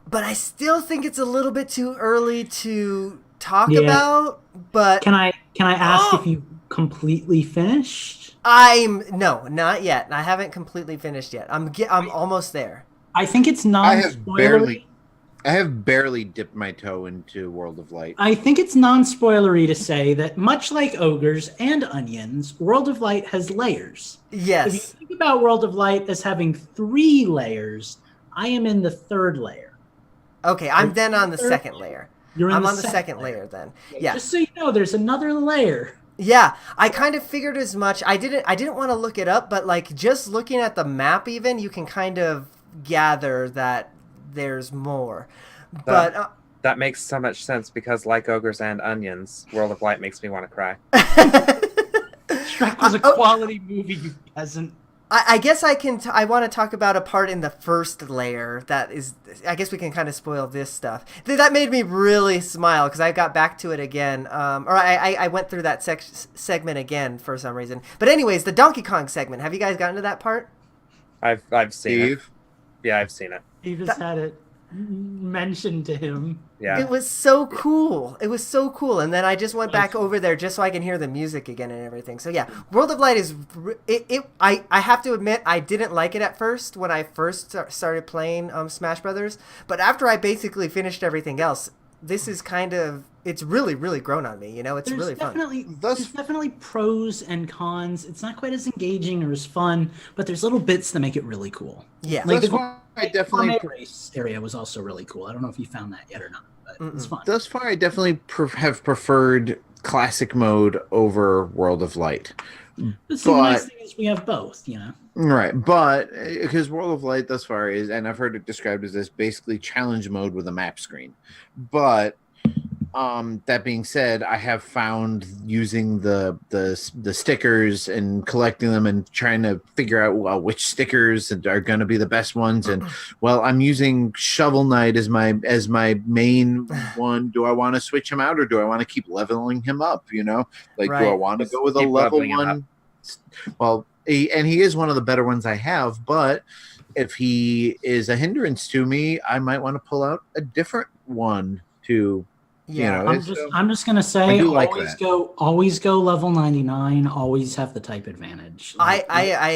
C: but I still think it's a little bit too early to talk about. But
D: Can I ask if you completely finished?
C: No, not yet. I haven't completely finished yet. I'm almost there.
D: I think it's non-spoilery.
A: I have barely dipped my toe into World of Light.
D: I think it's non-spoilery to say that much like ogres and onions, World of Light has layers.
C: Yes.
D: If you think about World of Light as having 3 layers, I am in the 3rd layer.
C: Okay, I'm then on the 2nd layer. I'm on the second layer then. Yeah.
D: Just so you know, there's another layer.
C: Yeah, I kind of figured as much. I didn't want to look it up, but like just looking at the map even, you can kind of gather that there's more. But
B: that makes so much sense because like ogres and onions, World of Light makes me want to cry.
D: Shrek was a quality movie, you peasant.
C: I guess I want to talk about a part in the first layer that is, I guess we can kind of spoil this stuff. That made me really smile because I got back to it again. Or I went through that segment again for some reason. But anyways, the Donkey Kong segment. Have you guys gotten to that part?
B: I've seen it. Yeah, I've seen it.
D: He just had it mentioned to him.
B: Yeah.
C: It was so cool. It was so cool. And then I just went back over there just so I can hear the music again and everything. So yeah, World of Light is I have to admit I didn't like it at first when I first started playing Smash Brothers, but after I basically finished everything else, this is kind of, it's really, really grown on me. You know, it's really fun.
D: There's definitely pros and cons. It's not quite as engaging or as fun, but there's little bits that make it really cool.
C: Yeah.
D: Like
A: Thus
D: the
A: far, I definitely
D: race area was also really cool. I don't know if you found that yet or not, but it's fun.
A: Thus far, I definitely have preferred classic mode over World of Light.
D: The nice thing is we have both, you know.
A: Right, but because World of Light thus far is, and I've heard it described as this basically challenge mode with a map screen. But that being said, I have found using the stickers and collecting them and trying to figure out which stickers are going to be the best ones. And I'm using Shovel Knight as my main one. Do I want to switch him out, or do I want to keep leveling him up? You know, like do I want to go with a level one? Well, he is one of the better ones I have, but if he is a hindrance to me, I might want to pull out a different one to.
C: Yeah,
D: I'm just gonna say, always go level 99. Always have the type advantage.
C: I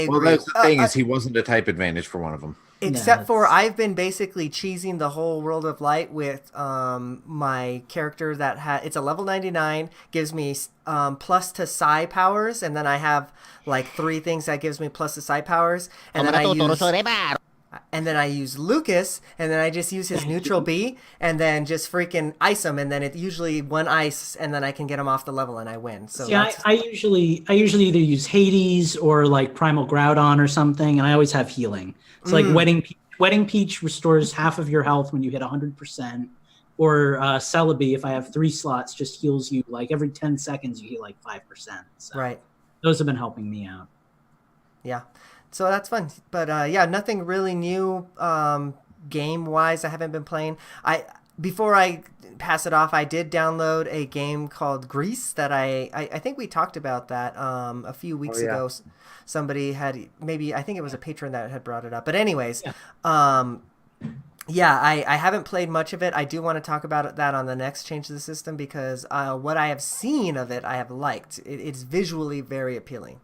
C: agree.
A: Well, that's the thing is he wasn't a type advantage for one of them.
C: Except for I've been basically cheesing the whole World of Light with my character that it's a level 99, gives me plus to psi powers, and then I have like 3 things that gives me plus to psi powers, and then I use Lucas, and then I just use his neutral B, and then just freaking ice him, and then it usually one ice, and then I can get him off the level, and I win. So
D: I usually either use Hades or like Primal Groudon or something, and I always have healing. It's like Wedding Peach restores half of your health when you hit 100%, or Celebi, if I have 3 slots, just heals you like every 10 seconds. You heal like 5%. So
C: right.
D: Those have been helping me out.
C: Yeah. So that's fun, but nothing really new game-wise. I haven't been playing. Before I pass it off, I did download a game called Grease that I think we talked about that a few weeks ago. Somebody had I think it was a patron that had brought it up. But anyways, I haven't played much of it. I do want to talk about that on the next Change to the System because what I have seen of it, I have liked. It's visually very appealing.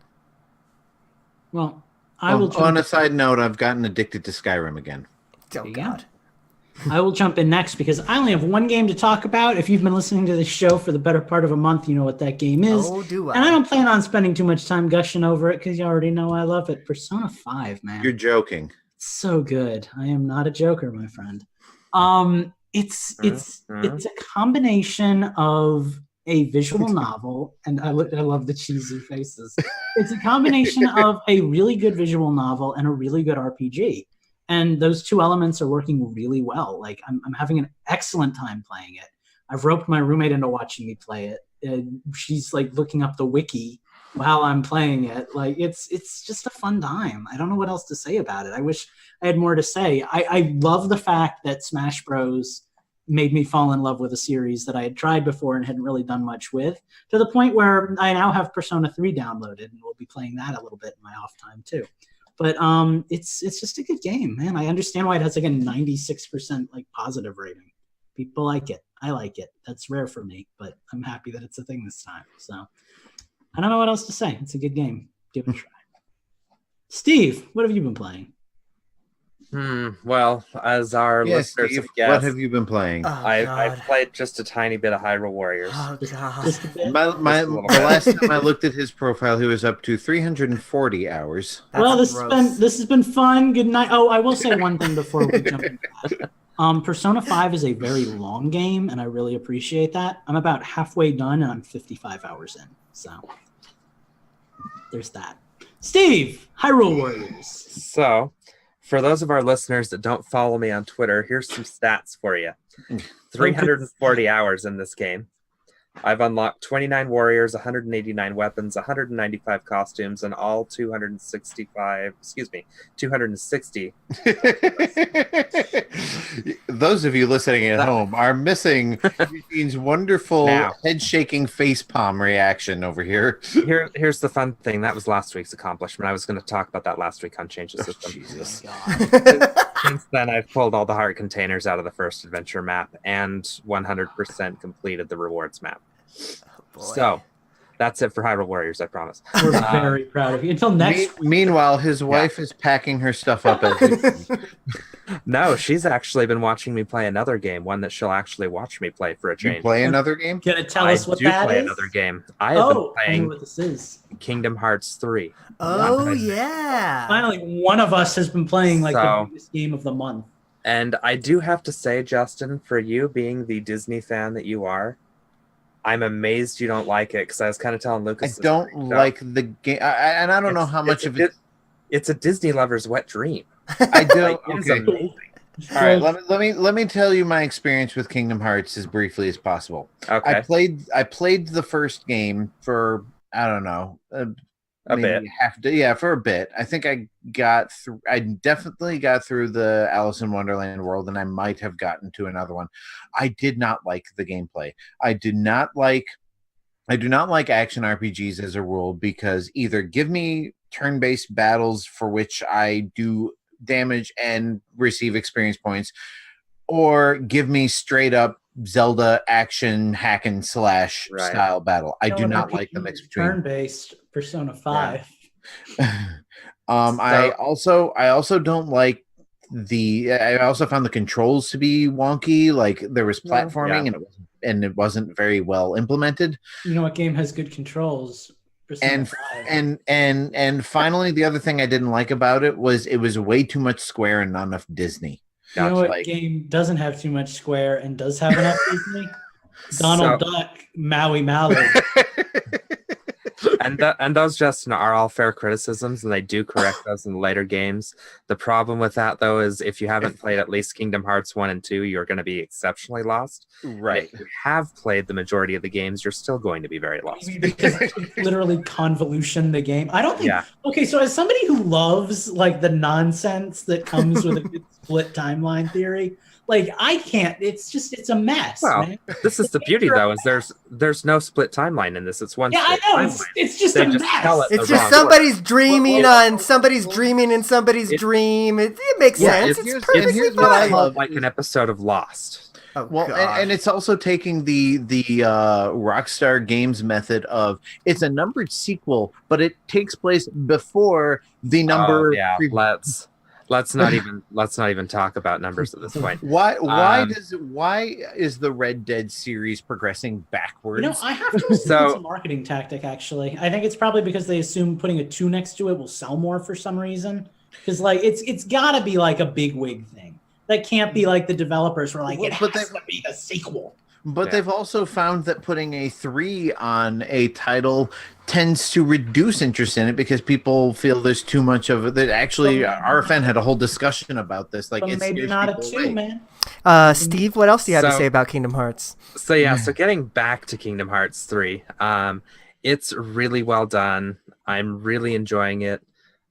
D: Well.
A: On a side note, I've gotten addicted to Skyrim again.
C: Oh, God.
D: I will jump in next because I only have one game to talk about. If you've been listening to this show for the better part of a month, you know what that game is.
C: Oh, do I?
D: And I don't plan on spending too much time gushing over it because you already know I love it. Persona 5, man.
A: You're joking.
D: It's so good. I am not a joker, my friend. It's a combination of a visual novel, and I love the cheesy faces. It's a combination of a really good visual novel and a really good RPG. And those 2 elements are working really well. Like I'm having an excellent time playing it. I've roped my roommate into watching me play it. She's like looking up the wiki while I'm playing it. Like it's just a fun time. I don't know what else to say about it. I wish I had more to say. I love the fact that Smash Bros made me fall in love with a series that I had tried before and hadn't really done much with, to the point where I now have Persona 3 downloaded and we'll be playing that a little bit in my off time too. But it's just a good game, man. I understand why it has like a 96% like positive rating. People like it. I like it. That's rare for me, but I'm happy that it's a thing this time. So I don't know what else to say. It's a good game. Give it a try. Steve, what have you been playing?
B: Well, as our listeners
A: Steve,
B: have guessed,
A: what have you been playing?
B: I've played just a tiny bit of Hyrule Warriors.
C: Oh, God.
A: The last time I looked at his profile, he was up to 340 hours.
D: This has been fun. Good night. Oh, I will say one thing before we jump into that. Persona 5 is a very long game, and I really appreciate that. I'm about halfway done, and I'm 55 hours in. So there's that. Steve, Hyrule Warriors.
B: So, for those of our listeners that don't follow me on Twitter, here's some stats for you. 340 hours in this game. I've unlocked 29 warriors, 189 weapons, 195 costumes, and all 260.
A: Those of you listening at home are missing Eugene's wonderful head-shaking face palm reaction over here.
B: Here's the fun thing. That was last week's accomplishment. I was going to talk about that last week on Change the System.
A: Jesus.
B: Since then, I've pulled all the heart containers out of the first adventure map and 100% completed the rewards map.
C: Oh,
B: so That's it for Hyrule Warriors, I promise.
D: We're very proud of you. Until next week.
A: Meanwhile, his wife is packing her stuff up.
B: No, she's actually been watching me play another game, one that she'll actually watch me play for a change.
A: You play another game?
D: Gonna tell us what that is?
B: I do play another game. I have been
D: I know
B: playing
D: what this is.
B: Kingdom Hearts 3.
C: Oh, yeah.
D: Finally, one of us has been playing like the biggest game of the month.
B: And I do have to say, Justin, for you being the Disney fan that you are, I'm amazed you don't like it, because I was kind of telling Lucas.
A: I don't like the game, and I don't know how much of it.
B: It's a Disney lover's wet dream.
A: I do.
B: Like, it is amazing.
A: All right, let me tell you my experience with Kingdom Hearts as briefly as possible.
B: Okay.
A: I played the first game for, I don't know,
B: a bit.
A: For a bit. I think I definitely got through the Alice in Wonderland world, and I might have gotten to another one. I did not like the gameplay. I do not like action RPGs as a rule, because either give me turn-based battles for which I do damage and receive experience points, or give me straight up Zelda action hack and slash style battle. I do not like the mix between
D: turn-based Persona 5.
A: Yeah. I also don't like I also found the controls to be wonky. Like, there was platforming and it wasn't very well implemented.
D: You know what game has good controls?
A: And finally, the other thing I didn't like about it was way too much Square and not enough Disney.
D: You know what game doesn't have too much Square and does have enough Disney? Donald Duck, Maui Maui.
B: And those, Justin, are all fair criticisms, and they do correct those in later games. The problem with that, though, is if you haven't played at least Kingdom Hearts 1 and 2, you're going to be exceptionally lost.
A: Right.
B: If you have played the majority of the games, you're still going to be very lost.
D: Because it's literally convolution the game. I don't think... Yeah. Okay, so as somebody who loves like the nonsense that comes with a good split timeline theory... Like, I can't. It's a mess.
B: Well,
D: man.
B: This is the beauty, though, is there's no split timeline in this. It's one.
D: Yeah, I know. It's just a mess.
C: It's just somebody's dreaming somebody's dreaming in somebody's dream. It makes sense. It's perfectly
B: what I love, like an episode of Lost.
A: Oh, well, and it's also taking the Rockstar Games method of it's a numbered sequel, but it takes place before the number.
B: Oh, yeah, Let's not even talk about numbers at this point.
A: Why is the Red Dead series progressing backwards?
D: You know, I have to assume it's a marketing tactic. Actually, I think it's probably because they assume putting a 2 next to it will sell more for some reason. Because like it's got to be like a big wig thing. That can't be like the developers were like it has to be a sequel.
A: But they've also found that putting a 3 on a title tends to reduce interest in it because people feel there's too much of it. That actually, RFN had a whole discussion about this. Like,
D: it's maybe not a 2, man.
C: Steve, what else do you have to say about Kingdom Hearts?
B: So getting back to Kingdom Hearts 3, it's really well done. I'm really enjoying it.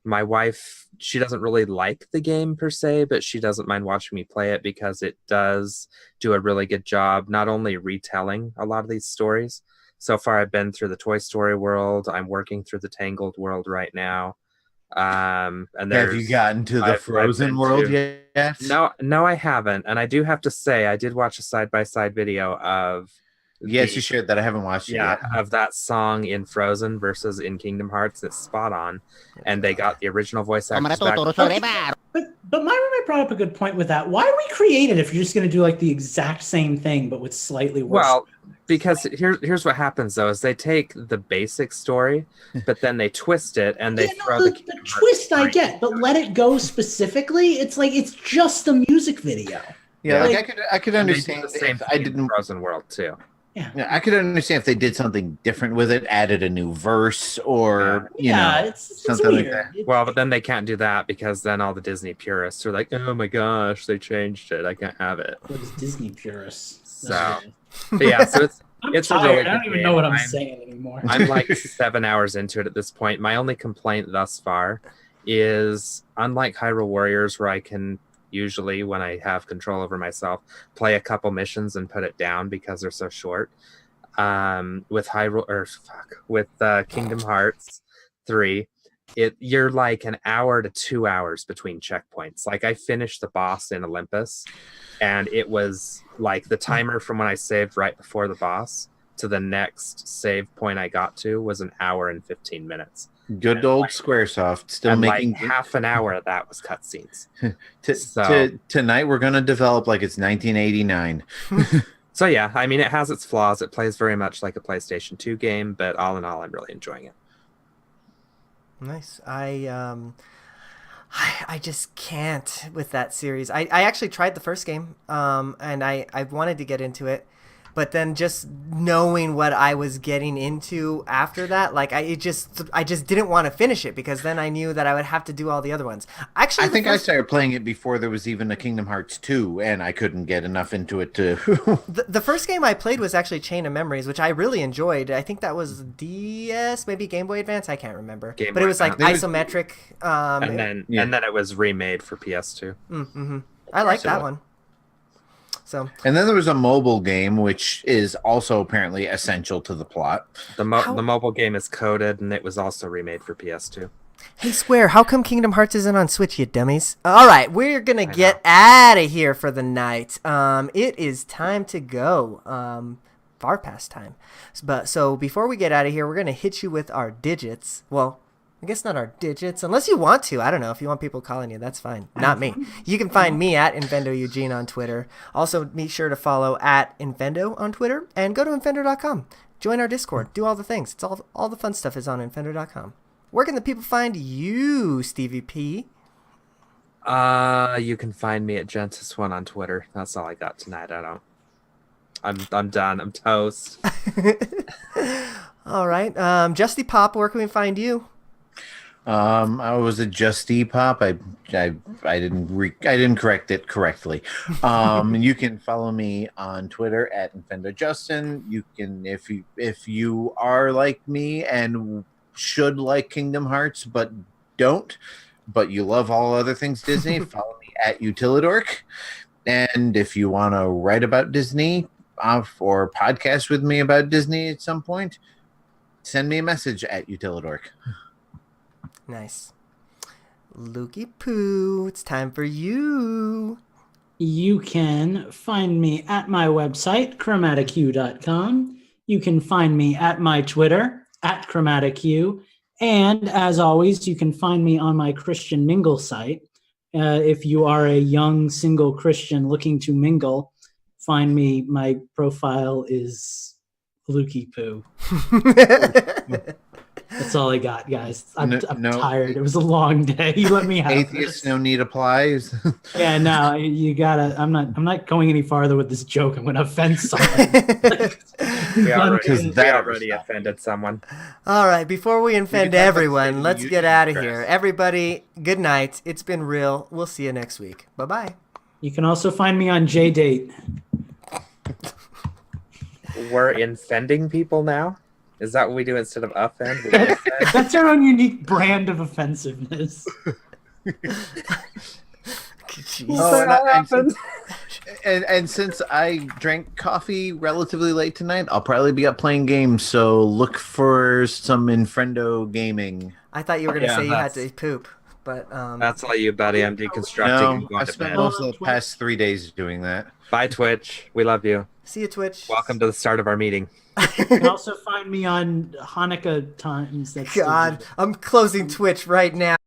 B: My wife, she doesn't really like the game per se, but she doesn't mind watching me play it because it does do a really good job, not only retelling a lot of these stories. So far, I've been through the Toy Story world. I'm working through the Tangled world right now. And
A: have you gotten to the Frozen world yet?
B: No, I haven't. And I do have to say, I did watch a side-by-side video of...
A: Yes, you shared that. I haven't watched it yet.
B: Of that song in Frozen versus in Kingdom Hearts. It's spot on. And they got the original voice actors back.
D: But my roommate brought up a good point with that. Why recreate it if you're just going to do like the exact same thing, but with slightly worse?
B: Well, because here's what happens, though, is they take the basic story, but then they twist it and they throw
D: the twist I get, but let it go specifically. It's like it's just a music video.
A: Yeah, like I could understand
B: the same thing I didn't Frozen World too.
D: Yeah,
A: I could understand if they did something different with it, added a new verse, or
D: it's
A: something
D: weird.
A: like that.
B: Well, but then they can't do that because then all the Disney purists are like, "Oh my gosh, they changed it. I can't have it."
D: Those Disney purists.
B: So, but yeah, so it's
D: tired.
B: a really
D: I don't even know what I'm saying anymore.
B: I'm like 7 hours into it at this point. My only complaint thus far is, unlike Hyrule Warriors, where I can usually, when I have control over myself, play a couple missions and put it down because they're so short. With Kingdom Hearts 3, you're like an hour to 2 hours between checkpoints. Like, I finished the boss in Olympus, and it was like the timer from when I saved right before the boss to the next save point I got to was an hour and 15 minutes.
A: Good old Squaresoft, still
B: And
A: making
B: like half an hour of that was cutscenes.
A: Tonight we're gonna develop like it's 1989.
B: So yeah, I mean, it has its flaws. It plays very much like a PlayStation 2 game, but all in all, I'm really enjoying it.
C: Nice. I just can't with that series. I actually tried the first game, and I wanted to get into it, but then just knowing what I was getting into after that, like I just didn't want to finish it because then I knew that I would have to do all the other ones. Actually,
A: I started playing it before there was even a Kingdom Hearts 2, and I couldn't get enough into it to.
C: the first game I played was actually Chain of Memories, which I really enjoyed. I think that was DS, maybe Game Boy Advance. I can't remember, but it was like isometric.
B: And then it was remade for PS2.
C: Mm-hmm. I like that one. So.
A: And then there was a mobile game, which is also apparently essential to the plot.
B: The mobile game is coded, and it was also remade for PS2.
C: Hey, Square, how come Kingdom Hearts isn't on Switch, you dummies? All right, we're going to get out of here for the night. It is time to go. Far past time. So before we get out of here, we're going to hit you with our digits. Well, I guess not our digits, unless you want to. I don't know. If you want people calling you, that's fine. Not me. You can find me at Infendo Eugene on Twitter. Also, be sure to follow at Infendo on Twitter and go to Infendo.com. Join our Discord. Do all the things. It's all the fun stuff is on Infendo.com. Where can the people find you, Stevie P?
B: You can find me at Gentis1 on Twitter. That's all I got tonight. I'm done. I'm toast.
C: All right. Justy Pop, where can we find you?
A: I was a Just Pop. I didn't correct it correctly. You can follow me on Twitter at InfendoJustin. You can, if you are like me and should like Kingdom Hearts but don't, but you love all other things Disney, follow me at Utilidork. And if you want to write about Disney or podcast with me about Disney at some point, send me a message at Utilidork.
C: Nice. Lukey Poo, it's time for you.
D: You can find me at my website, chromaticu.com. You can find me at my Twitter, at chromaticu. And as always, you can find me on my Christian Mingle site. If you are a young single Christian looking to mingle, find me. My profile is Lukey Poo. That's all I got, guys. I'm tired. It was a long day. You let me have
A: Atheists, no need applies.
D: Yeah, no, you gotta. I'm not going any farther with this joke. I'm gonna offend someone.
B: we already offended someone.
C: All right, before we offend everyone, let's get out of here. Everybody, good night. It's been real. We'll see you next week. Bye-bye.
D: You can also find me on JDate.
B: We're offending people now? Is that what we do instead of offend?
D: That's our own unique brand of offensiveness.
A: And since I drank coffee relatively late tonight, I'll probably be up playing games, so look for some Infendo gaming.
C: I thought you were going to say you had to poop, but...
B: That's all you, buddy. I'm deconstructing.
A: No, I spent most of the past 3 days doing that.
B: Bye, Twitch. We love you.
C: See you, Twitch.
B: Welcome to the start of our meeting.
D: You can also find me on Hanukkah times.
C: God, I'm closing Twitch right now.